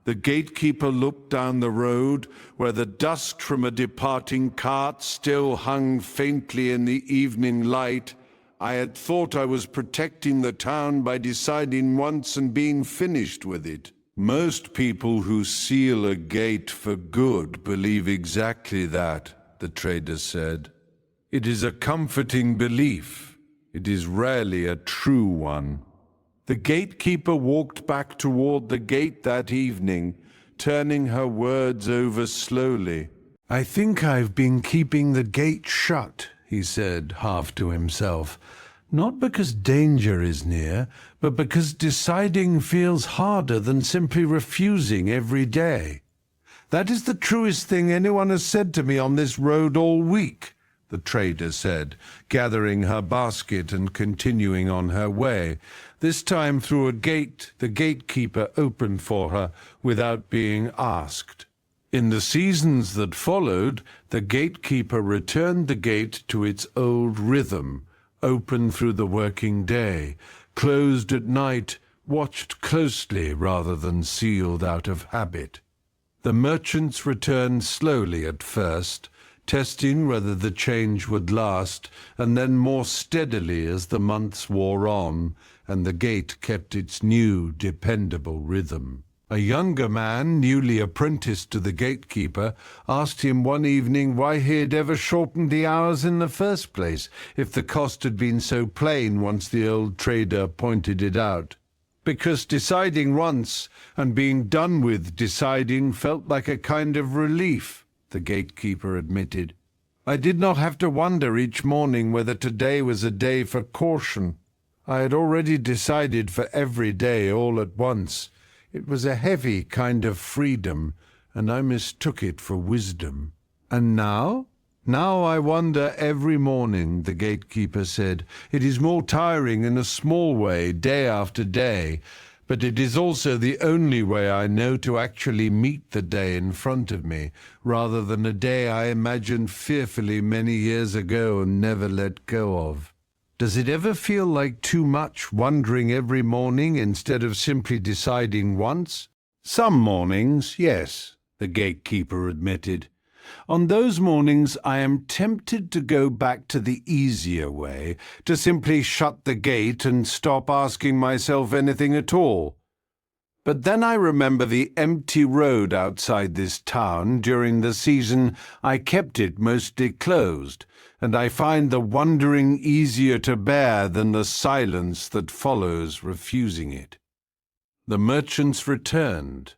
The gatekeeper looked down the road, where the dust from a departing cart still hung faintly in the evening light. I had thought I was protecting the town by deciding once and being finished with it. Most people who seal a gate for good believe exactly that, the trader said. It is a comforting belief. It is rarely a true one. The gatekeeper walked back toward the gate that evening, turning her words over slowly. "I think I've been keeping the gate shut," he said, half to himself. "Not because danger is near, but because deciding feels harder than simply refusing every day. That is the truest thing anyone has said to me on this road all week," the trader said, gathering her basket and continuing on her way. This time through a gate the gatekeeper opened for her without being asked. In the seasons that followed, the gatekeeper returned the gate to its old rhythm, open through the working day, closed at night, watched closely rather than sealed out of habit. The merchants returned slowly at first, testing whether the change would last, and then more steadily as the months wore on, and the gate kept its new, dependable rhythm. A younger man, newly apprenticed to the gatekeeper, asked him one evening why he had ever shortened the hours in the first place, if the cost had been so plain once the old trader pointed it out. "Because deciding once and being done with deciding felt like a kind of relief," the gatekeeper admitted. "I did not have to wonder each morning whether today was a day for caution. I had already decided for every day all at once. It was a heavy kind of freedom, and I mistook it for wisdom. And now? Now I wonder every morning," the gatekeeper said. "It is more tiring in a small way, day after day, but it is also the only way I know to actually meet the day in front of me, rather than a day I imagined fearfully many years ago and never let go of. Does it ever feel like too much wondering every morning instead of simply deciding once?" "Some mornings, yes," the gatekeeper admitted. "On those mornings I am tempted to go back to the easier way, to simply shut the gate and stop asking myself anything at all. But then I remember the empty road outside this town during the season I kept it mostly closed, and I find the wondering easier to bear than the silence that follows refusing it." The merchants returned,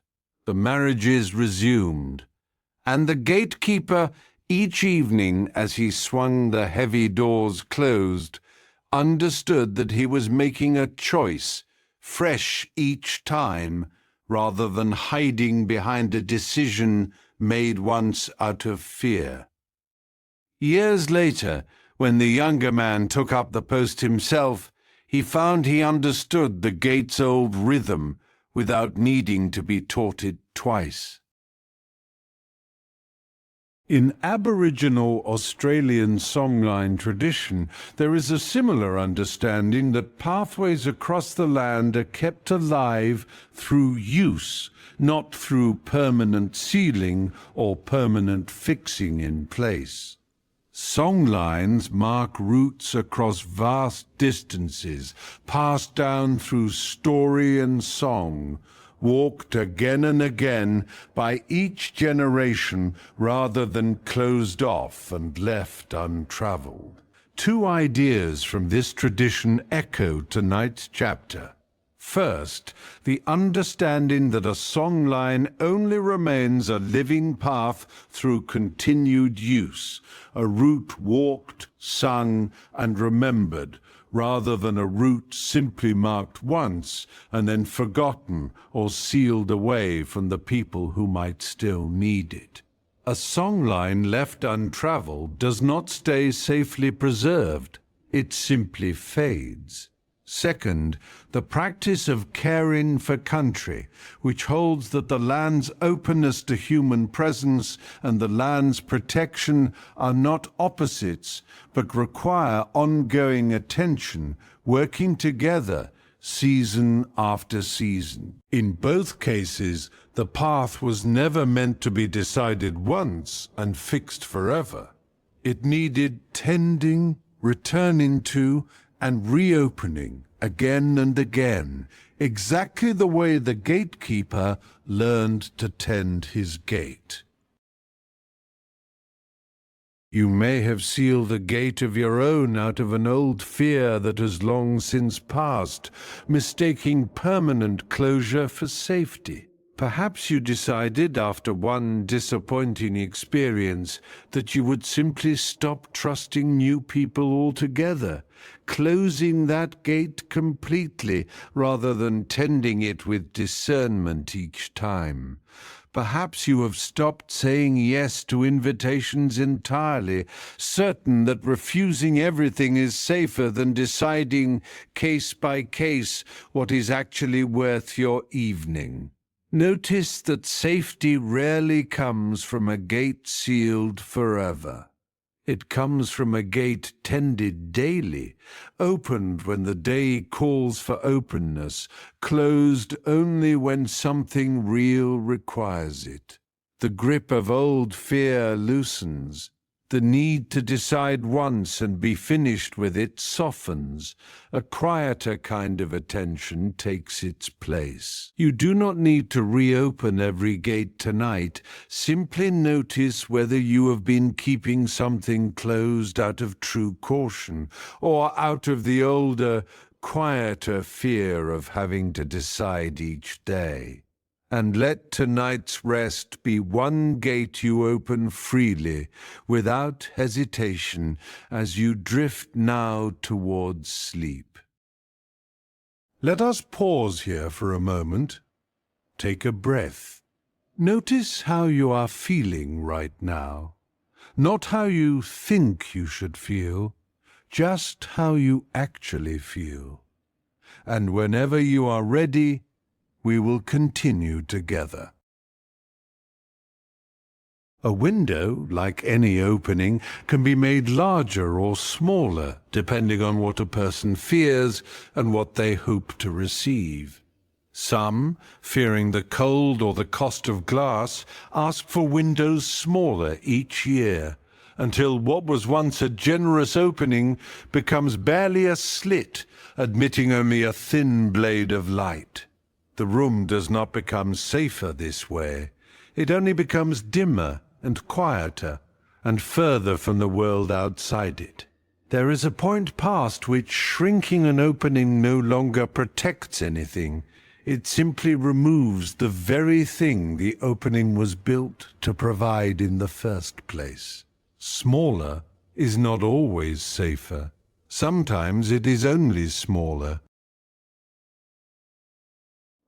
the marriages resumed, and the gatekeeper, each evening as he swung the heavy doors closed, understood that he was making a choice, fresh each time, rather than hiding behind a decision made once out of fear. Years later, when the younger man took up the post himself, he found he understood the gate's old rhythm without needing to be taught it twice. In Aboriginal Australian songline tradition, there is a similar understanding that pathways across the land are kept alive through use, not through permanent sealing or permanent fixing in place. Song lines mark routes across vast distances, passed down through story and song, walked again and again by each generation rather than closed off and left untraveled. Two ideas from this tradition echo tonight's chapter. First, the understanding that a song line only remains a living path through continued use, a route walked, sung, and remembered, rather than a route simply marked once and then forgotten or sealed away from the people who might still need it. A song line left untraveled does not stay safely preserved, it simply fades. Second, the practice of caring for country, which holds that the land's openness to human presence and the land's protection are not opposites, but require ongoing attention, working together, season after season. In both cases, the path was never meant to be decided once and fixed forever. It needed tending, returning to, and reopening again and again, exactly the way the gatekeeper learned to tend his gate. You may have sealed a gate of your own out of an old fear that has long since passed, mistaking permanent closure for safety. Perhaps you decided after one disappointing experience that you would simply stop trusting new people altogether, closing that gate completely rather than tending it with discernment each time. Perhaps you have stopped saying yes to invitations entirely, certain that refusing everything is safer than deciding case by case what is actually worth your evening. Notice that safety rarely comes from a gate sealed forever. It comes from a gate tended daily, opened when the day calls for openness, closed only when something real requires it. The grip of old fear loosens. The need to decide once and be finished with it softens. A quieter kind of attention takes its place. You do not need to reopen every gate tonight. Simply notice whether you have been keeping something closed out of true caution or out of the older, quieter fear of having to decide each day. And let tonight's rest be one gate you open freely, without hesitation, as you drift now towards sleep. Let us pause here for a moment. Take a breath. Notice how you are feeling right now. Not how you think you should feel, just how you actually feel. And whenever you are ready, we will continue together. A window, like any opening, can be made larger or smaller, depending on what a person fears and what they hope to receive. Some, fearing the cold or the cost of glass, ask for windows smaller each year, until what was once a generous opening becomes barely a slit, admitting only a thin blade of light. The room does not become safer this way. It only becomes dimmer and quieter, and further from the world outside it. There is a point past which shrinking an opening no longer protects anything. It simply removes the very thing the opening was built to provide in the first place. Smaller is not always safer. Sometimes it is only smaller.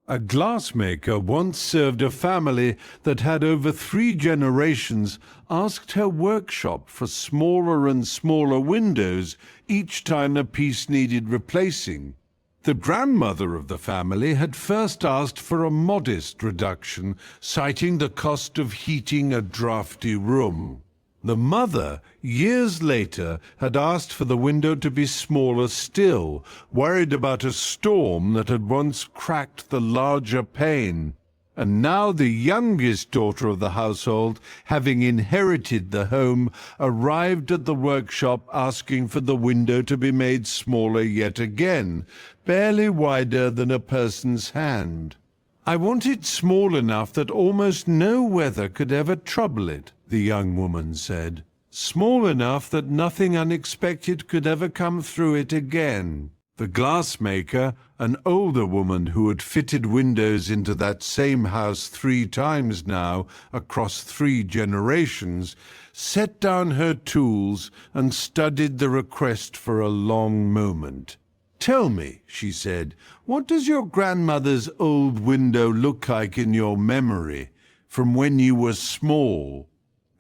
A glassmaker once served a family that had over 3 generations asked her workshop for smaller and smaller windows each time a piece needed replacing. The grandmother of the family had first asked for a modest reduction, citing the cost of heating a drafty room. The mother, years later, had asked for the window to be smaller still, worried about a storm that had once cracked the larger pane. And now the youngest daughter of the household, having inherited the home, arrived at the workshop asking for the window to be made smaller yet again, barely wider than a person's hand. "I want it small enough that almost no weather could ever trouble it," the young woman said. "Small enough that nothing unexpected could ever come through it again." The glassmaker, an older woman who had fitted windows into that same house 3 times now, across 3 generations, set down her tools and studied the request for a long moment. "Tell me," she said, "what does your grandmother's old window look like in your memory, from when you were small?"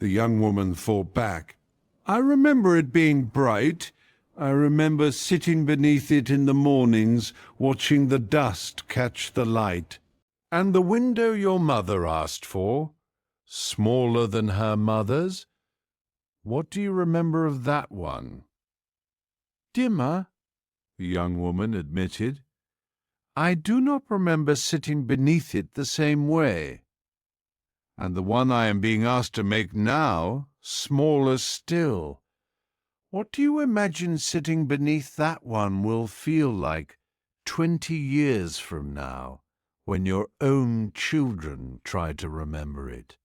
The young woman thought back. "I remember it being bright. I remember sitting beneath it in the mornings, watching the dust catch the light." "And the window your mother asked for? Smaller than her mother's? What do you remember of that one?" "Dimmer," the young woman admitted. "I do not remember sitting beneath it the same way." "And the one I am being asked to make now, smaller still. What do you imagine sitting beneath that one will feel like 20 years from now, when your own children try to remember it?"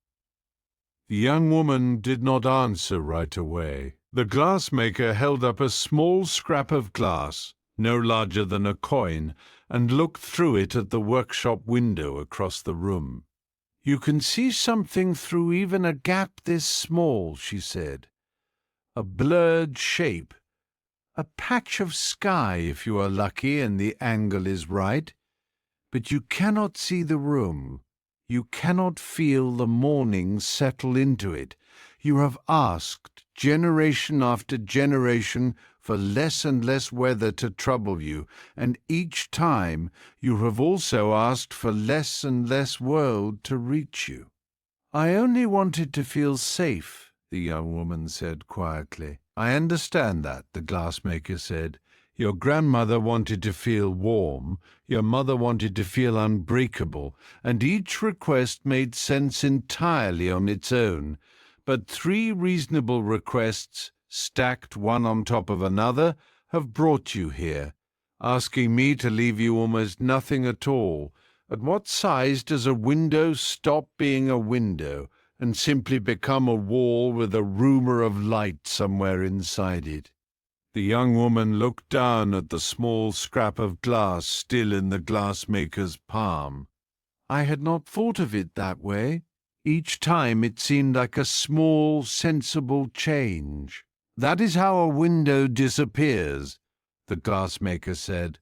The young woman did not answer right away. The glassmaker held up a small scrap of glass, no larger than a coin, and looked through it at the workshop window across the room. "You can see something through even a gap this small," she said. "A blurred shape, a patch of sky if you are lucky and the angle is right. But you cannot see the room. You cannot feel the morning settle into it. You have asked, generation after generation, for less and less weather to trouble you, and each time you have also asked for less and less world to reach you." "I only wanted to feel safe," the young woman said quietly. "I understand that," the glassmaker said. "Your grandmother wanted to feel warm, your mother wanted to feel unbreakable, and each request made sense entirely on its own. But 3 reasonable requests, stacked one on top of another, have brought you here, asking me to leave you almost nothing at all. At what size does a window stop being a window and simply become a wall with a rumour of light somewhere inside it?" The young woman looked down at the small scrap of glass still in the glassmaker's palm. "I had not thought of it that way. Each time it seemed like a small, sensible change." "That is how a window disappears," the glassmaker said.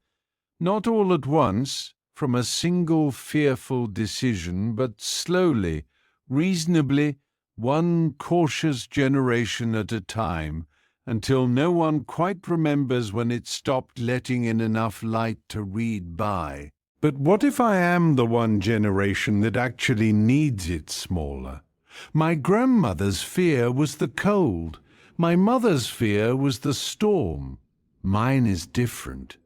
"Not all at once, from a single fearful decision, but slowly, reasonably, one cautious generation at a time, until no one quite remembers when it stopped letting in enough light to read by. But what if I am the one generation that actually needs it smaller? My grandmother's fear was the cold. My mother's fear was the storm. Mine is different.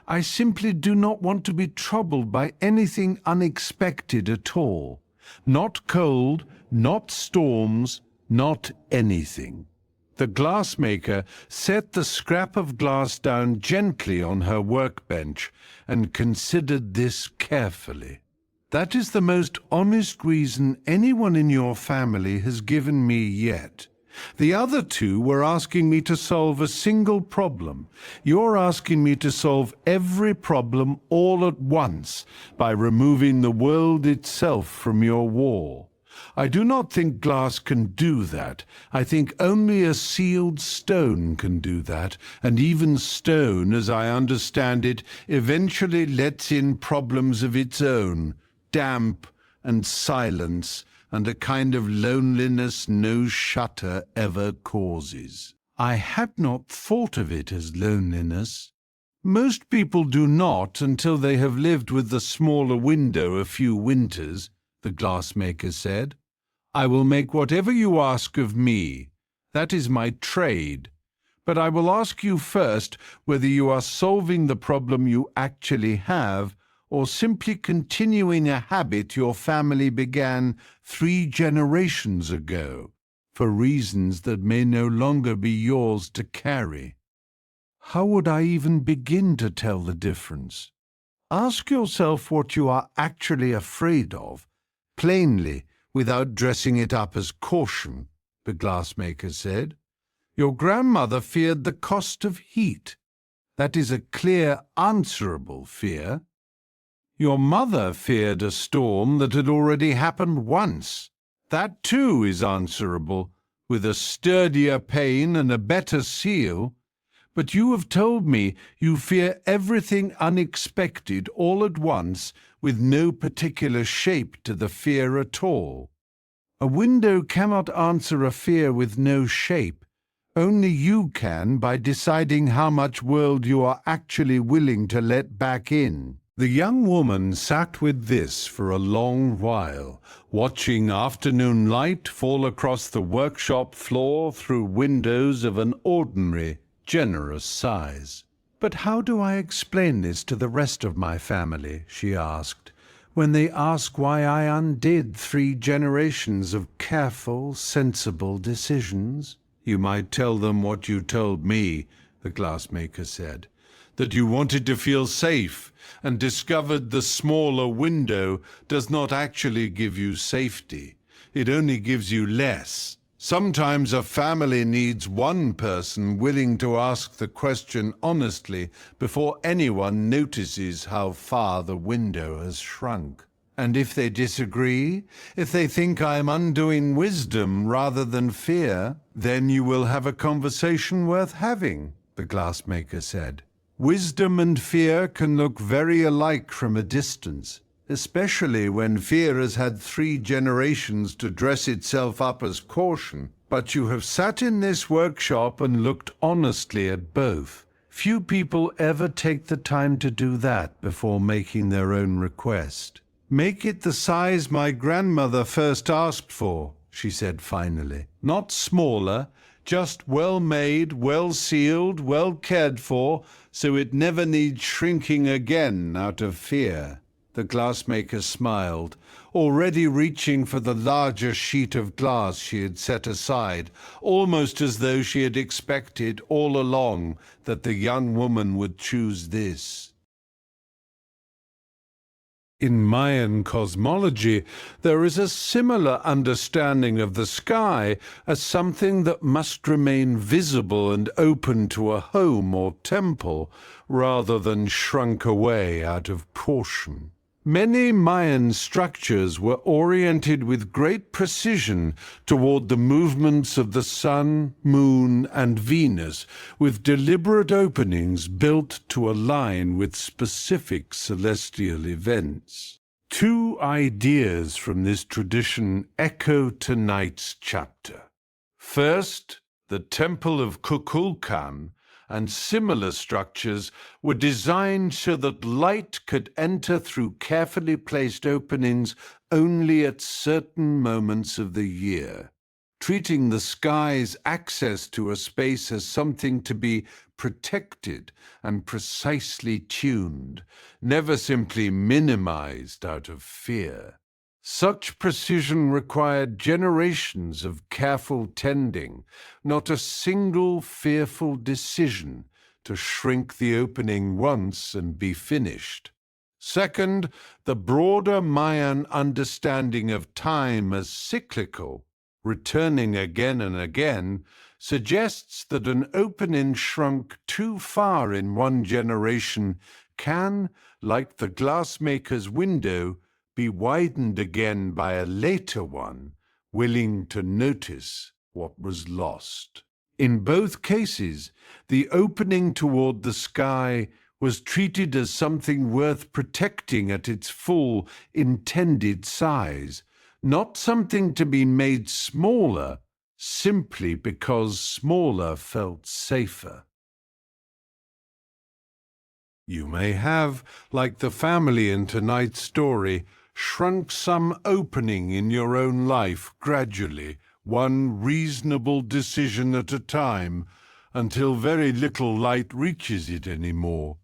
I simply do not want to be troubled by anything unexpected at all. Not cold, not storms, not anything." The glassmaker set the scrap of glass down gently on her workbench and considered this carefully. "That is the most honest reason anyone in your family has given me yet. The other 2 were asking me to solve a single problem. You're asking me to solve every problem all at once by removing the world itself from your wall. I do not think glass can do that. I think only a sealed stone can do that, and even stone, as I understand it, eventually lets in problems of its own, damp and silence, and a kind of loneliness no shutter ever causes." "I had not thought of it as loneliness." "Most people do not until they have lived with the smaller window a few winters," the glassmaker said. "I will make whatever you ask of me. That is my trade. But I will ask you first whether you are solving the problem you actually have, or simply continuing a habit your family began 3 generations ago, for reasons that may no longer be yours to carry? How would I even begin to tell the difference? Ask yourself what you are actually afraid of, plainly, without dressing it up as caution, the glassmaker said. Your grandmother feared the cost of heat. That is a clear, answerable fear. Your mother feared a storm that had already happened once. That too is answerable, with a sturdier pane and a better seal. But you have told me you fear everything unexpected all at once, with no particular shape to the fear at all. A window cannot answer a fear with no shape. Only you can by deciding how much world you are actually willing to let back in. The young woman sat with this for a long while, watching afternoon light fall across the workshop floor through windows of an ordinary, generous size. "But how do I explain this to the rest of my family," she asked, "when they ask why I undid 3 generations of careful, sensible decisions?" "You might tell them what you told me," the glassmaker said, "that you wanted to feel safe and discovered the smaller window does not actually give you safety. It only gives you less. Sometimes a family needs one person willing to ask the question honestly before anyone notices how far the window has shrunk. And if they disagree, if they think I am undoing wisdom rather than fear, then you will have a conversation worth having," the glassmaker said. "Wisdom and fear can look very alike from a distance, especially when fear has had 3 generations to dress itself up as caution. But you have sat in this workshop and looked honestly at both. Few people ever take the time to do that before making their own request. Make it the size my grandmother first asked for," she said finally. "Not smaller, just well-made, well-sealed, well-cared for, so it never needs shrinking again out of fear." The glassmaker smiled, already reaching for the larger sheet of glass she had set aside, almost as though she had expected all along that the young woman would choose this. In Mayan cosmology, there is a similar understanding of the sky as something that must remain visible and open to a home or temple, rather than shrunk away out of caution. Many Mayan structures were oriented with great precision toward the movements of the sun, moon, and Venus, with deliberate openings built to align with specific celestial events. 2 ideas from this tradition echo tonight's chapter. First, the Temple of Kukulkan and similar structures were designed so that light could enter through carefully placed openings only at certain moments of the year, treating the sky's access to a space as something to be protected and precisely tuned, never simply minimized out of fear. Such precision required generations of careful tending, not a single fearful decision to shrink the opening once and be finished. Second, the broader Mayan understanding of time as cyclical, returning again and again, suggests that an opening shrunk too far in one generation can, like the glassmaker's window, be widened again by a later one, willing to notice what was lost. In both cases, the opening toward the sky was treated as something worth protecting at its full intended size, not something to be made smaller simply because smaller felt safer. You may have, like the family in tonight's story, shrunk some opening in your own life gradually, one reasonable decision at a time, until very little light reaches it anymore.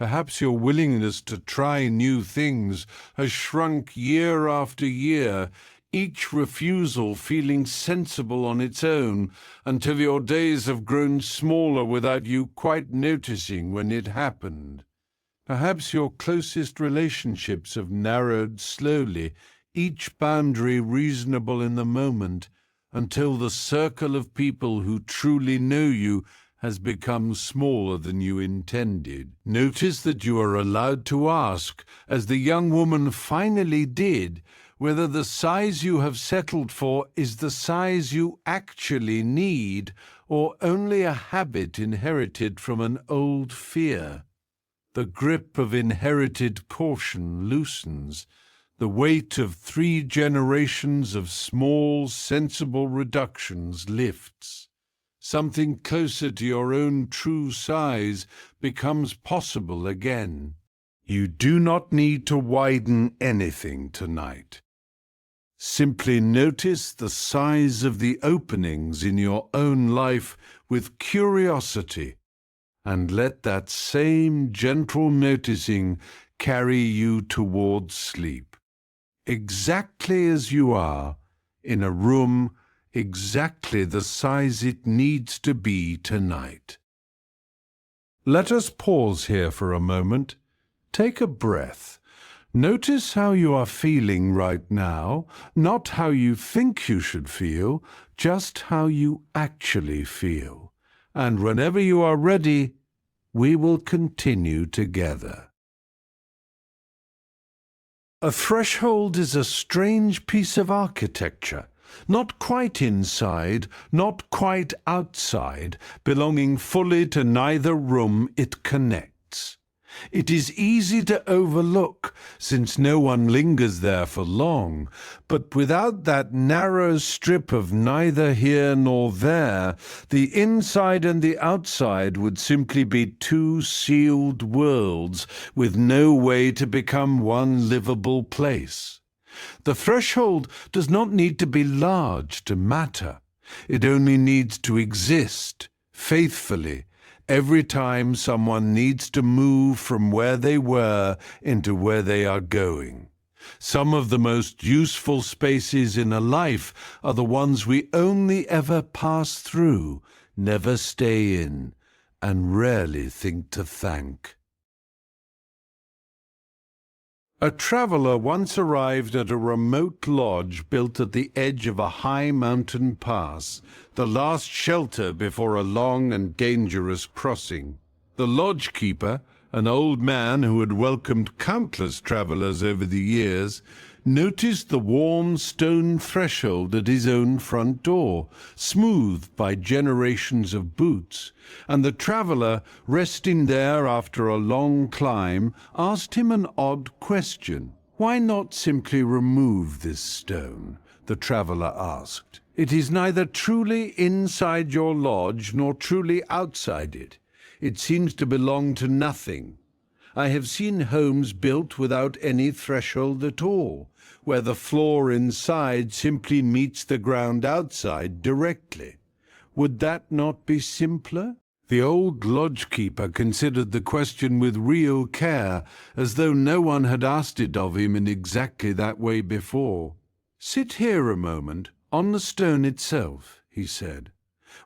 Perhaps your willingness to try new things has shrunk year after year, each refusal feeling sensible on its own, until your days have grown smaller without you quite noticing when it happened. Perhaps your closest relationships have narrowed slowly, each boundary reasonable in the moment, until the circle of people who truly know you has become smaller than you intended. Notice that you are allowed to ask, as the young woman finally did, whether the size you have settled for is the size you actually need, or only a habit inherited from an old fear. The grip of inherited caution loosens. The weight of 3 generations of small, sensible reductions lifts. Something closer to your own true size becomes possible again. You do not need to widen anything tonight. Simply notice the size of the openings in your own life with curiosity, and let that same gentle noticing carry you towards sleep, exactly as you are, in a room exactly the size it needs to be tonight. Let us pause here for a moment. Take a breath. Notice how you are feeling right now, not how you think you should feel, just how you actually feel. And whenever you are ready, we will continue together. A threshold is a strange piece of architecture, not quite inside, not quite outside, belonging fully to neither room it connects. It is easy to overlook, since no one lingers there for long, but without that narrow strip of neither here nor there, the inside and the outside would simply be 2 sealed worlds, with no way to become one livable place. The threshold does not need to be large to matter. It only needs to exist, faithfully, every time someone needs to move from where they were into where they are going. Some of the most useful spaces in a life are the ones we only ever pass through, never stay in, and rarely think to thank. A traveller once arrived at a remote lodge built at the edge of a high mountain pass, the last shelter before a long and dangerous crossing. The lodge-keeper, an old man who had welcomed countless travellers over the years, noticed the warm stone threshold at his own front door, smoothed by generations of boots, and the traveller, resting there after a long climb, asked him an odd question. "Why not simply remove this stone?" the traveller asked. "It is neither truly inside your lodge nor truly outside it. It seems to belong to nothing. I have seen homes built without any threshold at all, where the floor inside simply meets the ground outside directly. Would that not be simpler?" The old lodge-keeper considered the question with real care, as though no one had asked it of him in exactly that way before. "Sit here a moment, on the stone itself," he said,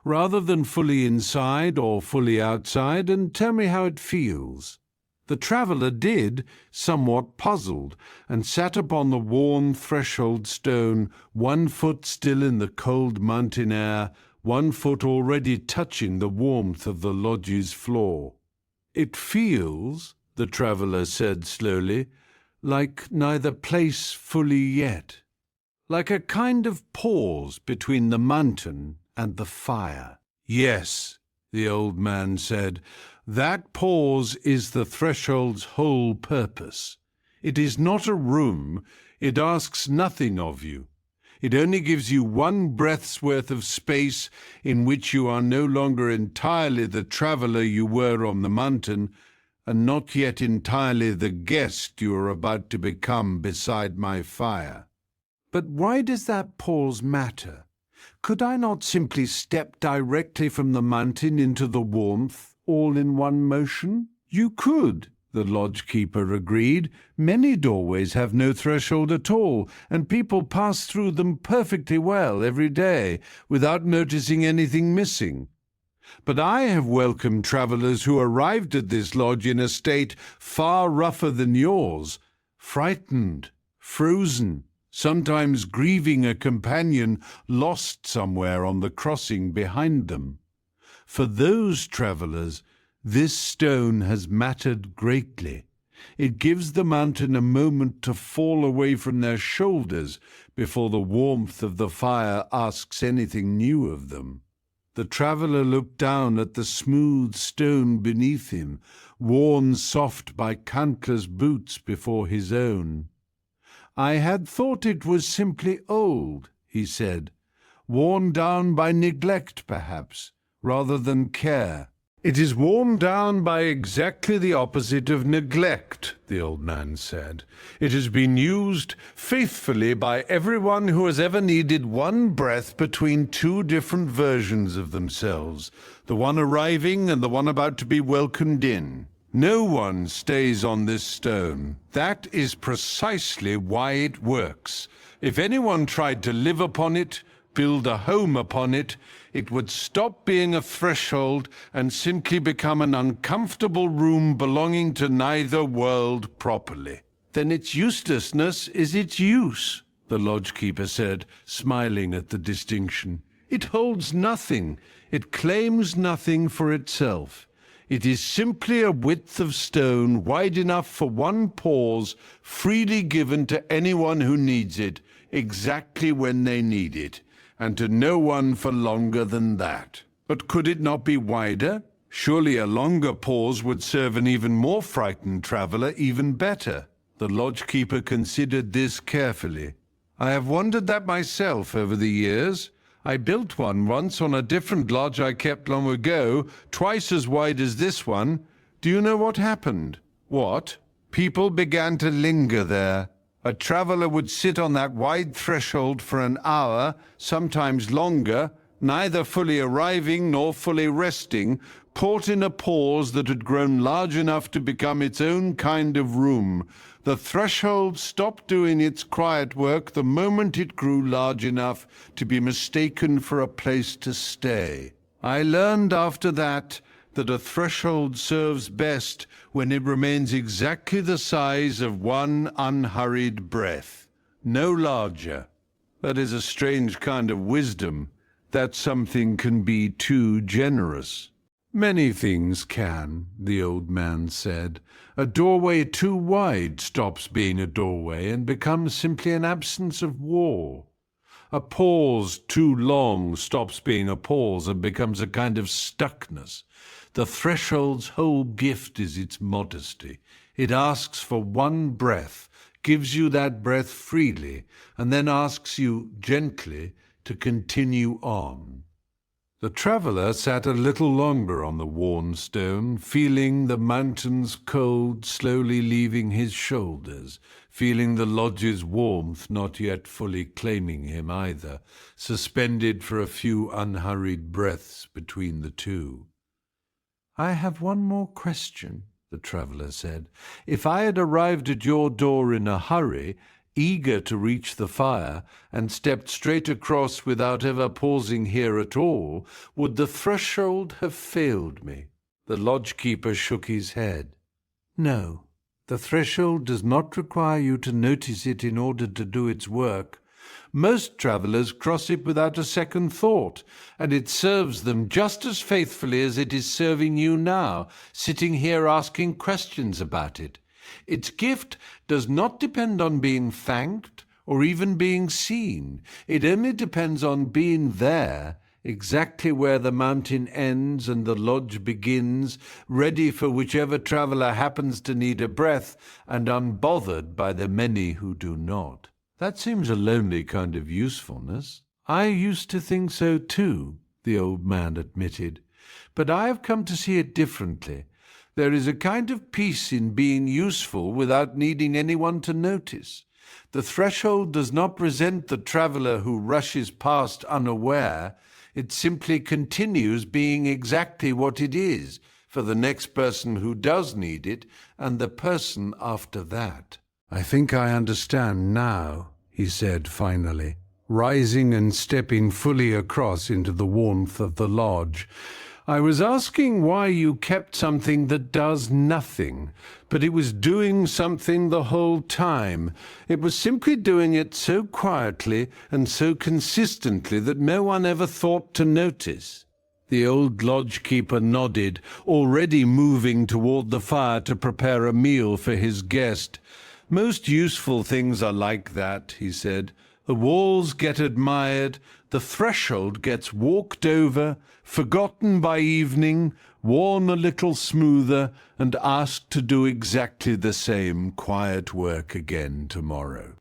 "rather than fully inside or fully outside, and tell me how it feels." The traveller did, somewhat puzzled, and sat upon the worn threshold stone, 1 foot still in the cold mountain air, 1 foot already touching the warmth of the lodge's floor. "It feels," the traveller said slowly, "like neither place fully yet. Like a kind of pause between the mountain and the fire." "Yes," the old man said, "that pause is the threshold's whole purpose. It is not a room. It asks nothing of you. It only gives you 1 breath's worth of space in which you are no longer entirely the traveller you were on the mountain, and not yet entirely the guest you are about to become beside my fire." "But why does that pause matter? Could I not simply step directly from the mountain into the warmth, all in one motion?" "You could," the lodge-keeper agreed. Many doorways have no threshold at all, and people pass through them perfectly well every day, without noticing anything missing. But I have welcomed travellers who arrived at this lodge in a state far rougher than yours, frightened, frozen, sometimes grieving a companion lost somewhere on the crossing behind them. For those travellers, this stone has mattered greatly. It gives the mountain a moment to fall away from their shoulders before the warmth of the fire asks anything new of them. The traveller looked down at the smooth stone beneath him, worn soft by countless boots before his own. "I had thought it was simply old," he said, "worn down by neglect, perhaps, rather than care." "It is worn down by exactly the opposite of neglect," the old man said. "It has been used faithfully by everyone who has ever needed one breath between two different versions of themselves, the one arriving and the one about to be welcomed in. No one stays on this stone. That is precisely why it works. If anyone tried to live upon it, build a home upon it, it would stop being a threshold and simply become an uncomfortable room belonging to neither world properly." "Then its uselessness is its use," the lodge-keeper said, smiling at the distinction. "It holds nothing. It claims nothing for itself. It is simply a width of stone wide enough for one pause, freely given to anyone who needs it, exactly when they need it, and to no one for longer than that." "But could it not be wider? Surely a longer pause would serve an even more frightened traveller even better." The lodge-keeper considered this carefully. "I have wondered that myself over the years. I built one once on a different lodge I kept long ago, twice as wide as this one. Do you know what happened?" "What?" "People began to linger there. A traveller would sit on that wide threshold for an hour, sometimes longer, neither fully arriving nor fully resting, caught in a pause that had grown large enough to become its own kind of room. The threshold stopped doing its quiet work the moment it grew large enough to be mistaken for a place to stay. I learned after that a threshold serves best when it remains exactly the size of one unhurried breath, no larger. That is a strange kind of wisdom, that something can be too generous." "Many things can," the old man said. "A doorway too wide stops being a doorway and becomes simply an absence of wall. A pause too long stops being a pause and becomes a kind of stuckness. The threshold's whole gift is its modesty. It asks for one breath, gives you that breath freely, and then asks you gently to continue on." The traveller sat a little longer on the worn stone, feeling the mountain's cold slowly leaving his shoulders, feeling the lodge's warmth not yet fully claiming him either, suspended for a few unhurried breaths between the two. "I have one more question," the traveller said. "If I had arrived at your door in a hurry, eager to reach the fire, and stepped straight across without ever pausing here at all, would the threshold have failed me?" The lodge-keeper shook his head. "No, the threshold does not require you to notice it in order to do its work. Most travellers cross it without a second thought, and it serves them just as faithfully as it is serving you now, sitting here asking questions about it. Its gift does not depend on being thanked or even being seen. It only depends on being there, exactly where the mountain ends and the lodge begins, ready for whichever traveller happens to need a breath, and unbothered by the many who do not." "That seems a lonely kind of usefulness." "I used to think so too," the old man admitted. "But I have come to see it differently. There is a kind of peace in being useful without needing anyone to notice. The threshold does not resent the traveller who rushes past unaware. It simply continues being exactly what it is, for the next person who does need it, and the person after that. "I think I understand now," he said finally, rising and stepping fully across into the warmth of the lodge. "I was asking why you kept something that does nothing, but it was doing something the whole time. It was simply doing it so quietly and so consistently that no one ever thought to notice." The old lodge-keeper nodded, already moving toward the fire to prepare a meal for his guest. "Most useful things are like that," he said. "The walls get admired, the threshold gets walked over, forgotten by evening, worn a little smoother, and asked to do exactly the same quiet work again tomorrow."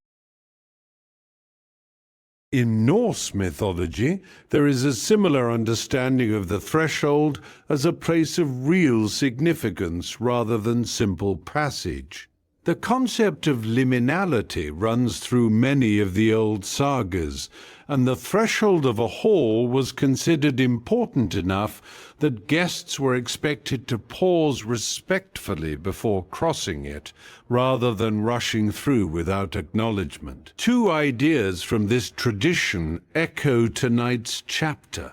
In Norse mythology, there is a similar understanding of the threshold as a place of real significance rather than simple passage. The concept of liminality runs through many of the old sagas, and the threshold of a hall was considered important enough that guests were expected to pause respectfully before crossing it, rather than rushing through without acknowledgement. Two ideas from this tradition echo tonight's chapter.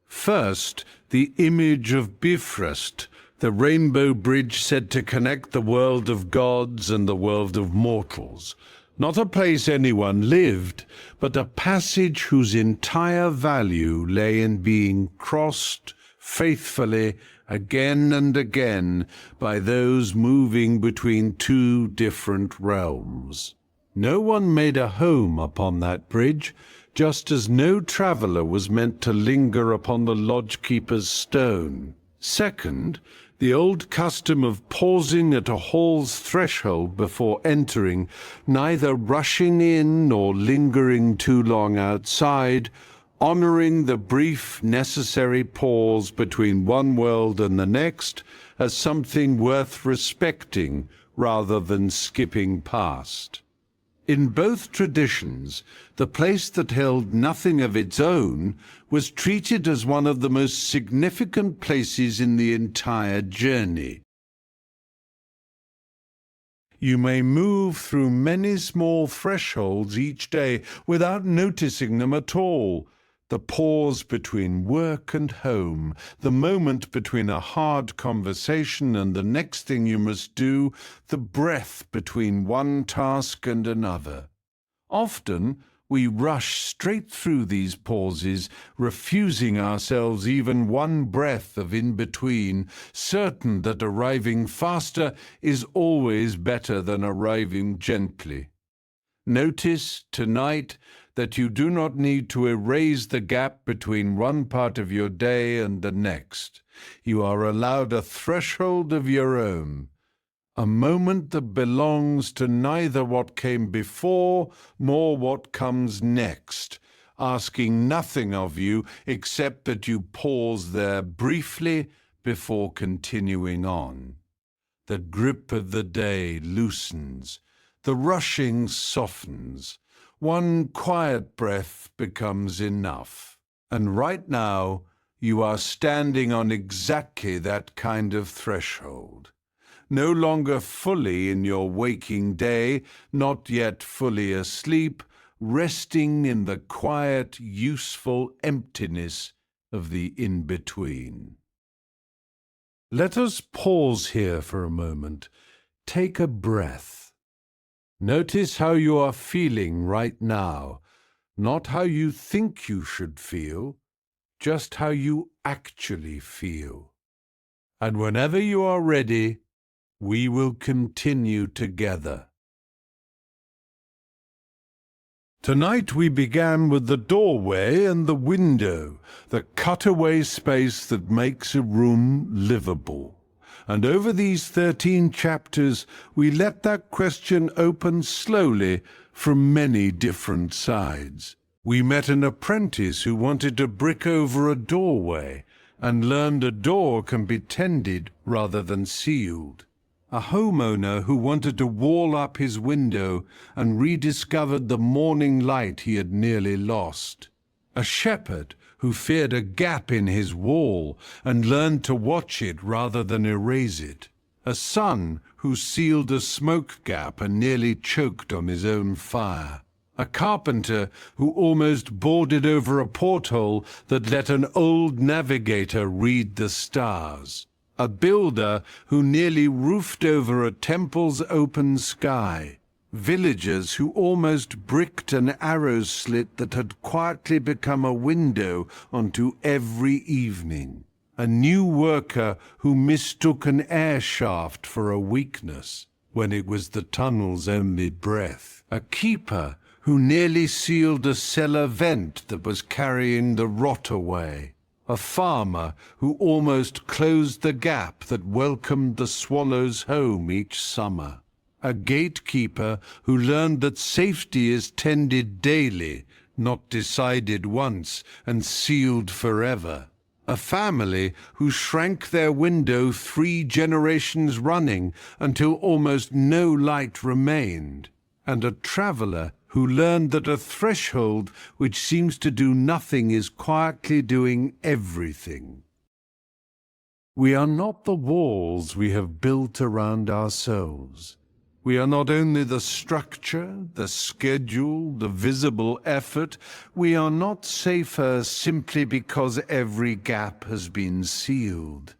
First, the image of Bifrost, the rainbow bridge said to connect the world of gods and the world of mortals. Not a place anyone lived, but a passage whose entire value lay in being crossed faithfully again and again by those moving between two different realms. No one made a home upon that bridge, just as no traveller was meant to linger upon the lodge-keeper's stone. Second, the old custom of pausing at a hall's threshold before entering, neither rushing in nor lingering too long outside, honoring the brief, necessary pause between one world and the next as something worth respecting rather than skipping past. In both traditions, the place that held nothing of its own was treated as one of the most significant places in the entire journey. You may move through many small thresholds each day without noticing them at all. The pause between work and home, the moment between a hard conversation and the next thing you must do, the breath between one task and another. Often we rush straight through these pauses, refusing ourselves even one breath of in-between, certain that arriving faster is always better than arriving gently. Notice tonight that you do not need to erase the gap between one part of your day and the next. You are allowed a threshold of your own, a moment that belongs to neither what came before nor what comes next, asking nothing of you except that you pause there briefly before continuing on. The grip of the day loosens, the rushing softens. One quiet breath becomes enough. And right now, you are standing on exactly that kind of threshold. No longer fully in your waking day, not yet fully asleep, resting in the quiet, useful emptiness of the in-between. Let us pause here for a moment. Take a breath. Notice how you are feeling right now, not how you think you should feel, just how you actually feel. And whenever you are ready, we will continue together. Tonight we began with the doorway and the window, the cutaway space that makes a room livable. And over these 13 chapters, we let that question open slowly from many different sides. We met an apprentice who wanted to brick over a doorway and learned a door can be tended rather than sealed. A homeowner who wanted to wall up his window and rediscovered the morning light he had nearly lost. a shepherd who feared a gap in his wall and learned to watch it rather than erase it, a son who sealed a smoke gap and nearly choked on his own fire, a carpenter who almost boarded over a porthole that let an old navigator read the stars, a builder who nearly roofed over a temple's open sky, villagers who almost bricked an arrow slit that had quietly become a window onto every evening, a new worker who mistook an air shaft for a weakness when it was the tunnel's only breath, a keeper who nearly sealed a cellar vent that was carrying the rot away, a farmer who almost closed the gap that welcomed the swallows home each summer, a gatekeeper who learned that safety is tended daily, not decided once and sealed forever, a family who shrank their window 3 generations running until almost no light remained, and a traveller who learned that a threshold which seems to do nothing is quietly doing everything. We are not the walls we have built around ourselves. We are not only the structure, the schedule, the visible effort. We are not safer simply because every gap has been sealed.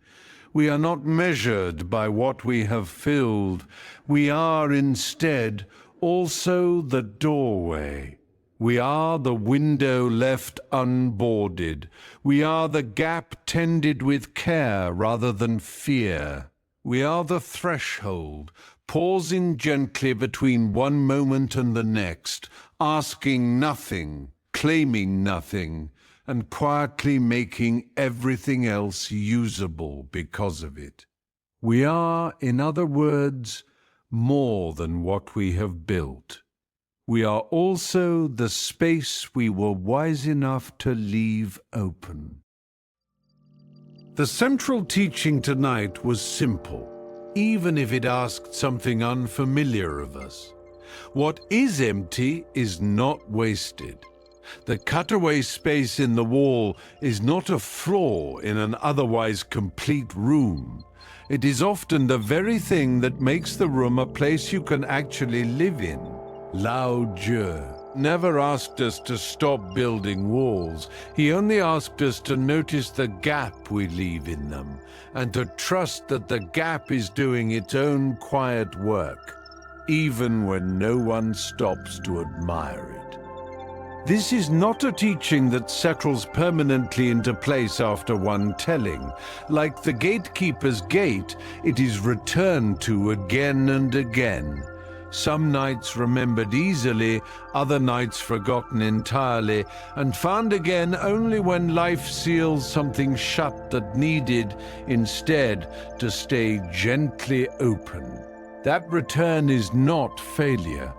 We are not measured by what we have filled. We are instead also the doorway. We are the window left unboarded. We are the gap tended with care rather than fear. We are the threshold, pausing gently between one moment and the next, asking nothing, claiming nothing, and quietly making everything else usable because of it. We are, in other words, more than what we have built. We are also the space we were wise enough to leave open. The central teaching tonight was simple, even if it asked something unfamiliar of us. What is empty is not wasted. The cutaway space in the wall is not a flaw in an otherwise complete room. It is often the very thing that makes the room a place you can actually live in. Lao Tzu never asked us to stop building walls. He only asked us to notice the gap we leave in them and to trust that the gap is doing its own quiet work, even when no one stops to admire it. This is not a teaching that settles permanently into place after one telling. Like the gatekeeper's gate, it is returned to again and again. Some nights remembered easily, other nights forgotten entirely, and found again only when life seals something shut that needed, instead, to stay gently open. That return is not failure.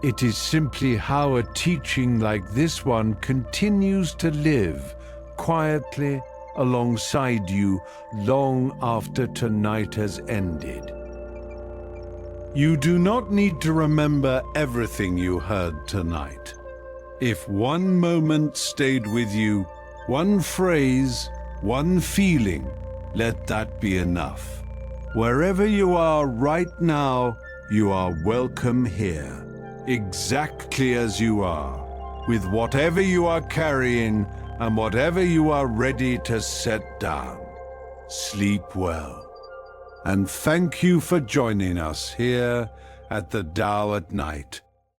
It is simply how a teaching like this one continues to live quietly alongside you long after tonight has ended. You do not need to remember everything you heard tonight. If one moment stayed with you, one phrase, one feeling, let that be enough. Wherever you are right now, you are welcome here. Exactly as you are, with whatever you are carrying and whatever you are ready to set down. Sleep well. And thank you for joining us here at the Tao at Night.